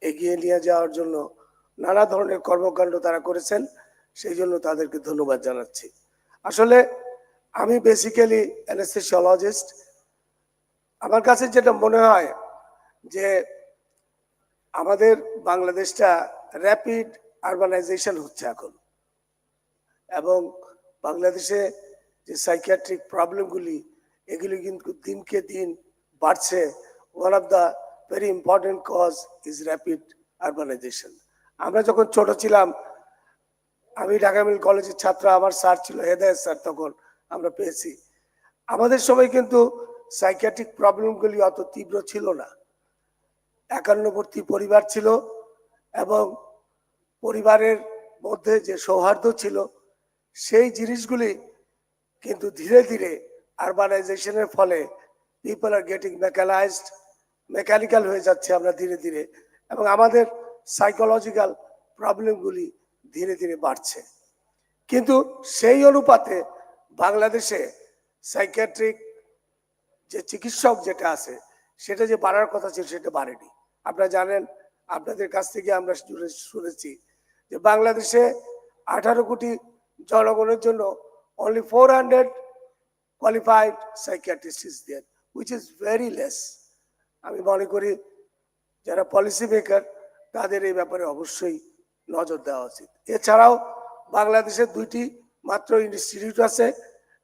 এগিয়ে নিয়ে যাওয়ার জন্য নানা ধরনের কর্মকাণ্ড তারা করেছেন, সেই জন্য তাদেরকে ধন্যবাদ জানাচ্ছি। আসলে আমি বেসিক্যালি অ্যানেস্থেসিওলজিস্ট। আমার কাছে যেটা মনে হয় যে আমাদের বাংলাদেশটা র্যাপিড আরবানাইজেশন হচ্ছে এখন, এবং বাংলাদেশে যে সাইকিয়াট্রিক প্রবলেমগুলি এগুলি কিন্তু দিনকে দিন বাড়ছে। One of the very important cause is rapid urbanisation. আমরা যখন ছোট ছিলাম, আমি ঢাকা মেডিকেল কলেজের ছাত্র, আমার স্যার ছিল হেদায়েত স্যার, তখন আমরা পেয়েছি। আমাদের সময় কিন্তু সাইকিয়াট্রিক প্রবলেমগুলি অত তীব্র ছিল না। একান্নবর্তী পরিবার ছিল এবং পরিবারের মধ্যে যে সৌহার্দ্য ছিল, সেই জিনিসগুলি কিন্তু ধীরে ধীরে আরবানাইজেশনের ফলে পিপল আর গেটিং মেকানিক্যাল হয়ে যাচ্ছে আমরা ধীরে ধীরে, এবং আমাদের সাইকোলজিক্যাল প্রবলেমগুলি ধীরে ধীরে বাড়ছে। কিন্তু সেই অনুপাতে বাংলাদেশে সাইকিয়াট্রিক যে চিকিৎসক যেটা আছে সেটা যে বাড়ার কথা ছিল সেটা বাড়েনি। আপনারা জানেন, আপনাদের কাছ থেকে আমরা শুনেছি যে বাংলাদেশে 18 কোটি জনগণের জন্য only 400 qualified psychiatrists is there, which is very less. আমি মনে করি যারা পলিসি মেকার তাদের এই ব্যাপারে অবশ্যই নজর দেওয়া উচিত। এছাড়াও বাংলাদেশে 2টি মাত্র ইনস্টিটিউট আছে,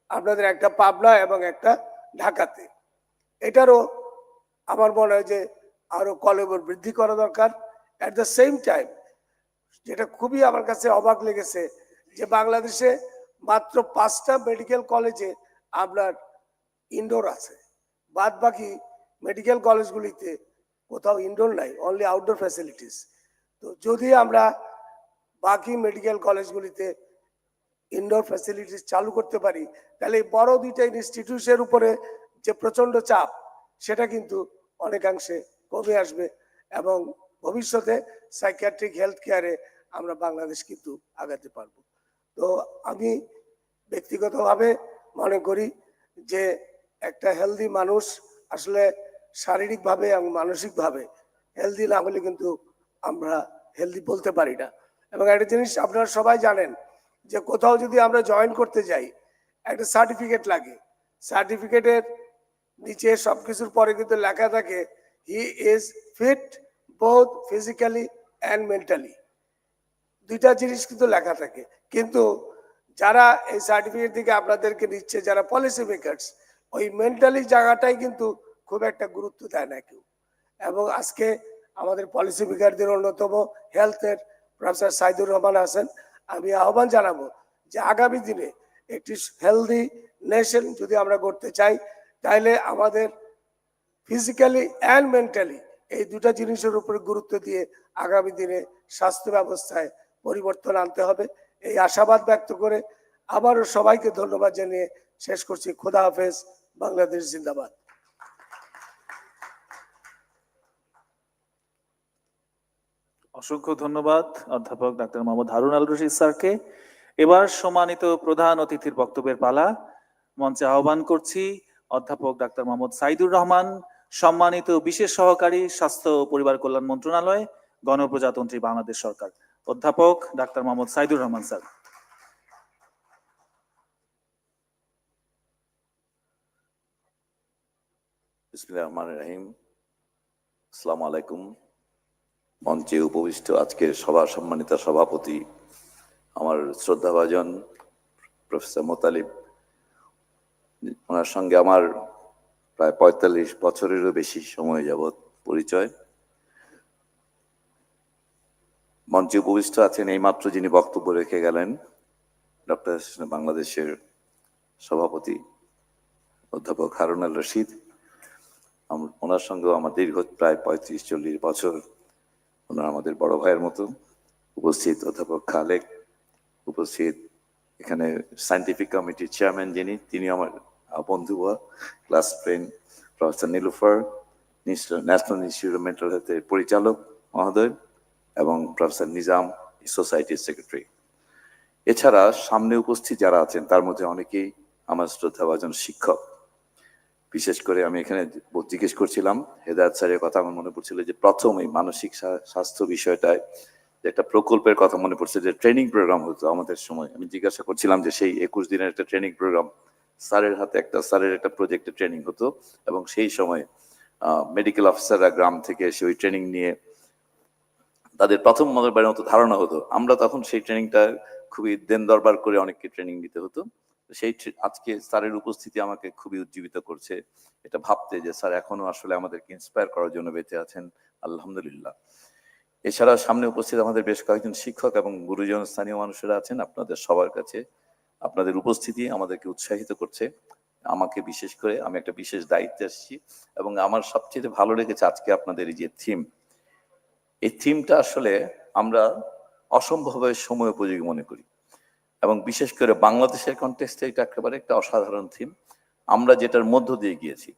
আপনাদের একটা পাবনা এবং একটা ঢাকাতে। এটারও আমার মনে হয় যে আরো কলেবর বৃদ্ধি করা দরকার। অ্যাট দ্য সেম টাইম যেটা খুবই আমার কাছে অবাক লেগেছে যে বাংলাদেশে মাত্র 5টা মেডিকেল কলেজে আপনার ইনডোর আছে, বাদ বাকি মেডিকেল কলেজগুলিতে কোথাও ইনডোর নাই, অনলি আউটডোর ফ্যাসিলিটিস। তো যদি আমরা বাকি মেডিকেল কলেজগুলিতে ইনডোর ফ্যাসিলিটিস চালু করতে পারি, তাহলে বড় 2টা ইনস্টিটিউটের উপরে যে প্রচন্ড চাপ সেটা কিন্তু অনেকাংশে কমে আসবে, এবং ভবিষ্যতে সাইকিয়াট্রিক হেলথ কেয়ারে আমরা বাংলাদেশ কিন্তু আগাতে পারবো। তো আমি ব্যক্তিগতভাবে মনে করি যে একটা হেলদি মানুষ আসলে শারীরিকভাবে এবং মানসিকভাবে হেলদি না হলে কিন্তু আমরা হেলদি বলতে পারি না। এবং একটা জিনিস আপনারা সবাই জানেন যে কোথাও যদি আমরা জয়েন করতে যাই একটা সার্টিফিকেট লাগে, সার্টিফিকেটের নিচে সবকিছুর পরে কিন্তু লেখা থাকে he is fit both physically and mentally, 2টা জিনিস কিন্তু লেখা থাকে। কিন্তু যারা এই সার্টিফিকেট থেকে আপনাদেরকে নিচ্ছে, যারা পলিসি মেকার্স, ওই মেন্টালি জায়গাটাই কিন্তু খুব একটা গুরুত্ব দেয় না কেউ। এবং আজকে আমাদের পলিসি মেকারদের অন্যতম হেলথের প্রফেসর সাইদুর রহমান আছেন, আমি আহ্বান জানাবো যে আগামী দিনে একটি হেলদি নেশন যদি আমরা করতে চাই, তাহলে আমাদের ফিজিক্যালি অ্যান্ড মেন্টালি এই দুটা জিনিসের উপরে গুরুত্ব দিয়ে আগামী দিনে স্বাস্থ্য ব্যবস্থায় পরিবর্তন আনতে হবে। এই আশাবাদ ব্যক্ত করে আবারও সবাইকে ধন্যবাদ জানিয়ে শেষ করছি। খোদা হাফেজ। বাংলাদেশ জিন্দাবাদ। অসংখ্য ধন্যবাদ অধ্যাপক ডাক্তার মোহাম্মদ হারুন আল রশিদ স্যারকে। এবার সম্মানিত প্রধান অতিথির বক্তব্যের পালা। মঞ্চে আহ্বান করছি অধ্যাপক ডাক্তার মোহাম্মদ সাইদুর রহমান, সম্মানিত বিশেষ সহকারী স্বাস্থ্য ও পরিবার কল্যাণ মন্ত্রণালয়, গণপ্রজাতন্ত্রী বাংলাদেশ সরকার। অধ্যাপক ডাক্তার মোহাম্মদ সাইদুর রহমান স্যার। বিসমিল্লাহির রহমানির রহিম। আসসালামু আলাইকুম। মঞ্চে উপবিষ্ট আজকের সভার সম্মানিত সভাপতি আমার শ্রদ্ধাভাজন প্রফেসর মোতালিব, ওনার সঙ্গে আমার প্রায় ৪৫ বছরেরও বেশি সময় যাবৎ পরিচয়। মঞ্চে উপবিষ্ট আছেন এইমাত্র যিনি বক্তব্য রেখে গেলেন, ডক্টর বাংলাদেশের সভাপতি অধ্যাপক হারুন আল রশিদ। ওনার সঙ্গেও আমার দীর্ঘ প্রায় ৩৫-৪০ বছর, ওনার আমাদের বড় ভাইয়ের মতো। উপস্থিত অধ্যাপক খালেক, উপস্থিত এখানে সায়েন্টিফিক কমিটির চেয়ারম্যান যিনি, তিনি আমার বন্ধু বা class friend professor Nilufar, national institute of mental হেলথের পরিচালক মহোদয়, এবং প্রফেসর নিজাম, সোসাইটির সেক্রেটারি। এছাড়া সামনে উপস্থিত যারা আছেন তার মধ্যে অনেকেই আমার শ্রদ্ধাভাজন শিক্ষক। বিশেষ করে আমি এখানে জিজ্ঞেস করছিলাম হেদায়েত স্যারের কথা, আমার মনে পড়ছিল যে প্রথম এই মানসিক স্বাস্থ্য বিষয়টায় একটা প্রকল্পের কথা মনে পড়ছে, যে ট্রেনিং প্রোগ্রাম হতো আমাদের সময়। আমি জিজ্ঞাসা করছিলাম যে সেই ২১ দিনের একটা ট্রেনিং প্রোগ্রাম, স্যারের হাতে স্যারের একটা প্রজেক্টে ট্রেনিং হতো, এবং সেই সময় মেডিকেল অফিসাররা গ্রাম থেকে এসে ওই ট্রেনিং নিয়ে তাদের প্রথম মতবারের মতো ধারণা হতো। আমরা তখন সেই ট্রেনিংটা খুবই দেন দরবার করে অনেককে ট্রেনিং দিতে হতো। সেই আজকে স্যারের উপস্থিতি আমাকে খুবই উজ্জীবিত করছে, এটা ভাবতে যে স্যার এখনো আসলে আমাদেরকে ইন্সপায়ার করার জন্য বেঁচে আছেন, আলহামদুলিল্লাহ। এছাড়া সামনে উপস্থিত আমাদের বেশ কয়েকজন শিক্ষক এবং গুরুজন স্থানীয় মানুষেরা আছেন। আপনাদের সবার কাছে আপনাদের উপস্থিতি আমাদেরকে উৎসাহিত করছে। আমাকে বিশেষ করে, আমি একটা বিশেষ দায়িত্বে এসেছি, এবং আমার সবচেয়ে ভালো লেগেছে আজকে আপনাদের এই যে থিম, এই থিমটা আসলে আমরা অসম্ভবভাবে সময় উপযোগী মনে করি, এবং বিশেষ করে বাংলাদেশের কনটেক্সটে এটা একেবারে একটা অসাধারণ থিম। আমরা যেটার মধ্য দিয়ে গিয়েছি,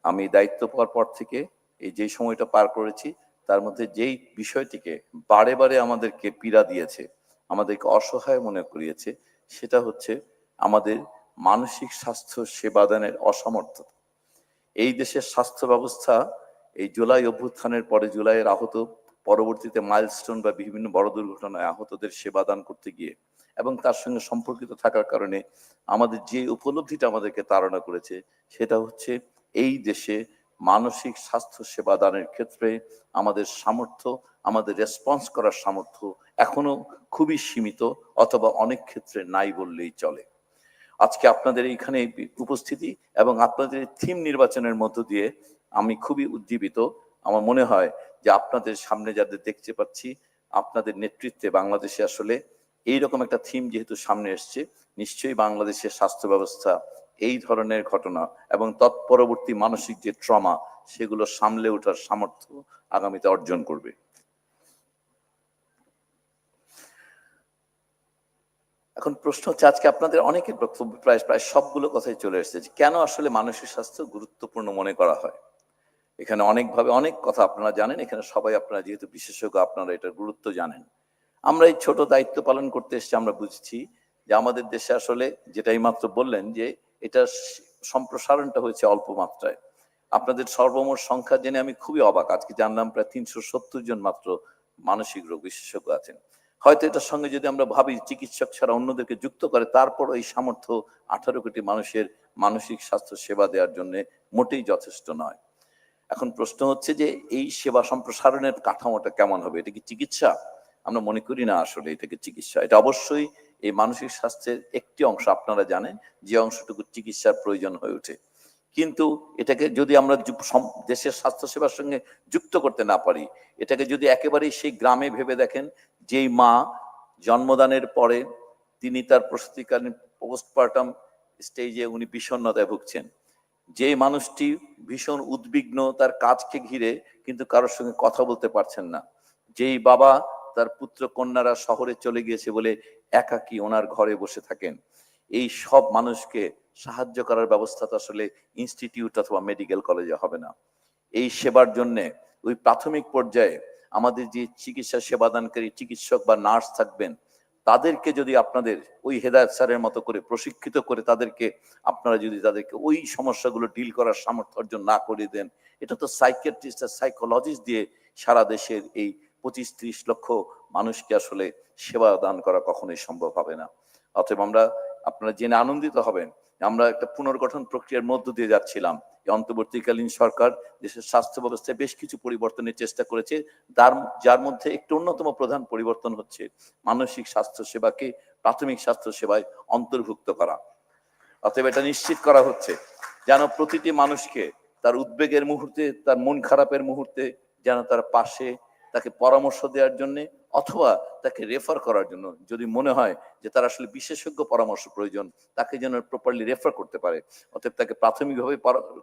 আমি দায়িত্ব পাওয়ার পর থেকে এই যে সময়টা পার করেছি, তার মধ্যে যেই বিষয়টিকে বারে বারে আমাদেরকে পীড়া দিয়েছে, আমাদেরকে অসহায় মনে করিয়েছে, সেটা হচ্ছে আমাদের মানসিক স্বাস্থ্য সেবাদানের অসমর্থতা। এই দেশের স্বাস্থ্য ব্যবস্থা এই জুলাই অভ্যুত্থানের পরে, জুলাইয়ের আহত, পরবর্তীতে মাইলস্টোন বা বিভিন্ন বড় দুর্ঘটনায় আহতদের সেবাদান করতে গিয়ে এবং তার সঙ্গে সম্পর্কিত থাকার কারণে আমাদের যে উপলব্ধিটা আমাদেরকে তাড়না করেছে, সেটা হচ্ছে এই দেশে মানসিক স্বাস্থ্য সেবাদানের ক্ষেত্রে আমাদের সামর্থ্য, আমাদের রেসপন্স করার সামর্থ্য এখনো খুবই সীমিত, অথবা অনেক ক্ষেত্রে নাই বললেই চলে। আজকে আপনাদের এইখানে উপস্থিতি এবং আপনাদের থিম নির্বাচনের মধ্য দিয়ে আমি খুবই উজ্জীবিত। আমার মনে হয় যে আপনাদের সামনে যাদের দেখতে পাচ্ছি, আপনাদের নেতৃত্বে বাংলাদেশে আসলে এইরকম একটা থিম যেহেতু সামনে এসছে, নিশ্চয়ই বাংলাদেশের স্বাস্থ্য ব্যবস্থা এই ধরনের ঘটনা এবং তৎপরবর্তী মানসিক যে ট্রমা, সেগুলো সামলে ওঠার সামর্থ্য আগামীতে অর্জন করবে। এখন প্রশ্ন হচ্ছে, আজকে আপনাদের অনেকের বক্তব্য প্রায় সবগুলো কথাই চলে এসেছে, যে কেন আসলে মানসিক স্বাস্থ্য গুরুত্বপূর্ণ মনে করা হয়। এখানে অনেকভাবে অনেক কথা আপনারা জানেন, এখানে সবাই আপনারা যেহেতু বিশেষজ্ঞ, আপনারা এটার গুরুত্ব জানেন। আমরা এই ছোট দায়িত্ব পালন করতে এসেছি, আমরা বুঝছি যে আমাদের দেশে আসলে যেটাই মাত্র বললেন যে এটা সম্প্রসারণটা হয়েছে অল্প মাত্রায়। আপনাদের সর্বমোট সংখ্যা জেনে আমি খুবই অবাক, আজকে জানলাম প্রায় ৩৭০ জন মাত্র মানসিক রোগ বিশেষজ্ঞ আছেন। হয়তো এটার সঙ্গে যদি আমরা ভাবি চিকিৎসক ছাড়া অন্যদেরকে যুক্ত করে, তারপরও এই সামর্থ্য 18 কোটি মানুষের মানসিক স্বাস্থ্য সেবা দেওয়ার জন্য মোটেই যথেষ্ট নয়। এখন প্রশ্ন হচ্ছে যে এই সেবা সম্প্রসারণের কাঠামোটা কেমন হবে? এটা কি চিকিৎসা? আমরা মনে করি না আসলে এটাকে চিকিৎসা। এটা অবশ্যই এই মানসিক স্বাস্থ্যের একটি অংশ, আপনারা জানেন, যে অংশটুকু চিকিৎসার প্রয়োজন হয়ে ওঠে। কিন্তু এটাকে যদি আমরা দেশের স্বাস্থ্যসেবার সঙ্গে যুক্ত করতে না পারি, এটাকে যদি একেবারেই সেই গ্রামে ভেবে দেখেন, যেই মা জন্মদানের পরে তিনি তার প্রসূতিকালীন পোস্টপার্টাম স্টেজে উনি বিষণ্ণতায় ভুগছেন। যে মানুষটি ভীষণ উদ্বিগ্ন তার কাজকে ঘিরে, কিন্তু কারোর সঙ্গে কথা বলতে পারছেন না। যেই বাবা তার পুত্র কন্যারা শহরে চলে গিয়েছে বলে একাকী ওনার ঘরে বসে থাকেন, এই সব মানুষকে সাহায্য করার ব্যবস্থা তো আসলে ইনস্টিটিউট অথবা মেডিকেল কলেজে হবে না। এই সেবার জন্য ওই প্রাথমিক পর্যায়ে আমাদের যে চিকিৎসা সেবাদানকারী চিকিৎসক বা নার্স থাকবেন, তাদেরকে যদি আপনাদের ওই হেদায়েত স্যারের মতো করে প্রশিক্ষিত করে তাদেরকে আপনারা যদি তাদেরকে ওই সমস্যাগুলো ডিল করার সামর্থ্য অর্জন না করে দেন, এটা তো সাইকিয়াট্রিস্ট আর সাইকোলজিস্ট দিয়ে সারা দেশের এই 25-30 লক্ষ মানুষকে আসলে সেবা দান করা কখনোই সম্ভব হবে না। অতএব আপনারা জেনে আনন্দিত হবেন, আমরা একটা পুনর্গঠন প্রক্রিয়ার মধ্য দিয়ে যাচ্ছিলাম। এই অন্তর্বর্তীকালীন সরকার দেশের স্বাস্থ্য ব্যবস্থায় বেশ কিছু পরিবর্তনের চেষ্টা করেছে, যার মধ্যে একটি অন্যতম প্রধান পরিবর্তন হচ্ছে মানসিক স্বাস্থ্য সেবাকে প্রাথমিক স্বাস্থ্য সেবায় অন্তর্ভুক্ত করা। অতএব এটা নিশ্চিত করা হচ্ছে যেন প্রতিটি মানুষকে তার উদ্বেগের মুহূর্তে, তার মন খারাপের মুহূর্তে যেন তার পাশে তাকে পরামর্শ দেওয়ার জন্য অথবা তাকে রেফার করার জন্য, যদি মনে হয় যে তার আসলে বিশেষজ্ঞ পরামর্শ প্রয়োজন, তাকে যেন প্রপারলি রেফার করতে পারে। অতএব তাকে প্রাথমিকভাবে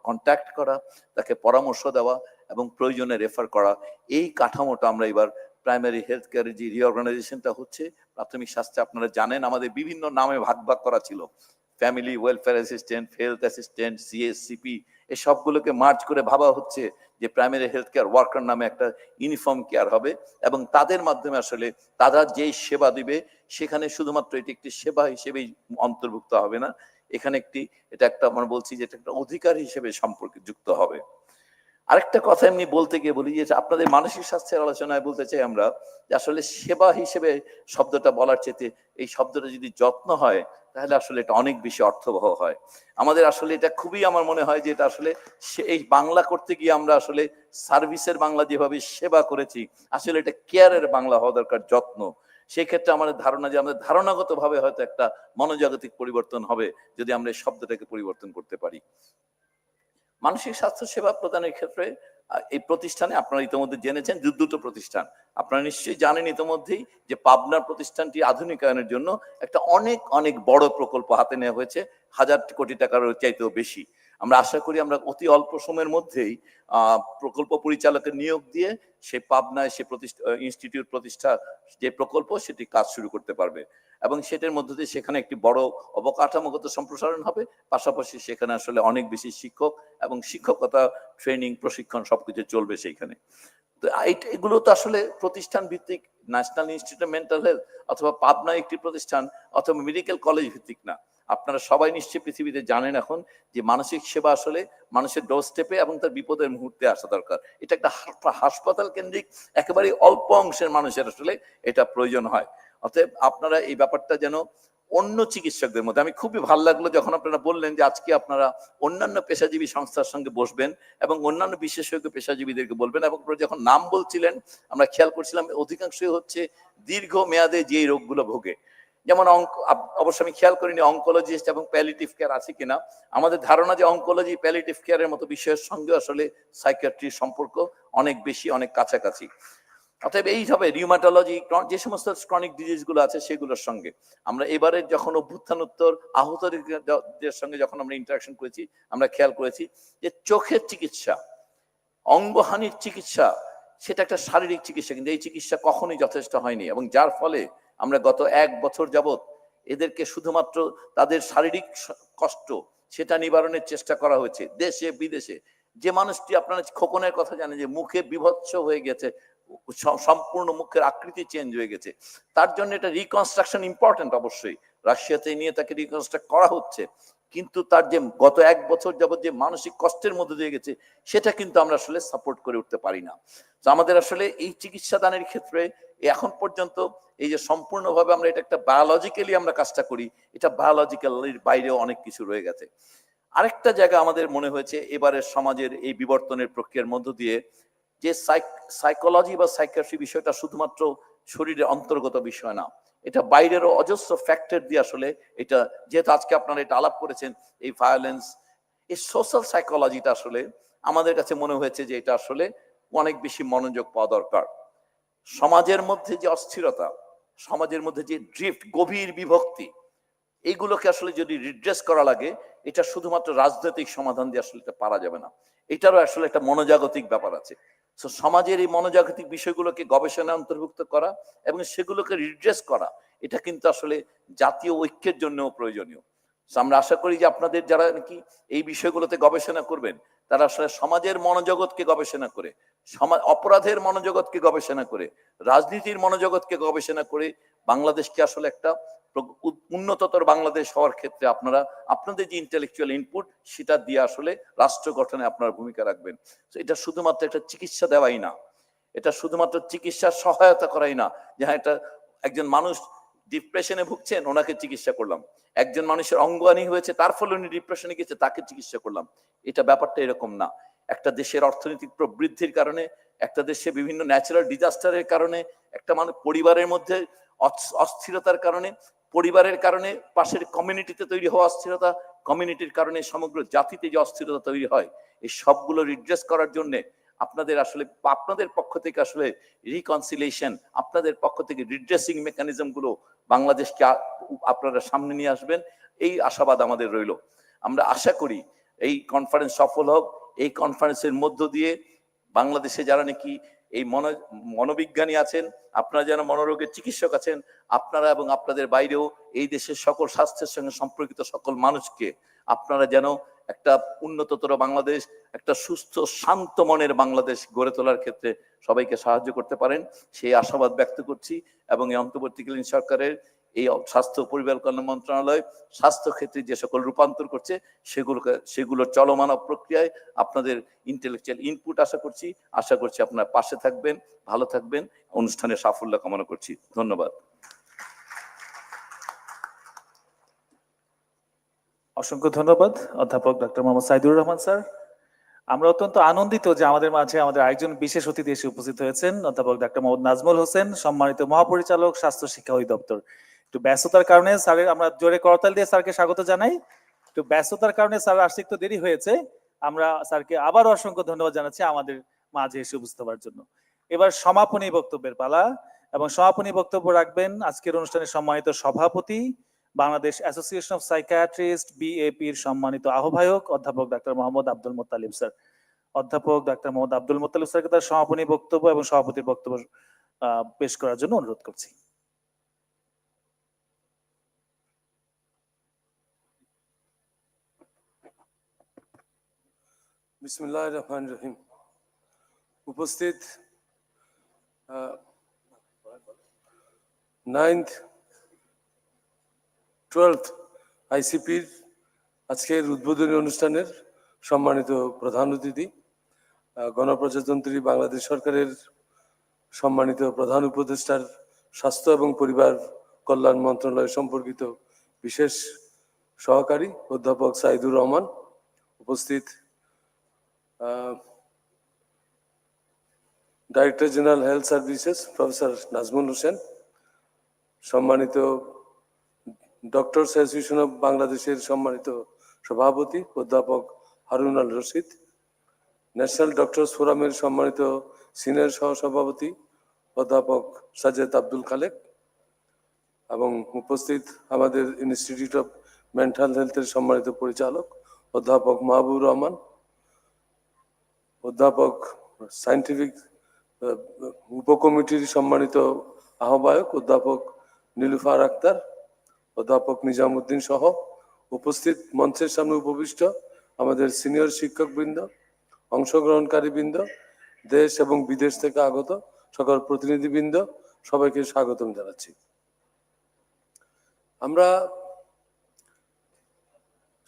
কন্ট্যাক্ট করা, তাকে পরামর্শ দেওয়া এবং প্রয়োজনে রেফার করা, এই কাঠামোটা আমরা এবার প্রাইমারি হেলথ কেয়ারের যে রিঅর্গানাইজেশনটা হচ্ছে, প্রাথমিক স্বাস্থ্যে আপনারা জানেন আমাদের বিভিন্ন নামে ভাগ ভাগ করা ছিল, family welfare assistant, health assistant, CSCP, এই সবগুলোকে মার্জ করে ভাবা হচ্ছে যে প্রাইমারি হেলথ কেয়ার ওয়ার্কার নামে একটা ইউনিফর্ম কেয়ার হবে, এবং তাদের মাধ্যমে আসলে তারা যেই সেবা দিবে সেখানে শুধুমাত্র এটি একটি সেবা হিসেবেই অন্তর্ভুক্ত হবে না, এখানে এটা একটা আমরা বলছি যে এটা একটা অধিকার হিসেবে সম্পর্কে যুক্ত হবে। আরেকটা কথা এমনি বলতে গিয়ে বলি যে আপনাদের মানসিক স্বাস্থ্যের আলোচনায় বলতে চাই আমরা যে আসলে সেবা হিসেবে শব্দটা বলার চেয়ে এই শব্দটা যদি যত্ন হয় তাহলে আসলে এটা অনেক বেশি অর্থবহ হয়। আমাদের আসলে এটা খুবই আমার মনে হয় যে এটা আসলে এই বাংলা করতে গিয়ে আমরা আসলে সার্ভিসের বাংলা যেভাবে সেবা করেছি, আসলে এটা কেয়ারের বাংলা হওয়া দরকার, যত্ন। সেই ক্ষেত্রে আমাদের ধারণা যে আমাদের ধারণাগত ভাবে হয়তো একটা মনোজাগতিক পরিবর্তন হবে যদি আমরা এই শব্দটাকে পরিবর্তন করতে পারি। মানসিক স্বাস্থ্য সেবা প্রদানের ক্ষেত্রে এই প্রতিষ্ঠানে আপনারা ইতিমধ্যে জেনেছেন দুটো প্রতিষ্ঠান। আপনারা নিশ্চয়ই জানেন ইতিমধ্যেই যে পাবনার প্রতিষ্ঠানটি আধুনিকায়নের জন্য একটা অনেক অনেক বড় প্রকল্প হাতে নেওয়া হয়েছে, 1000 কোটি টাকার চাইতেও বেশি। আমরা আশা করি আমরা অতি অল্প সময়ের মধ্যেই প্রকল্প পরিচালকের নিয়োগ দিয়ে সেই পাবনায় সে ইনস্টিটিউট প্রতিষ্ঠা যে প্রকল্প সেটি কাজ শুরু করতে পারবে, এবং সেটার মধ্যে দিয়ে সেখানে একটি বড় অবকাঠামোগত সম্প্রসারণ হবে, পাশাপাশি সেখানে আসলে অনেক বেশি শিক্ষক এবং শিক্ষকতা ট্রেনিং প্রশিক্ষণ সবকিছু চলবে সেইখানে। তো এগুলো তো আসলে প্রতিষ্ঠান ভিত্তিক, national institute of mental health অথবা পাবনা একটি প্রতিষ্ঠান অথবা মেডিকেল কলেজ ভিত্তিক না। আপনারা সবাই নিশ্চয়ই পৃথিবীতে জানেন এখন যে মানসিক সেবা আসলে মানুষের ডোর স্টেপে এবং তার বিপদের মুহূর্তে আসা দরকার। এটা একটা হাসপাতাল কেন্দ্রিক একেবারে অল্প অংশের মানুষের আসলে এটা প্রয়োজন হয়। অতএব আপনারা এই ব্যাপারটা যেন অন্য চিকিৎসকদের মধ্যে, আমি খুবই ভালো লাগলো যখন আপনারা বললেন যে আজকে আপনারা অন্যান্য পেশাজীবী সংস্থার সঙ্গে বসবেন এবং অন্যান্য বিশেষজ্ঞ পেশাজীবীদেরকে বলবেন, এবং যখন নাম বলছিলেন আমরা খেয়াল করছিলাম অধিকাংশই হচ্ছে দীর্ঘ মেয়াদে যে রোগগুলো ভোগে, যেমন অবশ্য আমি খেয়াল করিনি অঙ্কোলজিস্ট এবং প্যালিয়েটিভ কেয়ার আছে কিনা। আমাদের ধারণা যে অঙ্কোলজি প্যালিয়েটিভ কেয়ারের মতো বিষয়ের সঙ্গে আসলে সাইকিয়াট্রির সম্পর্ক অনেক বেশি, অনেক কাছাকাছি। অতএব এইভাবে রিউমাটোলজি যে সমস্ত ক্রনিক ডিজিজ গুলো আছে সেগুলোর সঙ্গে আমরা এবারে যখন অভ্যুত্থানোত্তর আহতদের সঙ্গে যখন আমরা ইন্টারাকশন করেছি আমরা খেয়াল করেছি যে চোখের চিকিৎসা, অঙ্গহানির চিকিৎসা সেটা একটা শারীরিক চিকিৎসা, কিন্তু এই চিকিৎসা কখনোই যথেষ্ট হয়নি, এবং যার ফলে আমরা গত 1 বছর যাবৎ এদেরকে শুধুমাত্র তাদের শারীরিক কষ্ট সেটা নিবারণের চেষ্টা করা হয়েছে দেশে বিদেশে। যে মানুষটি আপনারা খোকনের কথা জানেন যে মুখে বিভৎস হয়ে গেছে, সম্পূর্ণ মুখের আকৃতি চেঞ্জ হয়ে গেছে, তার জন্য এটা রিকনস্ট্রাকশন ইম্পর্টেন্ট, অবশ্যই রাশিয়াতে নিয়ে তাকে রিকনস্ট্রাক্ট করা হচ্ছে, কিন্তু তার যে গত 1 বছর যাবত যে মানসিক কষ্টের মধ্যে দিয়ে গেছে সেটা কিন্তু আমরা আসলে সাপোর্ট করে উঠতে পারি না। তো আমাদের আসলে এই চিকিৎসা দানের ক্ষেত্রে এখন পর্যন্ত এই যে সম্পূর্ণভাবে আমরা এটা একটা বায়োলজিক্যালি আমরা কাজটা করি, এটা বায়োলজিক্যালির বাইরেও অনেক কিছু রয়ে গেছে। আরেকটা জায়গা আমাদের মনে হয়েছে এবারের সমাজের এই বিবর্তনের প্রক্রিয়ার মধ্য দিয়ে যে সাইকোলজি বা সাইকিয়াট্রি বিষয়টা শুধুমাত্র শরীরের অন্তর্গত বিষয় না, এটা বাইরেরও অজস্র ফ্যাক্টর দিয়ে আসলে এটা, যেহেতু আজকে আপনারা এটা আলাপ করেছেন এই ভায়োলেন্স, এই সোশ্যাল সাইকোলজিটা আসলে আমাদের কাছে মনে হয়েছে যে এটা আসলে অনেক বেশি মনোযোগ পাওয়া দরকার। সমাজের মধ্যে যে অস্থিরতা, সমাজের মধ্যে যে ড্রিফট, গভীর বিভক্তি, এইগুলোকে আসলে যদি রিড্রেস করা লাগে, এটা শুধুমাত্র রাজনৈতিক সমাধান দিয়ে আসলে এটা পারা যাবে না, এটারও আসলে একটা মনোজাগতিক ব্যাপার আছে। সো সমাজের এই মনোজাগতিক বিষয়গুলোকে গবেষণায় অন্তর্ভুক্ত করা এবং সেগুলোকে রিড্রেস করা, এটা কিন্তু আসলে জাতীয় ঐক্যের জন্যও প্রয়োজনীয়। So আমরা আশা করি যে আপনাদের যারা নাকি এই বিষয়গুলোতে গবেষণা করবেন, তারা আসলে সমাজের মনোজগৎকে গবেষণা করে, অপরাধের মনোজগৎকে গবেষণা করে, রাজনীতির মনোজগৎকে গবেষণা করে বাংলাদেশকে আসলে একটা উন্নততর বাংলাদেশ হওয়ার ক্ষেত্রে আপনারা আপনাদের যে ইন্টেলেকচুয়াল ইনপুট সেটা দিয়ে আসলে রাষ্ট্র গঠনে আপনারা ভূমিকা রাখবেন। এটা শুধুমাত্র একটা চিকিৎসা দেওয়াই না, এটা শুধুমাত্র চিকিৎসার সহায়তা করাই না, যে হ্যাঁ এটা একজন মানুষ ডিপ্রেশনে ভুগছেন ওনাকে চিকিৎসা করলাম, একজন মানুষের অঙ্গহানি হয়েছে তার ফলে উনি ডিপ্রেশনে গেছে তাকে চিকিৎসা করলাম, এটা ব্যাপারটা এরকম না। একটা দেশের অর্থনৈতিক প্রবৃদ্ধির কারণে, একটা দেশে বিভিন্ন ন্যাচারাল ডিজাস্টারের কারণে, একটা মানুষ পরিবারের মধ্যে অস্থিরতার কারণে, পরিবারের কারণে পাশের কমিউনিটিতে তৈরি হওয়া অস্থিরতা, কমিউনিটির কারণে সমগ্র জাতিতে যে অস্থিরতা তৈরি হয়, এই সবগুলো রিড্রেস করার জন্য আপনাদের আসলে আপনাদের পক্ষ থেকে আসলে রিকনসিলিয়েশন, আপনাদের পক্ষ থেকে রিড্রেসিং মেকানিজম গুলো বাংলাদেশকে আপনারা সামনে নিয়ে আসবেন, এই আশাবাদ আমাদের রইল। আমরা আশা করি এই কনফারেন্স সফল হোক, এই কনফারেন্সের মধ্য দিয়ে বাংলাদেশে যারা নাকি এই মনোবিজ্ঞানী আছেন, আপনারা যারা মনোরোগের চিকিৎসক আছেন, আপনারা এবং আপনাদের বাইরেও এই দেশের সকল স্বাস্থ্যের সঙ্গে সম্পর্কিত সকল মানুষকে আপনারা যেন একটা উন্নততর বাংলাদেশ, একটা সুস্থ শান্ত মনের বাংলাদেশ গড়ে তোলার ক্ষেত্রে সবাইকে সাহায্য করতে পারেন, সেই আশাবাদ ব্যক্ত করছি। এবং এই অন্তর্বর্তীকালীন সরকারের এই স্বাস্থ্য পরিবার কল্যাণ মন্ত্রণালয় স্বাস্থ্য ক্ষেত্রে যে সকল রূপান্তর করছে সেগুলোর চলমান প্রক্রিয়ায় আপনাদের ইন্টেলেকচুয়াল ইনপুট আশা করছি আপনারা পাশে থাকবেন, ভালো থাকবেন, অনুষ্ঠানের সাফল্য কামনা করছি। ধন্যবাদ। অসংখ্য ধন্যবাদ অধ্যাপক ডক্টর মোহাম্মদ সাইদুর রহমান স্যার। আমরা অত্যন্ত আনন্দিত যে আমাদের মাঝে আমাদের আরেকজন বিশেষ অতিথি এসে উপস্থিত হয়েছেন, অধ্যাপক ডক্টর মোহাম্মদ নাজমুল হোসেন, সম্মানিত মহাপরিচালক স্বাস্থ্য শিক্ষা অধিদপ্তর। একটু ব্যস্ততার কারণে স্যারের আমরা জোরে করতাল দিয়ে স্যারকে স্বাগত জানাই। একটু ব্যস্ততার কারণে স্যার আসতে একটু দেরি হয়েছে, আমরা স্যারকে আবারও অসংখ্য ধন্যবাদ জানাচ্ছি আমাদের মাঝে এসে উপস্থিত হওয়ার জন্য। এবার সমাপনী বক্তব্যের পালা, এবং সমাপনী বক্তব্য রাখবেন আজকের অনুষ্ঠানের সম্মানিত সভাপতি, বাংলাদেশ অ্যাসোসিয়েশন অফ সাইকিয়াট্রিস্ট বিএপির সম্মানিত আহ্বায়ক অধ্যাপক ডাক্তার মোহাম্মদ আব্দুল মোত্তালিব স্যার। অধ্যাপক ডাক্তার মোহাম্মদ আব্দুল মোত্তালিব স্যারকে তার সমাপনী বক্তব্য এবং সভাপতির বক্তব্য পেশ করার জন্য অনুরোধ করছি। বিসমিল্লাহির রহমানির রহিম। উপস্থিত 9th 12th আইসিপির আজকের উদ্বোধনী অনুষ্ঠানের সম্মানিত প্রধান অতিথি, গণপ্রজাতন্ত্রী বাংলাদেশ সরকারের সম্মানিত প্রধান উপদেষ্টার স্বাস্থ্য এবং পরিবার কল্যাণ মন্ত্রণালয় সম্পর্কিত বিশেষ সহকারী অধ্যাপক সাইদুর রহমান, উপস্থিত director general health services professor Nazmul Hossain, সম্মানিত ডক্টরস অ্যাসোসিয়েশন অফ বাংলাদেশের সম্মানিত সভাপতি অধ্যাপক হারুন আল রশিদ, ন্যাশনাল ডক্টরস ফোরামের সম্মানিত সিনিয়র সহসভাপতি অধ্যাপক সাজেদ আব্দুল খালেক, এবং উপস্থিত আমাদের ইনস্টিটিউট অফ মেন্টাল হেলথের সম্মানিত পরিচালক অধ্যাপক মাহবুবুর রহমান, অধ্যাপক সায়েন্টিফিক উপকমিটির সম্মানিত আহ্বায়ক অধ্যাপক নীলুফার আক্তার, অধ্যাপক নিজামুদ্দিন সহ উপস্থিত মঞ্চের সামনে উপবিষ্ট আমাদের সিনিয়র শিক্ষকবৃন্দ, অংশগ্রহণকারী বৃন্দ, দেশ এবং বিদেশ থেকে আগত সকল প্রতিনিধিবৃন্দ, সবাইকে স্বাগতম জানাচ্ছি। আমরা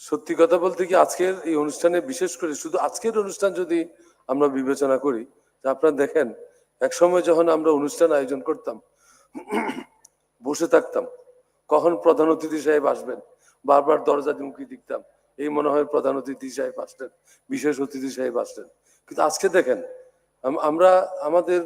সত্যি কথা বলতে কি আজকের এই অনুষ্ঠানে, বিশেষ করে শুধু আজকের অনুষ্ঠান যদি আমরা বিবেচনা করি, আপনারা দেখেন একসময় যখন আমরা অনুষ্ঠান আয়োজন করতাম বসে থাকতাম কখন প্রধান অতিথি সাহেব আসবেন, বারবার দরজা মুখী দেখতাম, এই মনে হয় প্রধান অতিথি সাহেব আসলেন, বিশেষ অতিথি সাহেব আসলেন। কিন্তু আজকে দেখেন আমরা আমাদের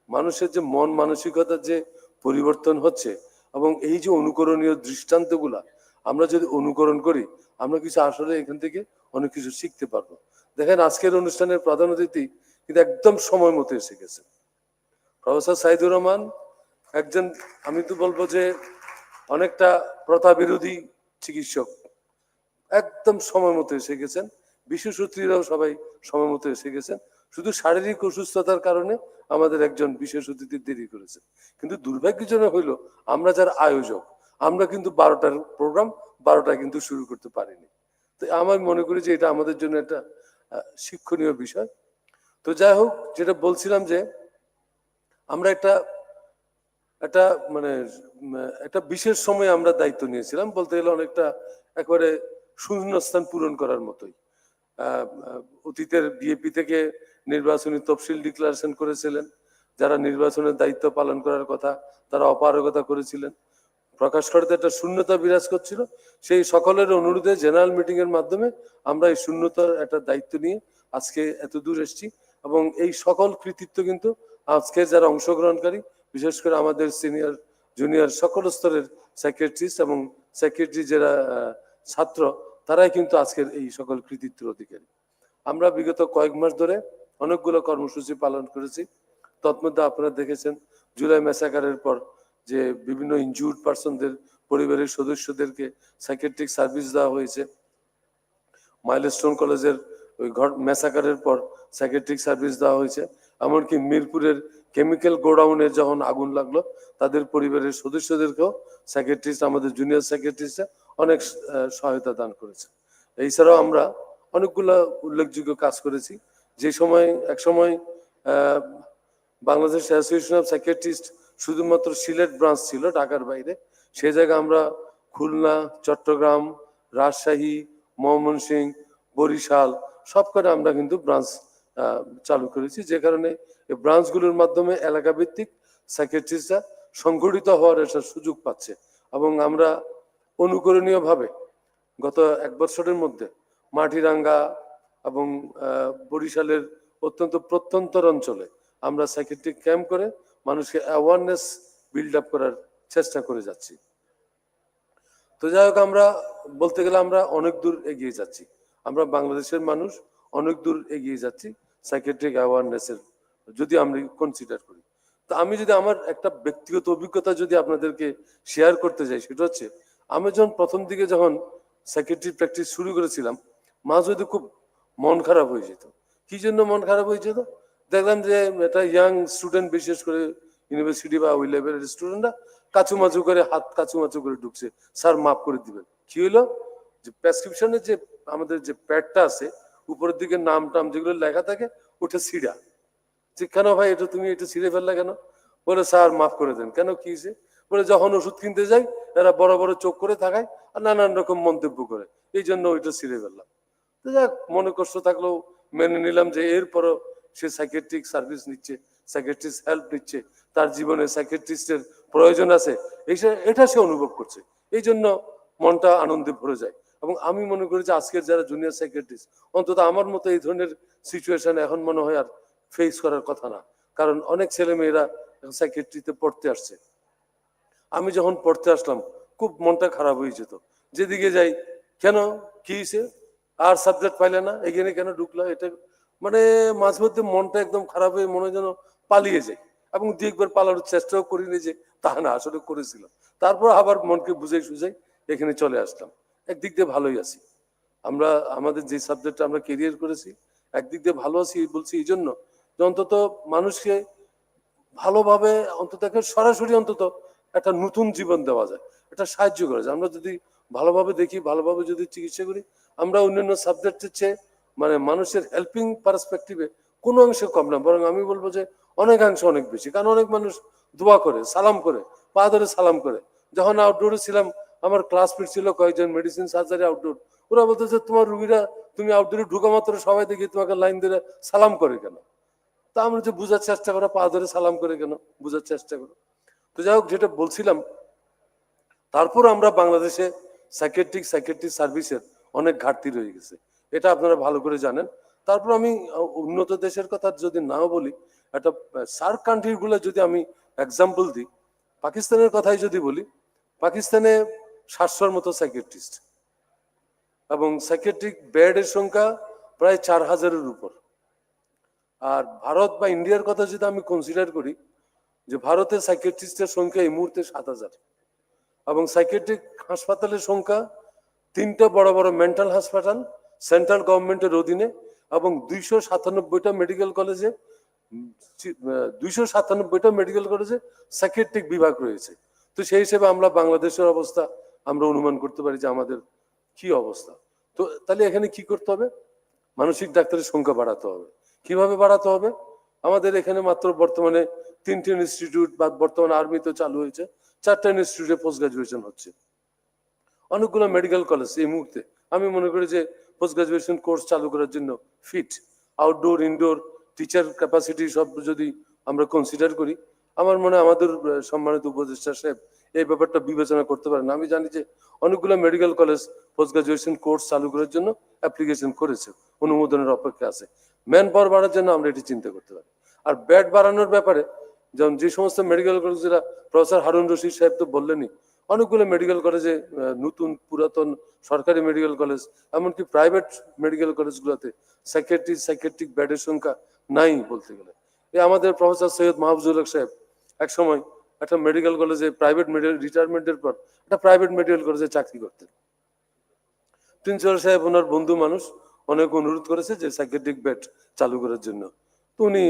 মানুষের যে মন মানসিকতার যে পরিবর্তন হচ্ছে, এবং এই যে অনুকরণীয় দৃষ্টান্তগুলা আমরা যদি অনুকরণ করি, আমরা কিছু আসলে এখান থেকে অনেক কিছু শিখতে পারবো। দেখেন আজকের অনুষ্ঠানের প্রধান অতিথি কিন্তু একদম সময় মতো এসে গেছে। প্রফেসর সাইদুর রহমান একজন, আমি তো বলবো যে অনেকটা প্রথা বিরোধী চিকিৎসক একদম সময় মতো এসে গেছেন, বিশেষজ্ঞরাও সবাই সময় মতো এসে গেছেন। শুধু শারীরিক অসুস্থতার কারণে আমাদের একজন বিশেষ অতিথি দেরি করেছে। কিন্তু দুর্ভাগ্যজনক হইল আমরা যারা আয়োজক, আমরা কিন্তু 12টার প্রোগ্রাম 12টায় কিন্তু শুরু করতে পারিনি। তো আমার মনে করি যে এটা আমাদের জন্য একটা শিক্ষণীয় বিষয়। তো যাই হোক, যেটা বলছিলাম যে আমরা একটা মানে একটা বিশেষ সময় আমরা দায়িত্ব নিয়েছিলাম, বলতে গেলে অনেকটা একবারে শূন্যস্থান পূরণ করার মতোই। অতীতের বিএপি থেকে নির্বাচনী তফসিল ডিক্লারেশন করেছিলেন, যারা নির্বাচনের দায়িত্ব পালন করার কথা তারা অপারগতা করেছিলেন, প্রকাশ করতে একটা শূন্যতা বিরাজ করছিল। সেই সকলের অনুরোধে জেনারেল মিটিং এর মাধ্যমে আমরা এই শূন্যতার একটা দায়িত্ব নিয়ে আজকে এত দূর এসেছি। এবং এই সকল কৃতিত্ব কিন্তু আজকে যারা অংশগ্রহণকারী, বিশেষ করে আমাদের সিনিয়র জুনিয়র সকল স্তরের সেক্রেটারিস এবং সেক্রেটারি যারা ছাত্র, তারাই কিন্তু আজকের এই সকল কৃতিত্বের অধিকারী। আমরা বিগত কয়েক মাস ধরে অনেকগুলো কর্মসূচি পালন করেছি। তৎমধ্যে আপনারা দেখেছেন জুলাই ম্যাসাকারের পর যে বিভিন্ন ইনজুর্ড পার্সনদের পরিবারের সদস্যদেরকে সাইকিয়াট্রিক সার্ভিস দেওয়া হয়েছে। মাইলস্টোন কলেজের ওই ম্যাসাকারের পর সাইকিয়াট্রিক সার্ভিস দেওয়া হয়েছে। এমনকি মিরপুরের কেমিক্যাল গোডাউনে যখন আগুন লাগলো, তাদের পরিবারের সদস্যদেরকেও সাইকিয়াট্রিস্ট, আমাদের জুনিয়র সাইকিয়াট্রিস্টরা অনেক সহায়তা দান করেছে। এছাড়াও আমরা অনেকগুলো উল্লেখযোগ্য কাজ করেছি। যে সময় এক সময় বাংলাদেশ অ্যাসোসিয়েশন অফ সাইকিয়াট্রিস্ট শুধুমাত্র সিলেট ব্রাঞ্চ ছিল ঢাকার বাইরে, সেই জায়গায় আমরা খুলনা, চট্টগ্রাম, রাজশাহী, ময়মনসিংহ, বরিশাল সবকটা আমরা কিন্তু ব্রাঞ্চ চালু করেছি, যে কারণে এই ব্রাঞ্চগুলোর মাধ্যমে এলাকা ভিত্তিক সাইকিয়াট্রিস্টরা সংগঠিত হওয়ার একটা সুযোগ পাচ্ছে। এবং আমরা অনুকরণীয়ভাবে গত এক বছরের মধ্যে মাটিরাঙ্গা এবং বরিশালের অত্যন্ত প্রত্যন্তর অঞ্চলে আমরা সাইকিয়াট্রিক ক্যাম্প করে মানুষকে অ্যাওয়ারনেস বিল্ড আপ করার চেষ্টা করে যাচ্ছি। তো যাই হোক, আমরা বলতে গেলে আমরা অনেক দূর এগিয়ে যাচ্ছি। আমরা বাংলাদেশের মানুষ অনেক দূর এগিয়ে যাচ্ছি সাইকিয়াট্রিক অ্যাওয়ারনেসের যদি আমরা কনসিডার করি। তো আমি যদি আমার একটা ব্যক্তিগত অভিজ্ঞতা যদি আপনাদেরকে শেয়ার করতে যাই, সেটা হচ্ছে আমি যখন প্রথম দিকে যখন সাইকিয়াট্রি প্র্যাকটিস শুরু করেছিলাম, মাঝে যদি খুব মন খারাপ হয়ে যেত। কি জন্য মন খারাপ হয়ে যেত? দেখলাম যে একটা ইয়াং স্টুডেন্ট, বিশেষ করে ইউনিভার্সিটি বা ওই লেভেলের স্টুডেন্টরা কাচুমাচু করে হাত কাচুমাচু করে ঢুকছে, স্যার মাফ করে দিবেন। কি হলো, যে প্রেসক্রিপশনের যে আমাদের যে প্যাডটা আছে উপরের দিকে নাম টাম যেগুলো লেখা থাকে ওটা ছিঁড়া। যে কেন ভাই এটা তুমি এটা ছিঁড়ে ফেললা কেন? বলে স্যার মাফ করে দেন। কেন, কি হয়েছে? বলে যখন ওষুধ কিনতে যাই এরা বড় বড় চোখ করে থাকায় আর নানান রকম মন্তব্য করে, এই জন্য ওইটা ছিঁড়ে ফেললাম। তো যাক, মনে কষ্ট থাকলেও মেনে নিলাম যে এরপরও সে সাইকিয়াট্রিক সার্ভিস নিচ্ছে, সাইকিয়াট্রিস্ট হেল্প নিচ্ছে, তার জীবনে সাইকিয়াট্রিস্টের প্রয়োজন আছে, এটা সে অনুভব করছে। এই জন্য মনটা আনন্দে ভরে যায়। এবং আমি মনে করি যে আজকের যারা জুনিয়র সাইকিয়াট্রিস্ট, অন্তত আমার মতো এই ধরনের সিচুয়েশন এখন মনে হয় আর ফেস করার কথা না। কারণ অনেক ছেলে মেয়েরা সাইকিয়াট্রিতে পড়তে আসছে। আমি যখন পড়তে আসলাম খুব মনটা খারাপ হয়ে যেত। যেদিকে যাই, কেন, কি হয়েছে, আর সাবজেক্ট পাইলে না, এখানে কেন ঢুকলো, এটা মানে মাঝে মধ্যে মনটা একদম খারাপ হয়ে মনে যেন পালিয়ে যায়। এবং দু একবার পালানোর চেষ্টাও করিনি যে তা না, আসলে করেছিলাম। তারপর আবার মনকে বুঝাই সুঝাই এখানে চলে আসলাম। একদিক দিয়ে ভালোই আছি আমরা, আমাদের যে সাবজেক্টটা আমরা কেরিয়ার করেছি, একদিক দিয়ে ভালো আছি বলছি এই জন্য যে অন্তত মানুষকে ভালোভাবে অন্তত সরাসরি অন্তত একটা নতুন জীবন দেওয়া যায়, এটা সাহায্য করা যায়। আমরা যদি ভালোভাবে দেখি, ভালোভাবে যদি চিকিৎসা করি, আমরা অন্যান্য সাবজেক্টের চেয়ে মানে মানুষের হেল্পিং পার্সপেক্টিভে কোনো অংশে কম না, বরং আমি বলবো যে অনেকাংশে অনেক বেশি। কারণ অনেক মানুষ দোয়া করে, সালাম করে, পা ধরে সালাম করে। যখন আউটডোরে ছিলাম, আমার ক্লাসমেট ছিল কয়েকজন মেডিসিন সার্জারি আউটডোর, ওরা বলতো যে তোমার রুগীরা, তুমি আউটডোরে ঢুকা মাত্র সবাই দেখি তোমাকে লাইন ধরে সালাম করে কেন? তা আমরা যে বুঝার চেষ্টা করো, পা ধরে সালাম করে কেন, বুঝার চেষ্টা করো। তো যাই হোক, যেটা বলছিলাম, তারপর আমরা বাংলাদেশে সাইকিয়াট্রিক সার্ভিসের অনেক ঘাটতি রয়ে গেছে, এটা আপনারা ভালো করে জানেন। তারপর আমি উন্নত দেশের কথা যদি নাও বলি, একটা সার্ক কান্ট্রি গুলো যদি আমি এক্সাম্পল দিই, পাকিস্তানের কথাই যদি বলি, পাকিস্তানে 700-র মতো সাইকিয়াট্রিস্ট এবং সাইকিয়াট্রিক বেডের সংখ্যা প্রায় 4000-এর উপর। আর ভারত বা ইন্ডিয়ার কথা যদি আমি কনসিডার করি, যে ভারতে সাইকিয়াট্রিস্টের সংখ্যা এই মুহূর্তে 7000 এবং সাইকিয়াট্রিক হাসপাতালের সংখ্যা 3টা বড় বড় মেন্টাল হাসপাতাল সেন্ট্রাল গভর্নমেন্টের অধীনে এবং 297টা মেডিকেল কলেজে 297টা মেডিকেল কলেজে সাইকিয়াট্রিক বিভাগ রয়েছে। তো সেই হিসেবে আমরা বাংলাদেশের অবস্থা আমরা অনুমান করতে পারি যে আমাদের কি অবস্থা। তো তাহলে এখানে কি করতে হবে? মানসিক ডাক্তারের সংখ্যা বাড়াতে হবে। কিভাবে বাড়াতে হবে? আমাদের এখানে মাত্র বর্তমানে 3টে ইনস্টিটিউট বা বর্তমানে আর্মিতে চালু হয়েছে, 4টা ইনস্টিটিউটে পোস্ট গ্রাজুয়েশন হচ্ছে। অনেকগুলো মেডিকেল কলেজ এই মুহূর্তে আমি মনে করি যে পোস্ট গ্রাজুয়েশন কোর্স চালু করার জন্য fit. Outdoor indoor teacher capacity সব যদি আমরা কনসিডার করি, আমার মনে হয় আমাদের সম্মানিত উপদেষ্টা সাহেব এই ব্যাপারটা বিবেচনা করতে পারেন। আমি জানি যে অনেকগুলো medical college post graduation course চালু করার জন্য অ্যাপ্লিকেশন করেছে, অনুমোদনের অপেক্ষা আছে। ম্যান পাওয়ার বাড়ার জন্য আমরা এটি চিন্তা করতে পারি। আর বেড বাড়ানোর ব্যাপারে যেমন যে সমস্ত মেডিকেল কলেজেরা প্রফেসর হারুন রশিদ সাহেব তো বললেনই, অনেকগুলো মেডিকেল কলেজে নতুন পুরাতন সরকারি মেডিকেল কলেজ এমনকি প্রাইভেট মেডিকেল কলেজগুলোতে সাইকিয়াট্রিক বেডের সংখ্যা নাই বলতে গেলে। এই আমাদের প্রফেসর সৈয়দ মাহফুজুল হক সাহেব এক সময় একটা মেডিকেল কলেজে প্রাইভেট রিটায়ারমেন্টের পর একটা প্রাইভেট মেডিকেল কলেজে চাকরি করতেন। প্রিন্সিপাল সাহেব ওনার বন্ধু মানুষ, অনেক অনুরোধ করেছে যে সাইকিয়াট্রিক বেড চালু করার জন্য, তো উনি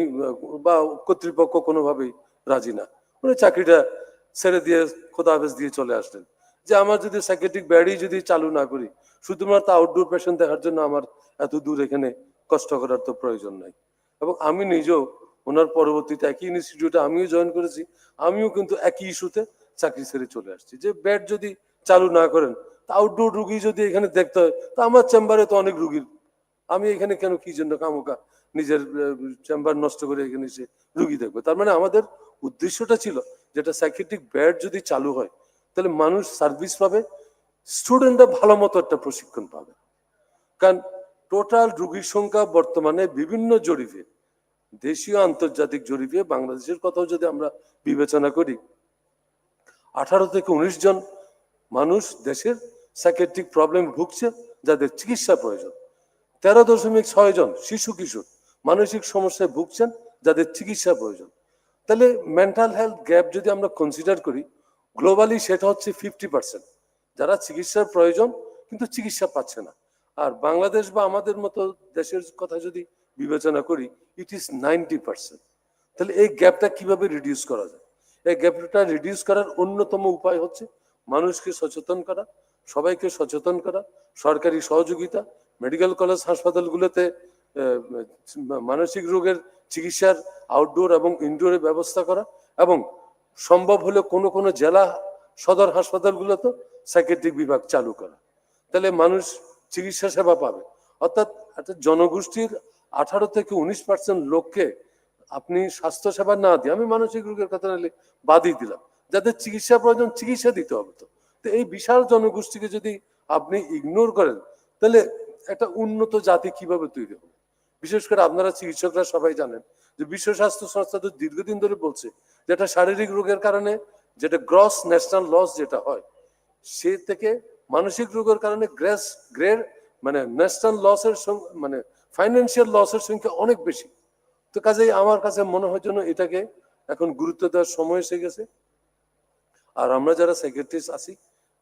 বা কর্তৃপক্ষ কোনোভাবেই রাজি না। উনি চাকরিটা ছেড়ে দিয়ে খোদা হাফেজ দিয়ে চলে আসলেন। যে আমার যদি সাইকিয়াট্রিক বেডই যদি চালু না করি, শুধুমাত্র আউটডোর পেশেন্ট দেখার জন্য আমার এত দূর এখানে কষ্ট করার তো প্রয়োজন নাই। এবং আমি নিজেও ওনার পরবর্তীতে একই ইনস্টিটিউটে আমিও জয়েন করেছি, আমিও কিন্তু একই ইস্যুতে চাকরি ছেড়ে চলে আসছি যে বেড যদি চালু না করেন, আউটডোর রুগী যদি এখানে দেখতে হয়, তা আমার চেম্বারে তো অনেক রুগীর, আমি এখানে কেন কি জন্য কামকা নিজের চেম্বার নষ্ট করে এখানে এসে রুগী দেখবো। তার মানে আমাদের উদ্দেশ্যটা ছিল যেটা সাইকিয়াট্রিক বেড যদি চালু হয় তাহলে মানুষ সার্ভিস পাবে, স্টুডেন্টরা ভালো মতো একটা প্রশিক্ষণ পাবে। কারণ টোটাল রুগীর সংখ্যা বর্তমানে বিভিন্ন জরিপে, দেশীয় আন্তর্জাতিক জরিপে বাংলাদেশের কথাও যদি আমরা বিবেচনা করি, 18 থেকে 19 জন মানুষ দেশের সাইকিয়াট্রিক প্রবলেম ভুগছে যাদের চিকিৎসা প্রয়োজন। 13.6 জন শিশু কিশোর মানসিক সমস্যায় ভুগছেন যাদের চিকিৎসা প্রয়োজন। তাহলে মেন্টাল হেলথ গ্যাপ যদি আমরা কনসিডার করি গ্লোবালি, সেটা হচ্ছে 50%, যারা চিকিৎসার প্রয়োজন কিন্তু চিকিৎসা পাচ্ছে না। আর বাংলাদেশ বা আমাদের মতো দেশের কথা যদি বিবেচনা করি, ইট ইজ 90%। তাহলে এই গ্যাপটা কিভাবে রিডিউস করা যায়? এই গ্যাপটা রিডিউস করার অন্যতম উপায় হচ্ছে মানুষকে সচেতন করা, সবাইকে সচেতন করা, সরকারি সহযোগিতা, মেডিকেল কলেজ হাসপাতালগুলোতে মানসিক রোগের চিকিৎসার আউটডোর এবং ইনডোরের ব্যবস্থা করা, এবং সম্ভব হলে কোনো কোনো জেলা সদর হাসপাতালগুলোতে সাইকিয়াট্রিক বিভাগ চালু করা। তাহলে মানুষ চিকিৎসা সেবা পাবে। অর্থাৎ একটা জনগোষ্ঠীর 18 থেকে 19% লোককে আপনি স্বাস্থ্য সেবা না দিয়ে, আমি মানসিক রোগের কথা নিলে বাদই দিলাম, যাদের চিকিৎসা প্রয়োজন চিকিৎসা দিতে হবে। তো এই বিশাল জনগোষ্ঠীকে যদি আপনি ইগনোর করেন তাহলে একটা উন্নত জাতি কিভাবে তৈরি হবে? বিশেষ করে আপনারা চিকিৎসকরা সবাই জানেন যে বিশ্ব স্বাস্থ্য সংস্থা তো দীর্ঘদিন ধরে বলছে যেটা শারীরিক রোগের কারণে যেটা গ্রস ন্যাশনাল লস যেটা হয়, সে থেকে মানসিক রোগের কারণে মানে ন্যাশনাল লসের মানে ফাইন্যান্সিয়াল লসের সংখ্যা অনেক বেশি। তো কাজেই আমার কাছে মনে হয় যেন এটাকে এখন গুরুত্ব দেওয়ার সময় এসে গেছে। আর আমরা যারা সাইকিয়াট্রিস্ট আছি,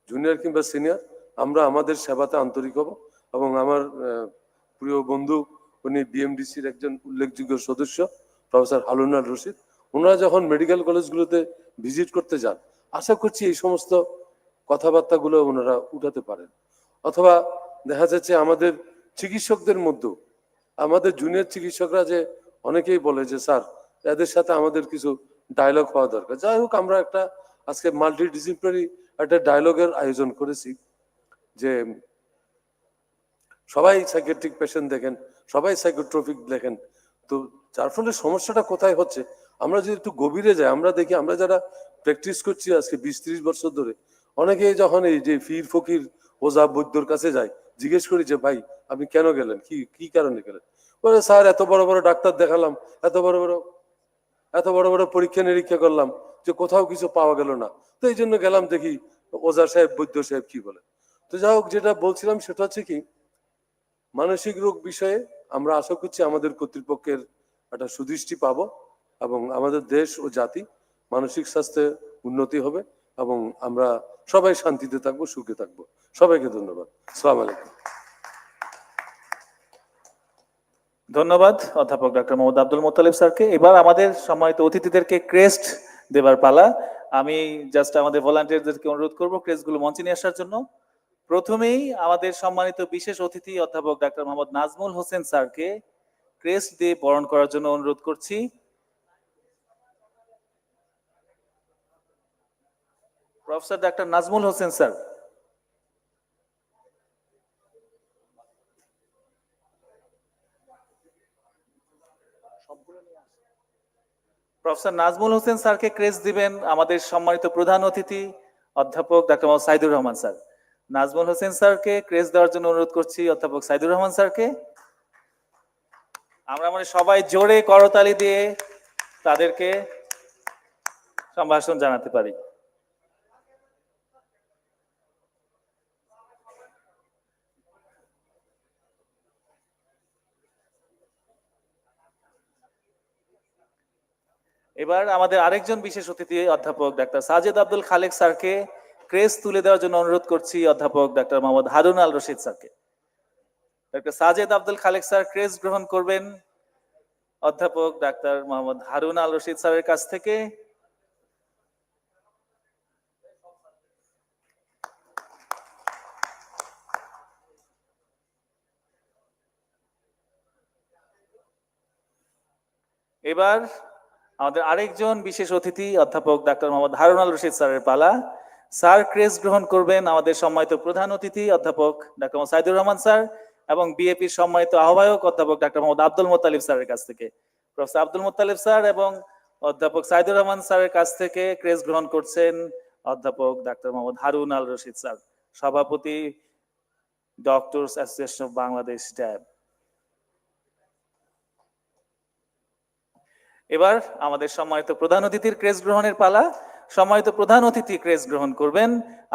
জুনিয়র কিংবা সিনিয়র, আমরা আমাদের সেবাতে আন্তরিক হব। এবং আমার প্রিয় বন্ধু, উনি বিএমডিসির একজন উল্লেখযোগ্য সদস্য প্রফেসর হারুন রশিদ, ওনারা যখন মেডিকেল কলেজগুলোতে ভিজিট করতে যান, আশা করছি এই সমস্ত কথাবার্তাগুলো ওনারা উঠাতে পারেন। অথবা দেখা যাচ্ছে আমাদের চিকিৎসকদের মধ্যেও আমাদের জুনিয়র চিকিৎসকরা যে অনেকেই বলে যে স্যার এদের সাথে আমাদের কিছু ডায়লগ হওয়া দরকার। যাই হোক, আমরা একটা আজকে মাল্টিডিসিপ্লিনারি একটা ডায়লগের আয়োজন করেছি যে সবাই সাইকিয়াট্রিক পেশেন্ট দেখেন, সবাই সাইকোট্রপিক দেখেন। তো যার ফলে সমস্যাটা কোথায় হচ্ছে, আমরা যদি একটু গভীরে যাই, আমরা দেখি আমরা যারা প্র্যাকটিস করছি আজকে 20-30 বছর ধরে, অনেকেই যখন এই যে পীর ফকির ওঝা বৈদ্যর কাছে যায়, জিজ্ঞেস করি যে ভাই আপনি কেন গেলেন, কি কারণে গেলেন? বলে স্যার এত বড় বড় ডাক্তার দেখালাম, এত বড় বড় পরীক্ষা নিরীক্ষা করলাম, যে কোথাও কিছু পাওয়া গেল না, তো এই জন্য গেলাম দেখি ওঝা সাহেব বৈদ্য সাহেব কি বলে। তো যাই হোক, যেটা বলছিলাম সেটা হচ্ছে কি, মানসিক রোগ বিষয়ে আমরা আশা করছি আমাদের কর্তৃপক্ষের একটা সুদৃষ্টি পাবো এবং আমাদের দেশ ও জাতি মানসিক স্বাস্থ্যে উন্নতি হবে এবং আমরা সবাই শান্তিতে থাকবো, সুখে থাকবো। সবাইকে ধন্যবাদ। আসসালামু আলাইকুম। ধন্যবাদ অধ্যাপক ডক্টর মোহাম্মদ আব্দুল মোত্তালিব স্যারকে। এবার আমাদের সম্মানিত অতিথিদেরকে ক্রেস্ট দেবার পালা। আমি জাস্ট আমাদের ভলান্টিয়ারদেরকে অনুরোধ করব ক্রেস্টগুলো মঞ্চে নিয়ে আসার জন্য। প্রথমেই আমাদের সম্মানিত বিশেষ অতিথি অধ্যাপক ডক্টর মোহাম্মদ নাজমুল হোসেন স্যারকে ক্রেস্ট দিয়ে বরণ করার জন্য অনুরোধ করছি। Professor doctor Nazmul Hossain sir. Professor Nazmul Hossain স্যারকে ক্রেস্ট দিবেন আমাদের সম্মানিত প্রধান অতিথি অধ্যাপক ডক্টর মোহাম্মদ সাইদুর রহমান স্যার। নাজমুল হোসেন স্যারকে ক্রেস্ট দেওয়ার জন্য অনুরোধ করছি অধ্যাপক সাইদুর রহমান স্যারকে। আমরা মানে সবাই জোরে করতালি দিয়ে তাদেরকে সম্ভাষণ জানাতে পারি। এবার আমাদের আরেকজন বিশেষ অতিথি অধ্যাপক ডাক্তার সাজেদ আব্দুল খালেক স্যারকে ক্রেস্ট তুলে দেওয়ার জন্য অনুরোধ করছি অধ্যাপক ডাক্তার মোহাম্মদ হারুন আল রশিদ স্যারকে। ডাক্তার সাজেদ আব্দুল খালেক স্যার ক্রেস্ট গ্রহণ করবেন অধ্যাপক ডাক্তার মোহাম্মদ হারুন আল রশিদ স্যারের কাছ থেকে। এবার আমাদের আরেকজন বিশেষ অতিথি অধ্যাপক ডাক্তার মোহাম্মদ হারুন আল রশিদ স্যারের পালা। স্যার ক্রেস্ট গ্রহণ করবেন আমাদের সম্মানিত প্রধান অতিথি অধ্যাপক ডাক্তার মোহাম্মদ সাইদুর রহমান স্যার এবং বিএপির সম্মানিত আহ্বায়ক অধ্যাপক ডাক্তার মোহাম্মদ আব্দুল মোত্তালিব স্যারের কাছ থেকে। প্রফেসর আব্দুল মোত্তালিব স্যার এবং অধ্যাপক সাইদুর রহমান স্যারের কাছ থেকে ক্রেস্ট গ্রহণ করছেন অধ্যাপক ডাক্তার মোহাম্মদ হারুন আল রশিদ স্যার, সভাপতি ডক্টরস অ্যাসোসিয়েশন অফ বাংলাদেশ ড্যাব। এবার আমাদের সম্মানিত প্রধান অতিথির ক্রেস্ট গ্রহণের পালা। সম্মানিত প্রধান অতিথি ক্রেস্ট গ্রহণ করবেন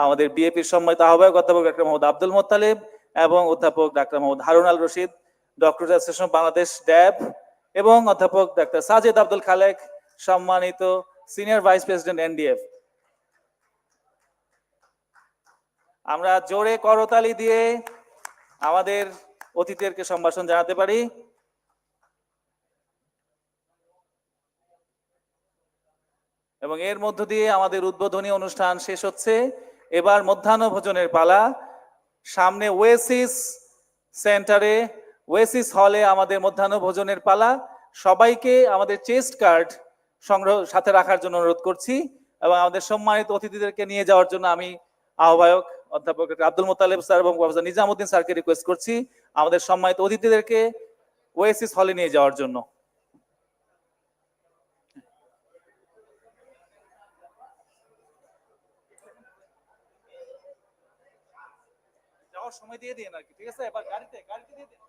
আমাদের বিএপির সম্মানিত আহ্বায়ক অধ্যাপক ডাক্তার মোহাম্মদ আব্দুল মোত্তালিব এবং অধ্যাপক ডাক্তার Mohammad Harun Al Rashid, doctor association of Bangladesh DAB, এবং অধ্যাপক ডাক্তার সাজেদ আব্দুল খালেক, সম্মানিত সিনিয়র ভাইস প্রেসিডেন্ট এনডিএফ। আমরা জোরে করতালি দিয়ে আমাদের অতিথিদেরকে সম্ভাষণ জানাতে পারি। এবং এর মধ্য দিয়ে আমাদের উদ্বোধনী অনুষ্ঠান শেষ হচ্ছে। এবার মধ্যাহ্ন ভোজনের পালা। সামনে ওয়েসিস সেন্টারে, ওয়েসিস হলে আমাদের মধ্যাহ্ন ভোজনের পালা। সবাইকে আমাদের চেস্ট কার্ড সংগ্রহ সাথে রাখার জন্য অনুরোধ করছি এবং আমাদের সম্মানিত অতিথিদেরকে নিয়ে যাওয়ার জন্য আমি আহ্বায়ক অধ্যাপক আব্দুল মোত্তালিব স্যার এবং প্রফেসর নিজামুদ্দিন স্যারকে রিকোয়েস্ট করছি আমাদের সম্মানিত অতিথিদেরকে ওয়েসিস হলে নিয়ে যাওয়ার জন্য। যাওয়ার সময় দিয়ে দিন আর কি, ঠিক আছে? এবার গাড়িতে দিয়ে দিন।